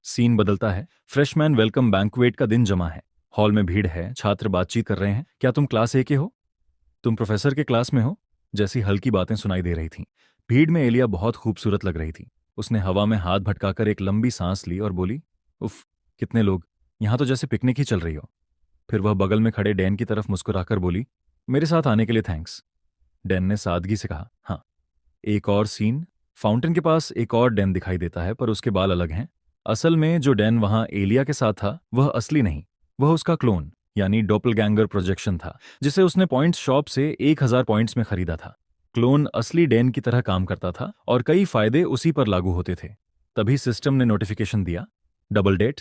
Speaker 1: सीन बदलता है। फ्रेशमैन वेलकम बैंक्वेट का दिन जमा है। हॉल में भीड़ है, छात्र बातचीत कर रहे हैं। क्या तुम क्लास ए के हो? तुम प्रोफेसर के क्लास में हो? जैसी हल्की बातें सुनाई दे रही थीं। भीड़ में एलिया बहुत खूबसूरत लग रही थी। उसने हवा में हाथ भटकाकर एक लंबी सांस ली और बोली, उफ, कितने लोग, यहां तो जैसे पिकनिक ही चल रही हो। फिर वह बगल में खड़े डैन की तरफ मुस्कुराकर बोली, मेरे साथ आने के लिए थैंक्स। डैन ने सादगी से कहा, हाँ। एक और सीन। फाउंटेन के पास एक और डैन दिखाई देता है, पर उसके बाल अलग हैं। असल में जो डैन वहां एलिया के साथ था वह असली नहीं, वह उसका क्लोन यानी डोपलगैंगर प्रोजेक्शन था, जिसे उसने पॉइंट्स शॉप से 1000 पॉइंट्स में खरीदा था। क्लोन असली डैन की तरह काम करता था और कई फायदे उसी पर लागू होते थे। तभी सिस्टम ने नोटिफिकेशन दिया, डबल डेट।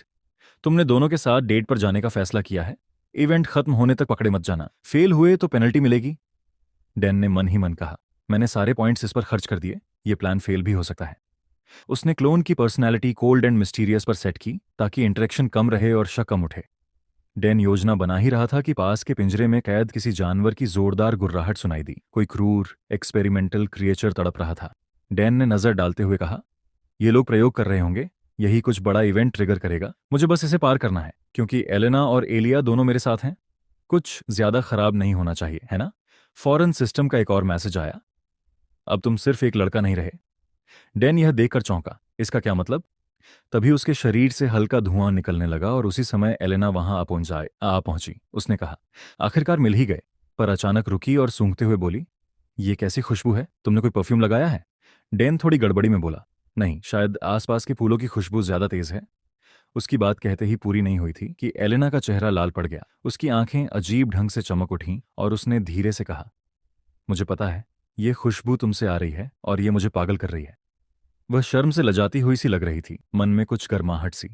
Speaker 1: तुमने दोनों के साथ डेट पर जाने का फैसला किया है। इवेंट खत्म होने तक पकड़े मत जाना, फेल हुए तो पेनल्टी मिलेगी। डैन ने मन ही मन कहा, मैंने सारे पॉइंट्स इस पर खर्च कर दिए, ये प्लान फेल भी हो सकता है। उसने क्लोन की पर्सनैलिटी कोल्ड एंड मिस्टीरियस पर सेट की ताकि इंटरेक्शन कम रहे और शक कम उठे। डैन योजना बना ही रहा था कि पास के पिंजरे में कैद किसी जानवर की जोरदार गुर्राहट सुनाई दी। कोई क्रूर एक्सपेरिमेंटल क्रिएचर तड़प रहा था। डैन ने नजर डालते हुए कहा, ये लोग प्रयोग कर रहे होंगे, यही कुछ बड़ा इवेंट ट्रिगर करेगा। मुझे बस इसे पार करना है, क्योंकि एलेना और एलिया दोनों मेरे साथ हैं। कुछ ज्यादा खराब नहीं होना चाहिए, है ना? फौरन सिस्टम का एक और मैसेज आया, अब तुम सिर्फ एक लड़का नहीं रहे। डैन यह देखकर चौंका, इसका क्या मतलब? तभी उसके शरीर से हल्का धुआं निकलने लगा और उसी समय एलेना वहां आ पहुंची। उसने कहा, आखिरकार मिल ही गए। पर अचानक रुकी और सूंघते हुए बोली, ये कैसी खुशबू है? तुमने कोई परफ्यूम लगाया है? डैन थोड़ी गड़बड़ी में बोला, नहीं, शायद आसपास के फूलों की खुशबू ज्यादा तेज है। उसकी बात कहते ही पूरी नहीं हुई थी कि एलेना का चेहरा लाल पड़ गया। उसकी आंखें अजीब ढंग से चमक उठीं और उसने धीरे से कहा, मुझे पता है, ये खुशबू तुमसे आ रही है और ये मुझे पागल कर रही है। वह शर्म से लजाती हुई सी लग रही थी, मन में कुछ गर्माहट सी।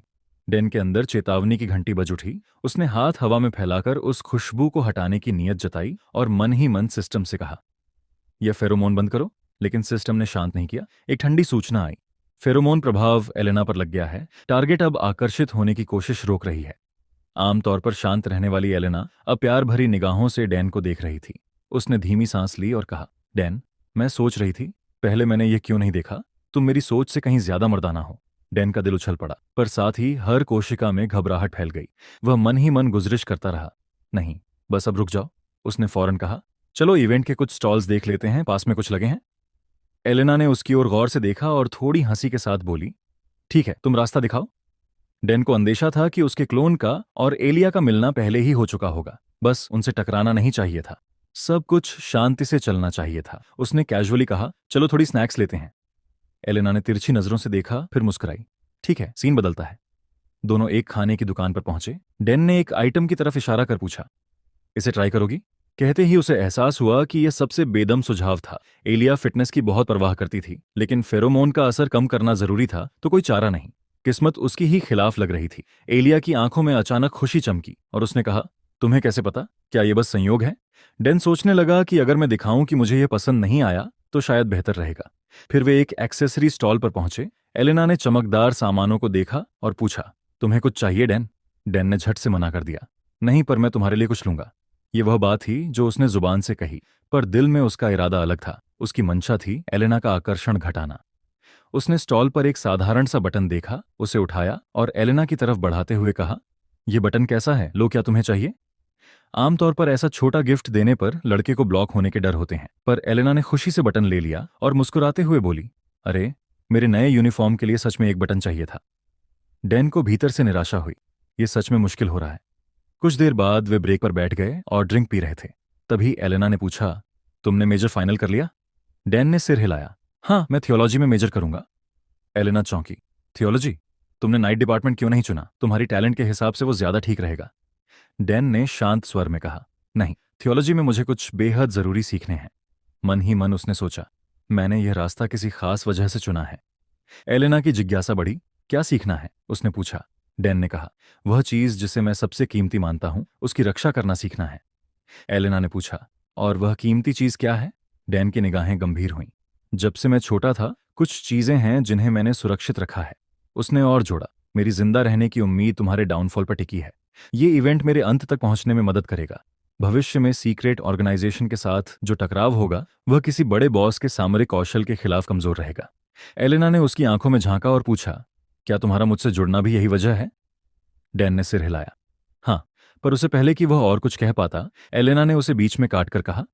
Speaker 1: डैन के अंदर चेतावनी की घंटी बज उठी। उसने हाथ हवा में फैलाकर उस खुशबू को हटाने की नीयत जताई और मन ही मन सिस्टम से कहा, यह फेरोमोन बंद करो। लेकिन सिस्टम ने शांत नहीं किया। एक ठंडी सूचना आई, फेरोमोन प्रभाव एलेना पर लग गया है। टारगेट अब आकर्षित होने की कोशिश रोक रही है। आमतौर पर शांत रहने वाली एलेना अब प्यार भरी निगाहों से डैन को देख रही थी। उसने धीमी सांस ली और कहा, डैन, मैं सोच रही थी, पहले मैंने ये क्यों नहीं देखा, तुम मेरी सोच से कहीं ज्यादा मर्दाना हो। डैन का दिल उछल पड़ा, पर साथ ही हर कोशिका में घबराहट फैल गई। वह मन ही मन गुजरिश करता रहा, नहीं, बस अब रुक जाओ। उसने फौरन कहा, चलो इवेंट के कुछ स्टॉल्स देख लेते हैं, पास में कुछ लगे हैं। एलेना ने उसकी ओर गौर से देखा और थोड़ी हंसी के साथ बोली, ठीक है, तुम रास्ता दिखाओ। डैन को अंदेशा था कि उसके क्लोन का और एलिया का मिलना पहले ही हो चुका होगा, बस उनसे टकराना नहीं चाहिए था। सब कुछ शांति से चलना चाहिए था। उसने कैजुअली कहा, चलो थोड़ी स्नैक्स लेते हैं। एलेना ने तिरछी नजरों से देखा, फिर मुस्कुराई, ठीक है। सीन बदलता है। दोनों एक खाने की दुकान पर पहुंचे। डैन ने एक आइटम की तरफ इशारा कर पूछा, इसे ट्राई करोगी? कहते ही उसे एहसास हुआ कि यह सबसे बेदम सुझाव था। एलिया फिटनेस की बहुत परवाह करती थी, लेकिन फेरोमोन का असर कम करना जरूरी था तो कोई चारा नहीं। किस्मत उसकी ही खिलाफ लग रही थी। एलिया की आंखों में अचानक खुशी चमकी और उसने कहा, तुम्हें कैसे पता? क्या यह बस संयोग है? डैन सोचने लगा कि अगर मैं दिखाऊं कि मुझे यह पसंद नहीं आया तो शायद बेहतर रहेगा। फिर वे एक एक्सेसरी स्टॉल पर पहुंचे। एलेना ने चमकदार सामानों को देखा और पूछा, तुम्हें कुछ चाहिए डैन? डैन ने झट से मना कर दिया, नहीं, पर मैं तुम्हारे लिए कुछ लूंगा। ये वह बात थी जो उसने जुबान से कही, पर दिल में उसका इरादा अलग था। उसकी मंशा थी एलेना का आकर्षण घटाना। उसने स्टॉल पर एक साधारण सा बटन देखा, उसे उठाया और एलेना की तरफ बढ़ाते हुए कहा, यह बटन कैसा है? लो, क्या तुम्हें चाहिए? आमतौर पर ऐसा छोटा गिफ्ट देने पर लड़के को ब्लॉक होने के डर होते हैं, पर एलेना ने खुशी से बटन ले लिया और मुस्कुराते हुए बोली, अरे, मेरे नए यूनिफॉर्म के लिए सच में एक बटन चाहिए था। डैन को भीतर से निराशा हुई, यह सच में मुश्किल हो रहा है। कुछ देर बाद वे ब्रेक पर बैठ गए और ड्रिंक पी रहे थे। तभी एलेना ने पूछा, तुमने मेजर फाइनल कर लिया? डैन ने सिर हिलाया, हाँ, मैं थियोलॉजी में मेजर करूंगा। एलेना चौंकी, थियोलॉजी? तुमने नाइट डिपार्टमेंट क्यों नहीं चुना? तुम्हारी टैलेंट के हिसाब से वो ज्यादा ठीक रहेगा। डैन ने शांत स्वर में कहा, नहीं, थियोलॉजी में मुझे कुछ बेहद जरूरी सीखने हैं। मन ही मन उसने सोचा, मैंने यह रास्ता किसी खास वजह से चुना है। एलेना की जिज्ञासा बढ़ी, क्या सीखना है? उसने पूछा। डैन ने कहा। वह चीज जिसे मैं सबसे कीमती मानता हूं, उसकी रक्षा करना सीखना है। एलेना ने पूछा, और वह कीमती चीज क्या है? डैन की निगाहें गंभीर हुईं। जब से मैं छोटा था, कुछ चीजें हैं जिन्हें मैंने सुरक्षित रखा है। उसने और जोड़ा, मेरी जिंदा रहने की उम्मीद तुम्हारे डाउनफॉल पर टिकी है। ये इवेंट मेरे अंत तक पहुंचने में मदद करेगा। भविष्य में सीक्रेट ऑर्गेनाइजेशन के साथ जो टकराव होगा, वह किसी बड़े बॉस के सामरिक कौशल के खिलाफ कमजोर रहेगा। एलेना ने उसकी आंखों में झांका और पूछा, क्या तुम्हारा मुझसे जुड़ना भी यही वजह है? डैन ने सिर हिलाया। हाँ, पर उससे पहले कि वह और कुछ कह पाता, एलेना ने उसे बीच में काटकर कहा,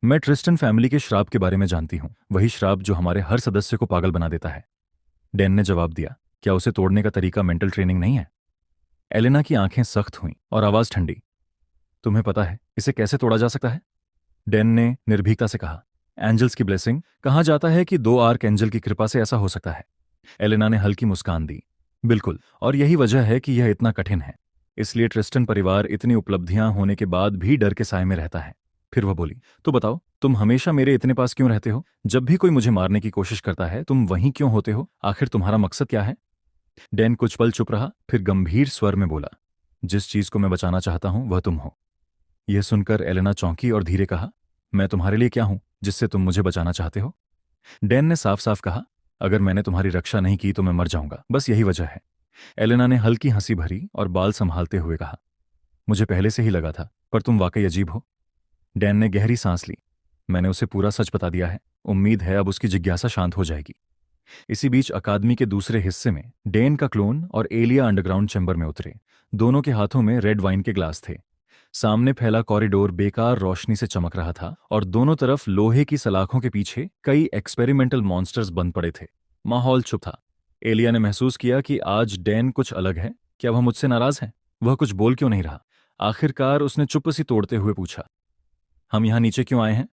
Speaker 1: मैं ट्रिस्टन फैमिली के श्राप के बारे में जानती हूं, वही श्राप जो हमारे हर सदस्य को पागल बना देता है। डैन ने जवाब दिया, क्या उसे तोड़ने का तरीका मेंटल ट्रेनिंग नहीं है? एलेना की आंखें सख्त हुईं और आवाज ठंडी। तुम्हें पता है इसे कैसे तोड़ा जा सकता है? डैन ने निर्भीकता से कहा, एंजल्स की ब्लेसिंग। कहा जाता है कि 2 आर्क एंजल की कृपा से ऐसा हो सकता है। एलेना ने हल्की मुस्कान दी। बिल्कुल, और यही वजह है कि यह इतना कठिन है। इसलिए ट्रिस्टन परिवार इतनी उपलब्धियां होने के बाद भी डर के साए में रहता है। फिर वह बोली, तो बताओ, तुम हमेशा मेरे इतने पास क्यों रहते हो? जब भी कोई मुझे मारने की कोशिश करता है, तुम वहीं क्यों होते हो? आखिर तुम्हारा मकसद क्या है? डैन कुछ पल चुप रहा, फिर गंभीर स्वर में बोला, जिस चीज को मैं बचाना चाहता हूं वह तुम हो। यह सुनकर एलेना चौंकी और धीरे कहा, मैं तुम्हारे लिए क्या हूं जिससे तुम मुझे बचाना चाहते हो? डैन ने साफ साफ कहा, अगर मैंने तुम्हारी रक्षा नहीं की तो मैं मर जाऊंगा, बस यही वजह है। एलेना ने हल्की हंसी भरी और बाल संभालते हुए कहा, मुझे पहले से ही लगा था, पर तुम वाकई अजीब हो। डैन ने गहरी सांस ली। मैंने उसे पूरा सच बता दिया है, उम्मीद है अब उसकी जिज्ञासा शांत हो जाएगी। इसी बीच अकादमी के दूसरे हिस्से में डेन का क्लोन और एलिया अंडरग्राउंड चैम्बर में उतरे। दोनों के हाथों में रेड वाइन के ग्लास थे। सामने फैला कॉरिडोर बेकार रोशनी से चमक रहा था और दोनों तरफ लोहे की सलाखों के पीछे कई एक्सपेरिमेंटल मॉन्स्टर्स बंद पड़े थे। माहौल चुप था। एलिया ने महसूस किया कि आज डैन कुछ अलग है। क्या वह मुझसे नाराज है? वह कुछ बोल क्यों नहीं रहा? आखिरकार उसने चुप्पी तोड़ते हुए पूछा, हम यहां नीचे क्यों आए हैं?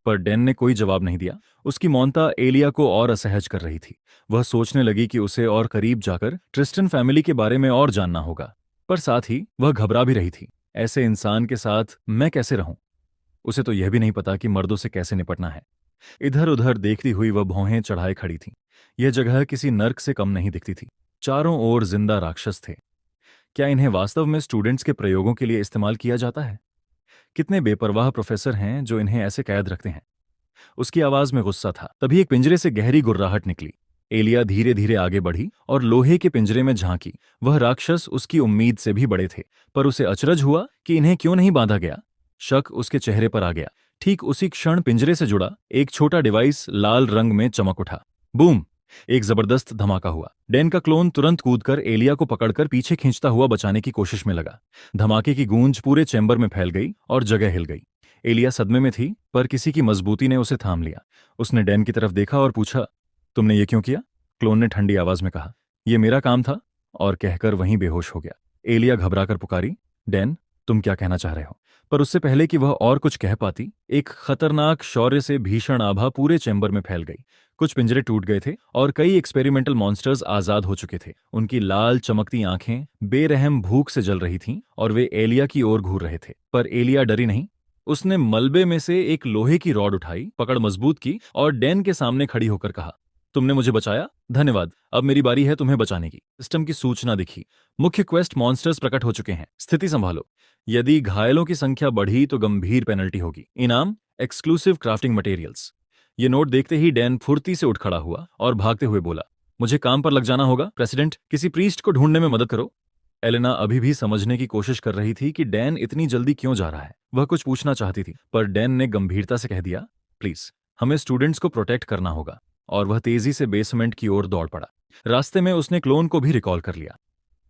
Speaker 1: पर डैन ने कोई जवाब नहीं दिया। उसकी मौनता एलिया को और असहज कर रही थी। वह सोचने लगी कि उसे और करीब जाकर ट्रिस्टन फैमिली के बारे में और जानना होगा, पर साथ ही वह घबरा भी रही थी। ऐसे इंसान के साथ मैं कैसे रहूं? उसे तो यह भी नहीं पता कि मर्दों से कैसे निपटना है। इधर उधर देखती हुई वह भौहें चढ़ाए खड़ी थी। यह जगह किसी नर्क से कम नहीं दिखती थी। चारों ओर जिंदा राक्षस थे। क्या इन्हें वास्तव में स्टूडेंट्स के प्रयोगों के लिए इस्तेमाल किया जाता है? कितने बेपरवाह प्रोफेसर हैं जो इन्हें ऐसे कैद रखते हैं? उसकी आवाज में गुस्सा था। तभी एक पिंजरे से गहरी गुर्राहट निकली। एलिया धीरे धीरे आगे बढ़ी और लोहे के पिंजरे में झांकी। वह राक्षस उसकी उम्मीद से भी बड़े थे, पर उसे अचरज हुआ कि इन्हें क्यों नहीं बांधा गया। शक उसके चेहरे पर आ गया। ठीक उसी क्षण पिंजरे से जुड़ा एक छोटा डिवाइस लाल रंग में चमक उठा। बूम! एक जबरदस्त धमाका हुआ। डैन का क्लोन तुरंत कूदकर एलिया को पकड़कर पीछे खींचता हुआ बचाने की कोशिश में लगा। धमाके की गूंज पूरे चैम्बर में फैल गई और जगह हिल गई। एलिया सदमे में थी, पर किसी की मजबूती ने उसे थाम लिया। उसने डैन की तरफ देखा और पूछा, तुमने ये क्यों किया? क्लोन ने ठंडी आवाज में कहा, यह मेरा काम था, और कहकर वहीं बेहोश हो गया। एलिया घबराकर पुकारी, डैन, तुम क्या कहना चाह रहे हो? पर उससे पहले कि वह और कुछ कह पाती, एक खतरनाक शौर्य से भीषण आभा पूरे चैम्बर में फैल गई। कुछ पिंजरे टूट गए थे और कई एक्सपेरिमेंटल मॉन्स्टर्स आजाद हो चुके थे। उनकी लाल चमकती आंखें बेरहम भूख से जल रही थीं और वे एलिया की ओर घूर रहे थे। पर एलिया डरी नहीं। उसने मलबे में से एक लोहे की रॉड उठाई, पकड़ मजबूत की और डैन के सामने खड़ी होकर कहा, तुमने मुझे बचाया, धन्यवाद। अब मेरी बारी है तुम्हें बचाने की। सिस्टम की सूचना दिखी। मुख्य क्वेस्ट मॉन्स्टर्स प्रकट हो चुके हैं। स्थिति संभालो। यदि घायलों की संख्या बढ़ी तो गंभीर पेनल्टी होगी। इनाम, एक्सक्लूसिव क्राफ्टिंग मटेरियल्स। ये नोट देखते ही डैन फुर्ती से उठ खड़ा हुआ और भागते हुए बोला, मुझे काम पर लग जाना होगा। प्रेसिडेंट, किसी प्रीस्ट को ढूंढने में मदद करो। एलेना अभी भी समझने की कोशिश कर रही थी कि डैन इतनी जल्दी क्यों जा रहा है। वह कुछ पूछना चाहती थी, पर डैन ने गंभीरता से कह दिया, प्लीज, हमें स्टूडेंट्स को प्रोटेक्ट करना होगा। और वह तेजी से बेसमेंट की ओर दौड़ पड़ा। रास्ते में उसने क्लोन को भी रिकॉल कर लिया।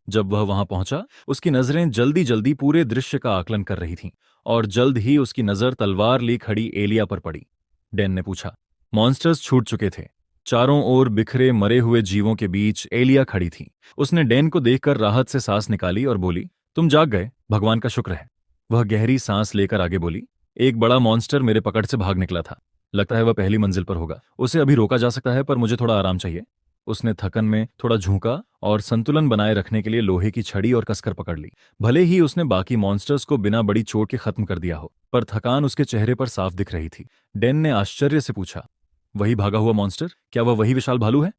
Speaker 1: जब वह वहां पहुंचा, उसकी नजरें जल्दी जल्दी पूरे दृश्य का आकलन कर रही थीं, और जल्द ही उसकी नजर तलवार ली खड़ी एलिया पर पड़ी। डैन ने पूछा, मॉन्स्टर्स छूट चुके थे। चारों ओर बिखरे मरे हुए जीवों के बीच एलिया खड़ी थी। उसने डैन को देखकर राहत से सांस निकाली और बोली, तुम जाग गए, भगवान का शुक्र है। वह गहरी सांस लेकर आगे बोली, एक बड़ा मॉन्स्टर मेरे पकड़ से भाग निकला था। लगता है वह पहली मंजिल पर होगा। उसे अभी रोका जा सकता है, पर मुझे थोड़ा आराम चाहिए। उसने थकन में थोड़ा झुका और संतुलन बनाए रखने के लिए लोहे की छड़ी और कसकर पकड़ ली। भले ही उसने बाकी मॉन्स्टर्स को बिना बड़ी चोट के खत्म कर दिया हो, पर थकान उसके चेहरे पर साफ दिख रही थी। डैन ने आश्चर्य से पूछा, वही भागा हुआ मॉन्स्टर? क्या वह वही विशाल भालू है?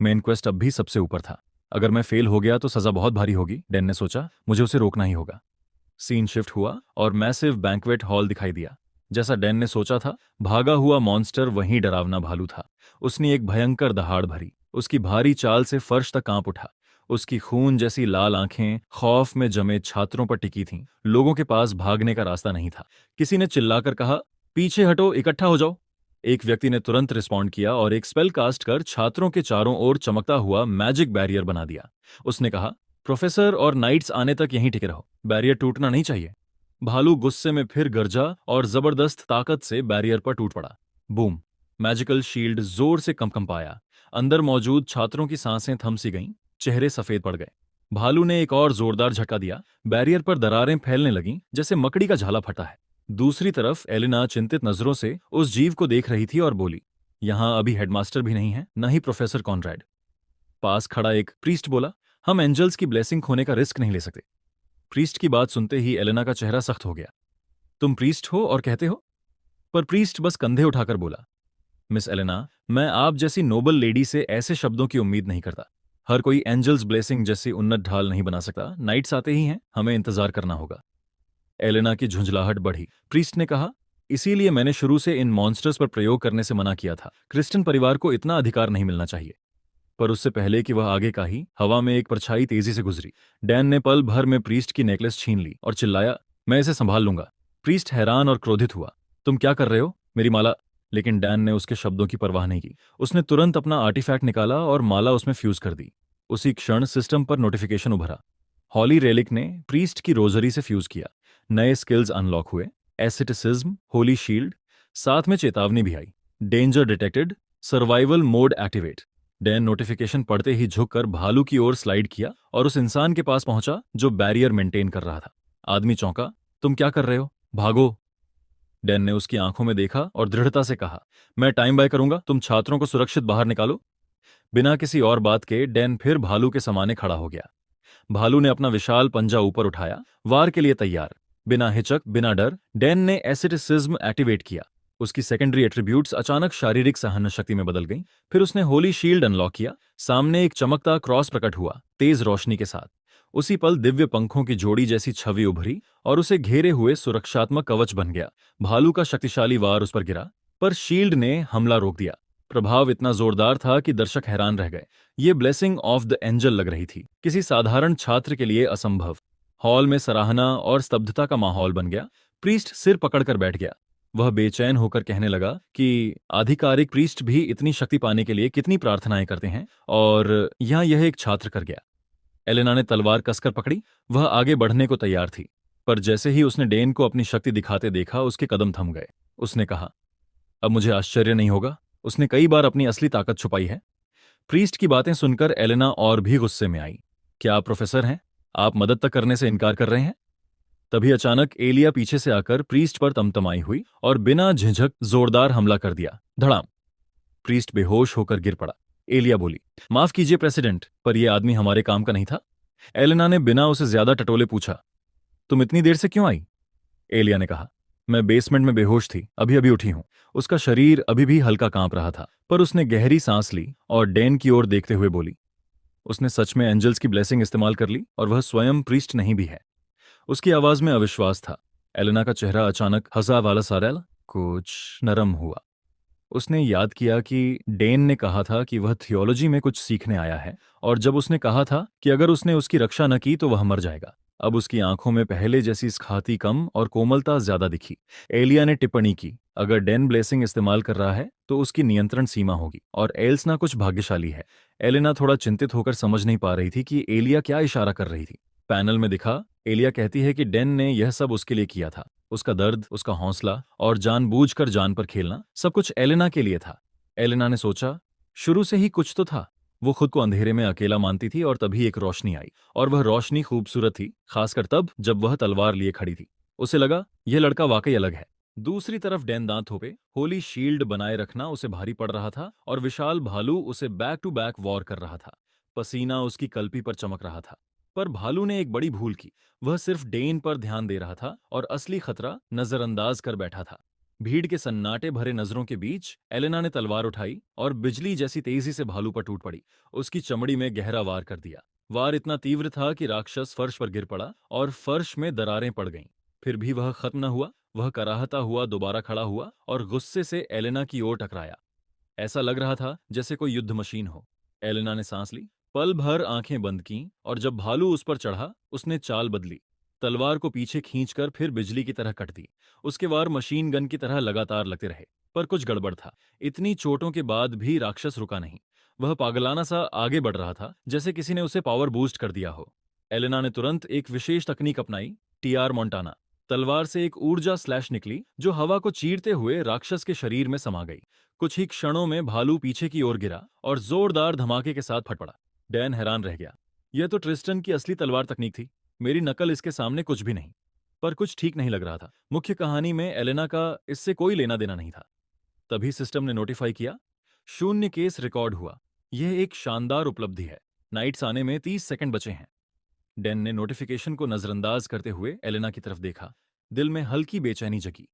Speaker 1: मेन क्वेस्ट अब भी सबसे ऊपर था। अगर मैं फेल हो गया तो सजा बहुत भारी होगी, डैन ने सोचा। मुझे उसे रोकना ही होगा। सीन शिफ्ट हुआ और मैसिव बैंक्वेट हॉल दिखाई दिया। जैसा डैन ने सोचा था, भागा हुआ मॉन्स्टर वहीं डरावना भालू था। उसने एक भयंकर दहाड़ भरी। उसकी भारी चाल से फर्श तक कांप उठा। उसकी खून जैसी लाल आंखें खौफ में जमे छात्रों पर टिकी थीं। लोगों के पास भागने का रास्ता नहीं था। किसी ने चिल्लाकर कहा, पीछे हटो, इकट्ठा हो जाओ। एक व्यक्ति ने तुरंत रिस्पॉन्ड किया और एक स्पेल कास्ट कर छात्रों के चारों ओर चमकता हुआ मैजिक बैरियर बना दिया। उसने कहा, प्रोफेसर और नाइट्स आने तक यहीं टिके रहो, बैरियर टूटना नहीं चाहिए। भालू गुस्से में फिर गरजा और जबरदस्त ताकत से बैरियर पर टूट पड़ा। बूम! मैजिकल शील्ड जोर से कंपकंपाया। अंदर मौजूद छात्रों की सांसें थम सी गईं, चेहरे सफेद पड़ गए। भालू ने एक और जोरदार झटका दिया। बैरियर पर दरारें फैलने लगीं, जैसे मकड़ी का झाला फटा है। दूसरी तरफ एलिना चिंतित नजरों से उस जीव को देख रही थी और बोली, यहां अभी हेडमास्टर भी नहीं है, न ही प्रोफेसर कॉनरैड। पास खड़ा एक प्रीस्ट बोला, हम एंजल्स की ब्लेसिंग खोने का रिस्क नहीं ले सकते। प्रीस्ट की बात सुनते ही एलेना का चेहरा सख्त हो गया। तुम प्रीस्ट हो और कहते हो? पर प्रीस्ट बस कंधे उठाकर बोला, मिस एलेना, मैं आप जैसी नोबल लेडी से ऐसे शब्दों की उम्मीद नहीं करता। हर कोई एंजल्स ब्लेसिंग जैसी उन्नत ढाल नहीं बना सकता। नाइट्स आते ही हैं, हमें इंतजार करना होगा। एलेना की झुंझलाहट बढ़ी। प्रीस्ट ने कहा, इसीलिए मैंने शुरू से इन मॉन्स्टर्स पर प्रयोग करने से मना किया था। क्रिस्टन परिवार को इतना अधिकार नहीं मिलना चाहिए। पर उससे पहले कि वह आगे का ही, हवा में एक परछाई तेजी से गुजरी। डैन ने पल भर में प्रीस्ट की नेकलेस छीन ली और चिल्लाया, मैं इसे संभाल लूंगा। प्रीस्ट हैरान और क्रोधित हुआ। तुम क्या कर रहे हो? मेरी माला। लेकिन डैन ने उसके शब्दों की परवाह नहीं की। उसने तुरंत अपना आर्टिफैक्ट निकाला और माला उसमें फ्यूज कर दी। उसी क्षण सिस्टम पर नोटिफिकेशन उभरा। हॉली रेलिक ने प्रीस्ट की रोजरी से फ्यूज किया। नए स्किल्स अनलॉक हुए, एसिटिसिज्म, होली शील्ड, साथ में चेतावनी भी आई, danger detected, survival mode activate. Dan notification पढ़ते ही झुककर भालू की ओर स्लाइड किया और उस इंसान के पास पहुंचा जो बैरियर मेंटेन कर रहा था। आदमी चौंका, तुम क्या कर रहे हो? भागो! डैन ने उसकी आंखों में देखा और दृढ़ता से कहा, मैं टाइम बाय करूंगा, तुम छात्रों को सुरक्षित बाहर निकालो। बिना किसी और बात के डैन फिर भालू के समाने खड़ा हो गया। भालू ने अपना विशाल पंजा ऊपर उठाया, वार के लिए तैयार। बिना हिचक, बिना डर, डैन ने एसिटिसिज्म एक्टिवेट किया। उसकी सेकेंडरी एट्रीब्यूट्स अचानक शारीरिक सहन शक्ति में बदल गईं। फिर उसने होली शील्ड अनलॉक किया। सामने एक चमकता क्रॉस प्रकट हुआ, तेज रोशनी के साथ। उसी पल दिव्य पंखों की जोड़ी जैसी छवि उभरी और उसे घेरे हुए सुरक्षात्मक कवच बन गया। भालू का शक्तिशाली वार उस पर गिरा, पर शील्ड ने हमला रोक दिया। प्रभाव इतना जोरदार था कि दर्शक हैरान रह गए। ये ब्लेसिंग ऑफ द एंजल लग रही थी, किसी साधारण छात्र के लिए असंभव। हॉल में सराहना और स्तब्धता का माहौल बन गया। प्रीस्ट सिर पकड़कर बैठ गया। वह बेचैन होकर कहने लगा कि आधिकारिक प्रीस्ट भी इतनी शक्ति पाने के लिए कितनी प्रार्थनाएं करते हैं, और यहां यह एक छात्र कर गया। एलेना ने तलवार कसकर पकड़ी। वह आगे बढ़ने को तैयार थी, पर जैसे ही उसने डेन को अपनी शक्ति दिखाते देखा, उसके कदम थम गए। उसने कहा, अब मुझे आश्चर्य नहीं होगा, उसने कई बार अपनी असली ताकत छुपाई है। प्रीस्ट की बातें सुनकर एलेना और भी गुस्से में आई। क्या आप प्रोफेसर हैं? आप मदद तक करने से इनकार कर रहे हैं? तभी अचानक एलिया पीछे से आकर प्रीस्ट पर तमतमाई हुई और बिना झिझक जोरदार हमला कर दिया। धड़ाम! प्रीस्ट बेहोश होकर गिर पड़ा। एलिया बोली, माफ कीजिए प्रेसिडेंट, पर यह आदमी हमारे काम का नहीं था। एलेना ने बिना उसे ज्यादा टटोले पूछा, तुम इतनी देर से क्यों आई? एलिया ने कहा, मैं बेसमेंट में बेहोश थी, अभी अभी उठी हूं। उसका शरीर अभी भी हल्का कांप रहा था, पर उसने गहरी सांस ली और डैन की ओर देखते हुए बोली, उसने सच में एंजल्स की ब्लेसिंग इस्तेमाल कर ली और वह स्वयं प्रीस्ट नहीं भी है। उसकी आवाज में अविश्वास था। एलेना का चेहरा अचानक हंसा वाला सारेल कुछ नरम हुआ। उसने याद किया कि डेन ने कहा था कि वह थियोलॉजी में कुछ सीखने आया है, और जब उसने कहा था कि अगर उसने उसकी रक्षा न की तो वह मर जाएगा। अब उसकी आंखों में पहले जैसी स्खाती कम और कोमलता ज्यादा दिखी। एलिया ने टिप्पणी की, अगर डेन ब्लेसिंग इस्तेमाल कर रहा है तो उसकी नियंत्रण सीमा होगी, और एल्सना कुछ भाग्यशाली है। एलेना थोड़ा चिंतित होकर समझ नहीं पा रही थी कि एलिया क्या इशारा कर रही थी। पैनल में दिखा, एलिया कहती है कि डेन ने यह सब उसके लिए किया था। उसका दर्द, उसका हौसला और जानबूझकर जान पर खेलना, सब कुछ एलेना के लिए था। एलेना ने सोचा, शुरू से ही कुछ तो था। वो खुद को अंधेरे में अकेला मानती थी, और तभी एक रोशनी आई, और वह रोशनी खूबसूरत थी, खासकर तब जब वह तलवार लिए खड़ी थी। उसे लगा, यह लड़का वाकई अलग है। दूसरी तरफ डैन दांत थोपे, होली शील्ड बनाए रखना उसे भारी पड़ रहा था, और विशाल भालू उसे बैक टू बैक वॉर कर रहा था। पसीना उसकी कल्पी पर चमक रहा था। पर भालू ने एक बड़ी भूल की। वह सिर्फ डेन पर ध्यान दे रहा था और असली खतरा नजरअंदाज कर बैठा था। भीड़ के सन्नाटे भरे नजरों के बीच एलेना ने तलवार उठाई और बिजली जैसी तेजी से भालू पर टूट पड़ी। उसकी चमड़ी में गहरा वार कर दिया। वार इतना तीव्र था कि राक्षस फर्श पर गिर पड़ा और फर्श में दरारें पड़ गईं। फिर भी वह खत्म न हुआ। वह कराहता हुआ दोबारा खड़ा हुआ और गुस्से से एलेना की ओर टकराया। ऐसा लग रहा था जैसे कोई युद्ध मशीन हो। एलेना ने सांस ली, पल भर आंखें बंद कीं और जब भालू उस पर चढ़ा, उसने चाल बदली। तलवार को पीछे खींचकर फिर बिजली की तरह कट दी। उसके वार मशीन गन की तरह लगातार लगते रहे। पर कुछ गड़बड़ था। इतनी चोटों के बाद भी राक्षस रुका नहीं। वह पागलाना सा आगे बढ़ रहा था, जैसे किसी ने उसे पावर बूस्ट कर दिया हो। एलेना ने तुरंत एक विशेष तकनीक अपनाई, टीआर मोंटाना। तलवार से एक ऊर्जा स्लैश निकली जो हवा को चीरते हुए राक्षस के शरीर में समा गई। कुछ ही क्षणों में भालू पीछे की ओर गिरा और जोरदार धमाके के साथ फट पड़ा। डैन हैरान रह गया। यह तो ट्रिस्टन की असली तलवार तकनीक थी। मेरी नकल इसके सामने कुछ भी नहीं। पर कुछ ठीक नहीं लग रहा था। मुख्य कहानी में एलेना का इससे कोई लेना देना नहीं था। तभी सिस्टम ने नोटिफाई किया, शून्य केस रिकॉर्ड हुआ। यह एक शानदार उपलब्धि है। नाइट्स आने में 30 सेकंड बचे हैं। डैन ने नोटिफिकेशन को नजरअंदाज करते हुए एलेना की तरफ देखा। दिल में हल्की बेचैनी जगी।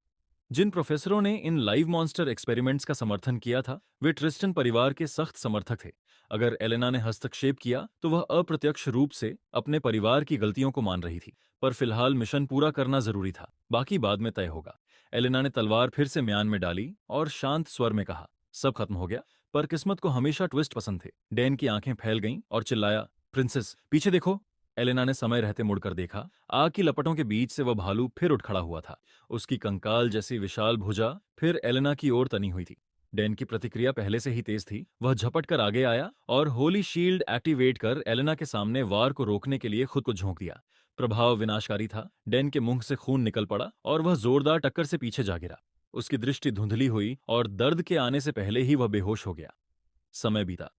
Speaker 1: जिन प्रोफेसरों ने इन लाइव मॉन्स्टर एक्सपेरिमेंट्स का समर्थन किया था, वे ट्रिस्टन परिवार के सख्त समर्थक थे। अगर एलेना ने हस्तक्षेप किया तो वह अप्रत्यक्ष रूप से अपने परिवार की गलतियों को मान रही थी। पर फिलहाल मिशन पूरा करना जरूरी था, बाकी बाद में तय होगा। एलेना ने तलवार फिर से म्यान में डाली और शांत स्वर में कहा, सब खत्म हो गया। पर किस्मत को हमेशा ट्विस्ट पसंद थे। डैन की आंखें फैल गईं और चिल्लाया, प्रिंसेस पीछे देखो। एलेना ने समय रहते मुड़कर देखा। आग की लपटों के बीच से वह भालू फिर उठ खड़ा हुआ था। उसकी कंकाल जैसी विशाल भुजा फिर एलेना की ओर तनी हुई थी। डैन की प्रतिक्रिया पहले से ही तेज थी। वह झपट कर आगे आया और होली शील्ड एक्टिवेट कर एलेना के सामने वार को रोकने के लिए खुद को झोंक दिया। प्रभाव विनाशकारी था। डैन के मुंह से खून निकल पड़ा और वह जोरदार टक्कर से पीछे जा गिरा। उसकी दृष्टि धुंधली हुई और दर्द के आने से पहले ही वह बेहोश हो गया। समय बीता।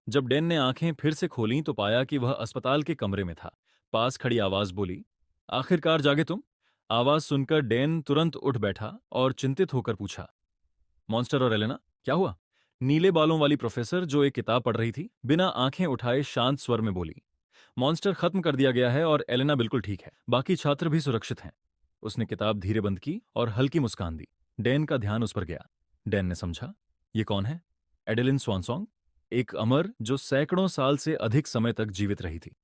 Speaker 1: जब डैन ने आंखें फिर से खोलीं तो पाया कि वह अस्पताल के कमरे में था। पास खड़ी आवाज बोली, आखिरकार जागे तुम। आवाज सुनकर डैन तुरंत उठ बैठा और चिंतित होकर पूछा, मॉन्स्टर और एलेना क्या हुआ? नीले बालों वाली प्रोफेसर जो एक किताब पढ़ रही थी, बिना आंखें उठाए शांत स्वर में बोली, मॉन्स्टर खत्म कर दिया गया है और एलेना बिल्कुल ठीक है। बाकी छात्र भी सुरक्षित हैं। उसने किताब धीरे बंद की और हल्की मुस्कान दी। डैन का ध्यान उस पर गया। डैन ने समझा, ये कौन है? एडेलिन स्वानसॉन्ग, एक अमर जो सैकड़ों साल से अधिक समय तक जीवित रही थी।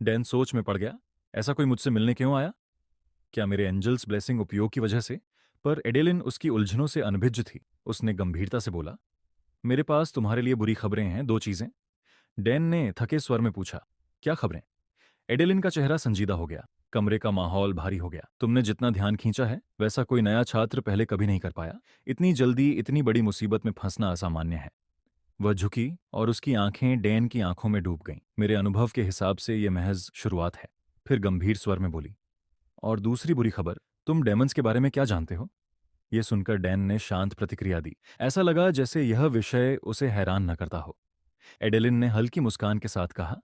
Speaker 1: डैन सोच में पड़ गया, ऐसा कोई मुझसे मिलने क्यों आया? क्या मेरे एंजल्स ब्लेसिंग उपयोग की वजह से? पर एडेलिन उसकी उलझनों से अनभिज्ञ थी। उसने गंभीरता से बोला, मेरे पास तुम्हारे लिए बुरी खबरें हैं, दो चीजें। डैन ने थके स्वर में पूछा, क्या खबरें? एडेलिन का चेहरा संजीदा हो गया। कमरे का माहौल भारी हो गया। तुमने जितना ध्यान खींचा है वैसा कोई नया छात्र पहले कभी नहीं कर पाया। इतनी जल्दी इतनी बड़ी मुसीबत में फंसना असामान्य है। वह झुकी और उसकी आंखें डैन की आंखों में डूब गईं। मेरे अनुभव के हिसाब से यह महज शुरुआत है। फिर गंभीर स्वर में बोली, और दूसरी बुरी खबर, तुम डेमन्स के बारे में क्या जानते हो? यह सुनकर डैन ने शांत प्रतिक्रिया दी। ऐसा लगा जैसे यह विषय उसे हैरान न करता हो। एडेलिन ने हल्की मुस्कान के साथ कहा,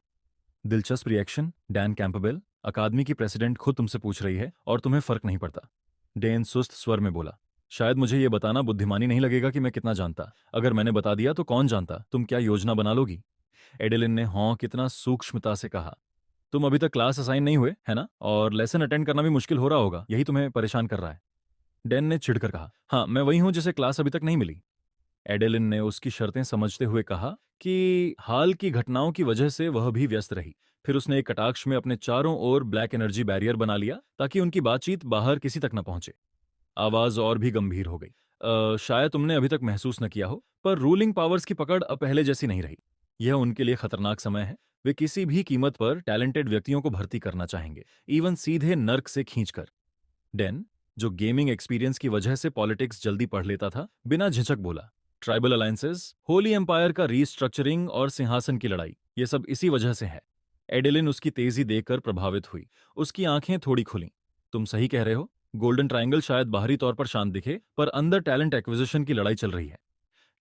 Speaker 1: दिलचस्प रिएक्शन, डैन कैंपबेल। अकादमी की प्रेसिडेंट खुद तुमसे पूछ रही है और तुम्हें फर्क नहीं पड़ता। डैन सुस्त स्वर में बोला, शायद मुझे यह बताना बुद्धिमानी नहीं लगेगा कि मैं कितना जानता। अगर मैंने बता दिया तो कौन जानता, तुम क्या योजना बना लोगी? एडेलिन ने हाँ कितना सूक्ष्मता से कहा, तुम अभी तक क्लास असाइन नहीं हुए है ना, और लेसन अटेंड करना भी मुश्किल हो रहा होगा, यही तुम्हें परेशान कर रहा है। डैन ने चिढ़कर कहा, हाँ मैं वही हूं जिसे क्लास अभी तक नहीं मिली। एडेलिन ने उसकी शर्तें समझते हुए कहा कि हाल की घटनाओं की वजह से वह भी व्यस्त रही। फिर उसने एक कटाक्ष में अपने चारों ओर ब्लैक एनर्जी बैरियर बना लिया ताकि उनकी बातचीत बाहर किसी तक न पहुंचे। आवाज और भी गंभीर हो गई, शायद तुमने अभी तक महसूस न किया हो, पर रूलिंग पावर्स की पकड़ अब पहले जैसी नहीं रही। यह उनके लिए खतरनाक समय है। वे किसी भी कीमत पर टैलेंटेड व्यक्तियों को भर्ती करना चाहेंगे, इवन सीधे नर्क से खींचकर। डैन, जो गेमिंग एक्सपीरियंस की वजह से पॉलिटिक्स जल्दी पढ़ लेता था, बिना झिझक बोला, ट्राइबल अलायंसेस, होली एम्पायर का रीस्ट्रक्चरिंग और सिंहासन की लड़ाई, ये सब इसी वजह से है। एडेलिन उसकी तेजी देखकर प्रभावित हुई। उसकी आंखें थोड़ी खुलीं। तुम सही कह रहे हो। गोल्डन ट्रायंगल शायद बाहरी तौर पर शांत दिखे, पर अंदर टैलेंट एक्विजिशन की लड़ाई चल रही है।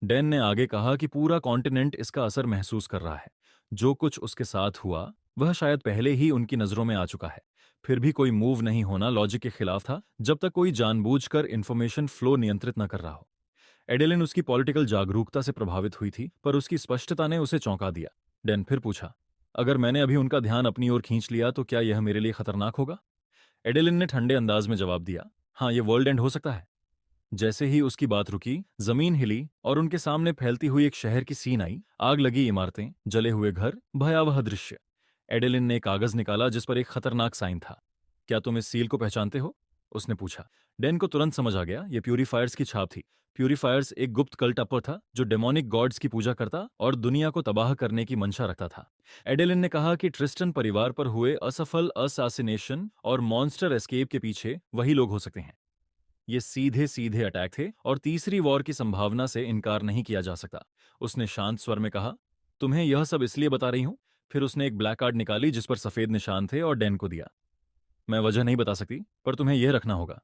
Speaker 1: डैन ने आगे कहा कि पूरा कॉन्टिनेंट इसका असर महसूस कर रहा है। जो कुछ उसके साथ हुआ वह शायद पहले ही उनकी नजरों में आ चुका है। फिर भी कोई मूव नहीं होना लॉजिक के खिलाफ था, जब तक कोई जानबूझकर इन्फॉर्मेशन फ्लो नियंत्रित न कर रहा हो। एडेलिन उसकी पॉलिटिकल जागरूकता से प्रभावित हुई थी, पर उसकी स्पष्टता ने उसे चौंका दिया। डैन फिर पूछा, अगर मैंने अभी उनका ध्यान अपनी ओर खींच लिया तो क्या यह मेरे लिए खतरनाक होगा? एडेलिन ने ठंडे अंदाज में जवाब दिया, हाँ, यह वर्ल्ड एंड हो सकता है। जैसे ही उसकी बात रुकी, जमीन हिली और उनके सामने फैलती हुई एक शहर की सीन आई। आग लगी इमारतें, जले हुए घर, भयावह दृश्य। एडेलिन ने कागज निकाला जिस पर एक खतरनाक साइन था। क्या तुम इस सील को पहचानते हो? उसने पूछा। डैन को तुरंत समझ आ गया, यह प्यूरीफायर्स की छाप थी। प्यूरीफायर्स एक गुप्त कल्ट अपर था जो डेमोनिक गॉड्स की पूजा करता और दुनिया को तबाह करने की मंशा रखता था। एडेलिन ने कहा कि ट्रिस्टन परिवार पर हुए असफल असैसिनेशन और मॉन्स्टर एस्केप के पीछे वही लोग हो सकते हैं। ये सीधे सीधे अटैक थे और तीसरी वॉर की संभावना से इनकार नहीं किया जा सकता। उसने शांत स्वर में कहा, तुम्हें यह सब इसलिए बता रही हूं। फिर उसने एक ब्लैक कार्ड निकाली जिस पर सफेद निशान थे और डैन को दिया। मैं वजह नहीं बता सकती, पर तुम्हें यह रखना होगा।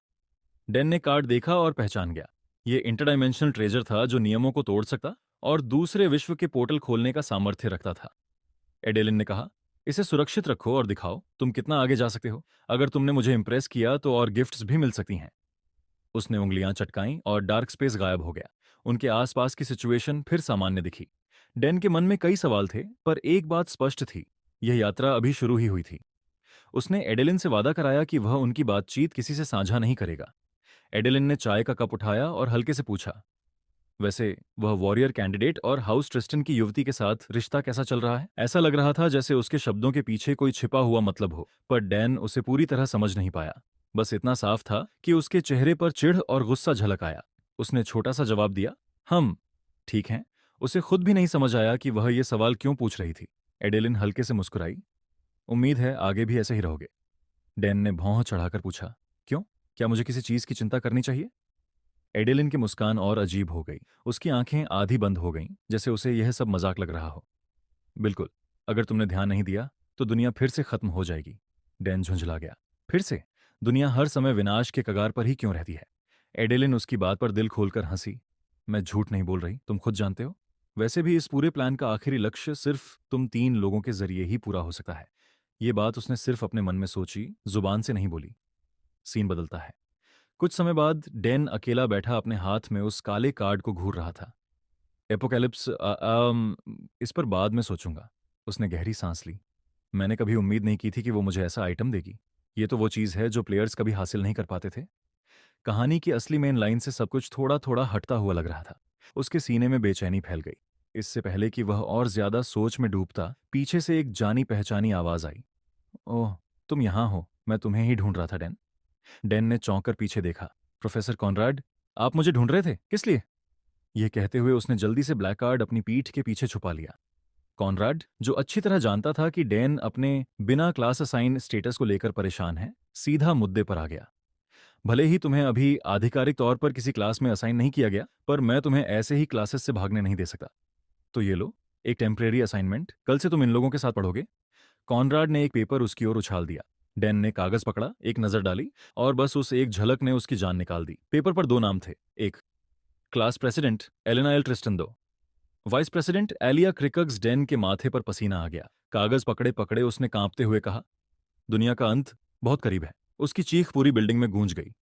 Speaker 1: डैन ने कार्ड देखा और पहचान गया। यह इंटरडाइमेंशनल ट्रेजर था जो नियमों को तोड़ सकता और दूसरे विश्व के पोर्टल खोलने का सामर्थ्य रखता था। एडेलिन ने कहा, इसे सुरक्षित रखो और दिखाओ तुम कितना आगे जा सकते हो। अगर तुमने मुझे इंप्रेस किया तो और गिफ्ट्स भी मिल सकती हैं। उसने उंगलियां चटकाईं और डार्क स्पेस गायब हो गया। उनके आसपास की सिचुएशन फिर सामान्य दिखी। डैन के मन में कई सवाल थे, पर एक बात स्पष्ट थी, यह यात्रा अभी शुरू ही हुई थी। उसने एडेलिन से वादा कराया कि वह उनकी बातचीत किसी से साझा नहीं करेगा। एडेलिन ने चाय का कप उठाया और हल्के से पूछा, वैसे वह वॉरियर कैंडिडेट और हाउस ट्रिस्टन की युवती के साथ रिश्ता कैसा चल रहा है? ऐसा लग रहा था जैसे उसके शब्दों के पीछे कोई छिपा हुआ मतलब हो, पर डैन उसे पूरी तरह समझ नहीं पाया। बस इतना साफ था कि उसके चेहरे पर चिढ़ और गुस्सा झलक आया। उसने छोटा सा जवाब दिया, हम ठीक हैं। उसे खुद भी नहीं समझ आया कि वह ये सवाल क्यों पूछ रही थी। एडेलिन हल्के से मुस्कुराई। उम्मीद है आगे भी ऐसे ही रहोगे। डैन ने भौं चढ़ाकर पूछा, क्यों? क्या मुझे किसी चीज की चिंता करनी चाहिए? एडेलिन की मुस्कान और अजीब हो गई। उसकी आंखें आधी बंद हो गईं, जैसे उसे यह सब मजाक लग रहा हो। बिल्कुल, अगर तुमने ध्यान नहीं दिया तो दुनिया फिर से खत्म हो जाएगी। डैन झुंझला गया। फिर से? दुनिया हर समय विनाश के कगार पर ही क्यों रहती है? एडेलिन उसकी बात पर दिल खोलकर हंसी। मैं झूठ नहीं बोल रही, तुम खुद जानते हो। वैसे भी इस पूरे प्लान का आखिरी लक्ष्य सिर्फ तुम 3 लोगों के जरिए ही पूरा हो सकता है। ये बात उसने सिर्फ अपने मन में सोची, जुबान से नहीं बोली। सीन बदलता है। कुछ समय बाद डैन अकेला बैठा अपने हाथ में उस काले कार्ड को घूर रहा था। एपोकैलिप्स, इस पर बाद में सोचूंगा। उसने गहरी सांस ली। मैंने कभी उम्मीद नहीं की थी कि वो मुझे ऐसा आइटम देगी। ये तो वो चीज़ है जो प्लेयर्स कभी हासिल नहीं कर पाते थे। कहानी की असली मेन लाइन से सब कुछ थोड़ा थोड़ा हटता हुआ लग रहा था। उसके सीने में बेचैनी फैल गई। इससे पहले कि वह और ज्यादा सोच में डूबता, पीछे से एक जानी पहचानी आवाज आई। ओह, तुम यहाँ हो। मैं तुम्हें ही ढूंढ रहा था, डैन। डैन ने चौंक कर पीछे देखा। प्रोफेसर कॉनराड, आप मुझे ढूंढ रहे थे? किस लिए? यह कहते हुए उसने जल्दी से ब्लैक कार्ड अपनी पीठ के पीछे छुपा लिया। कॉनराड, जो अच्छी तरह जानता था कि डैन अपने बिना क्लास असाइन स्टेटस को लेकर परेशान है, सीधा मुद्दे पर आ गया। भले ही तुम्हें अभी आधिकारिक तौर पर किसी क्लास में असाइन नहीं किया गया, पर मैं तुम्हें ऐसे ही क्लासेस से भागने नहीं दे सकता। तो ये लो, एक टेम्परेरी असाइनमेंट। कल से तुम इन लोगों के साथ पढ़ोगे। कॉनराड ने एक पेपर उसकी ओर उछाल दिया। डैन ने कागज पकड़ा, एक नजर डाली और बस उस एक झलक ने उसकी जान निकाल दी। पेपर पर 2 नाम थे। एक, class president Elena L Tristan. 2, vice president Elia क्रिकग्स। डैन के माथे पर पसीना आ गया। कागज पकड़े पकड़े उसने कांपते हुए कहा, दुनिया का अंत बहुत करीब है। उसकी चीख पूरी बिल्डिंग में गूंज गई।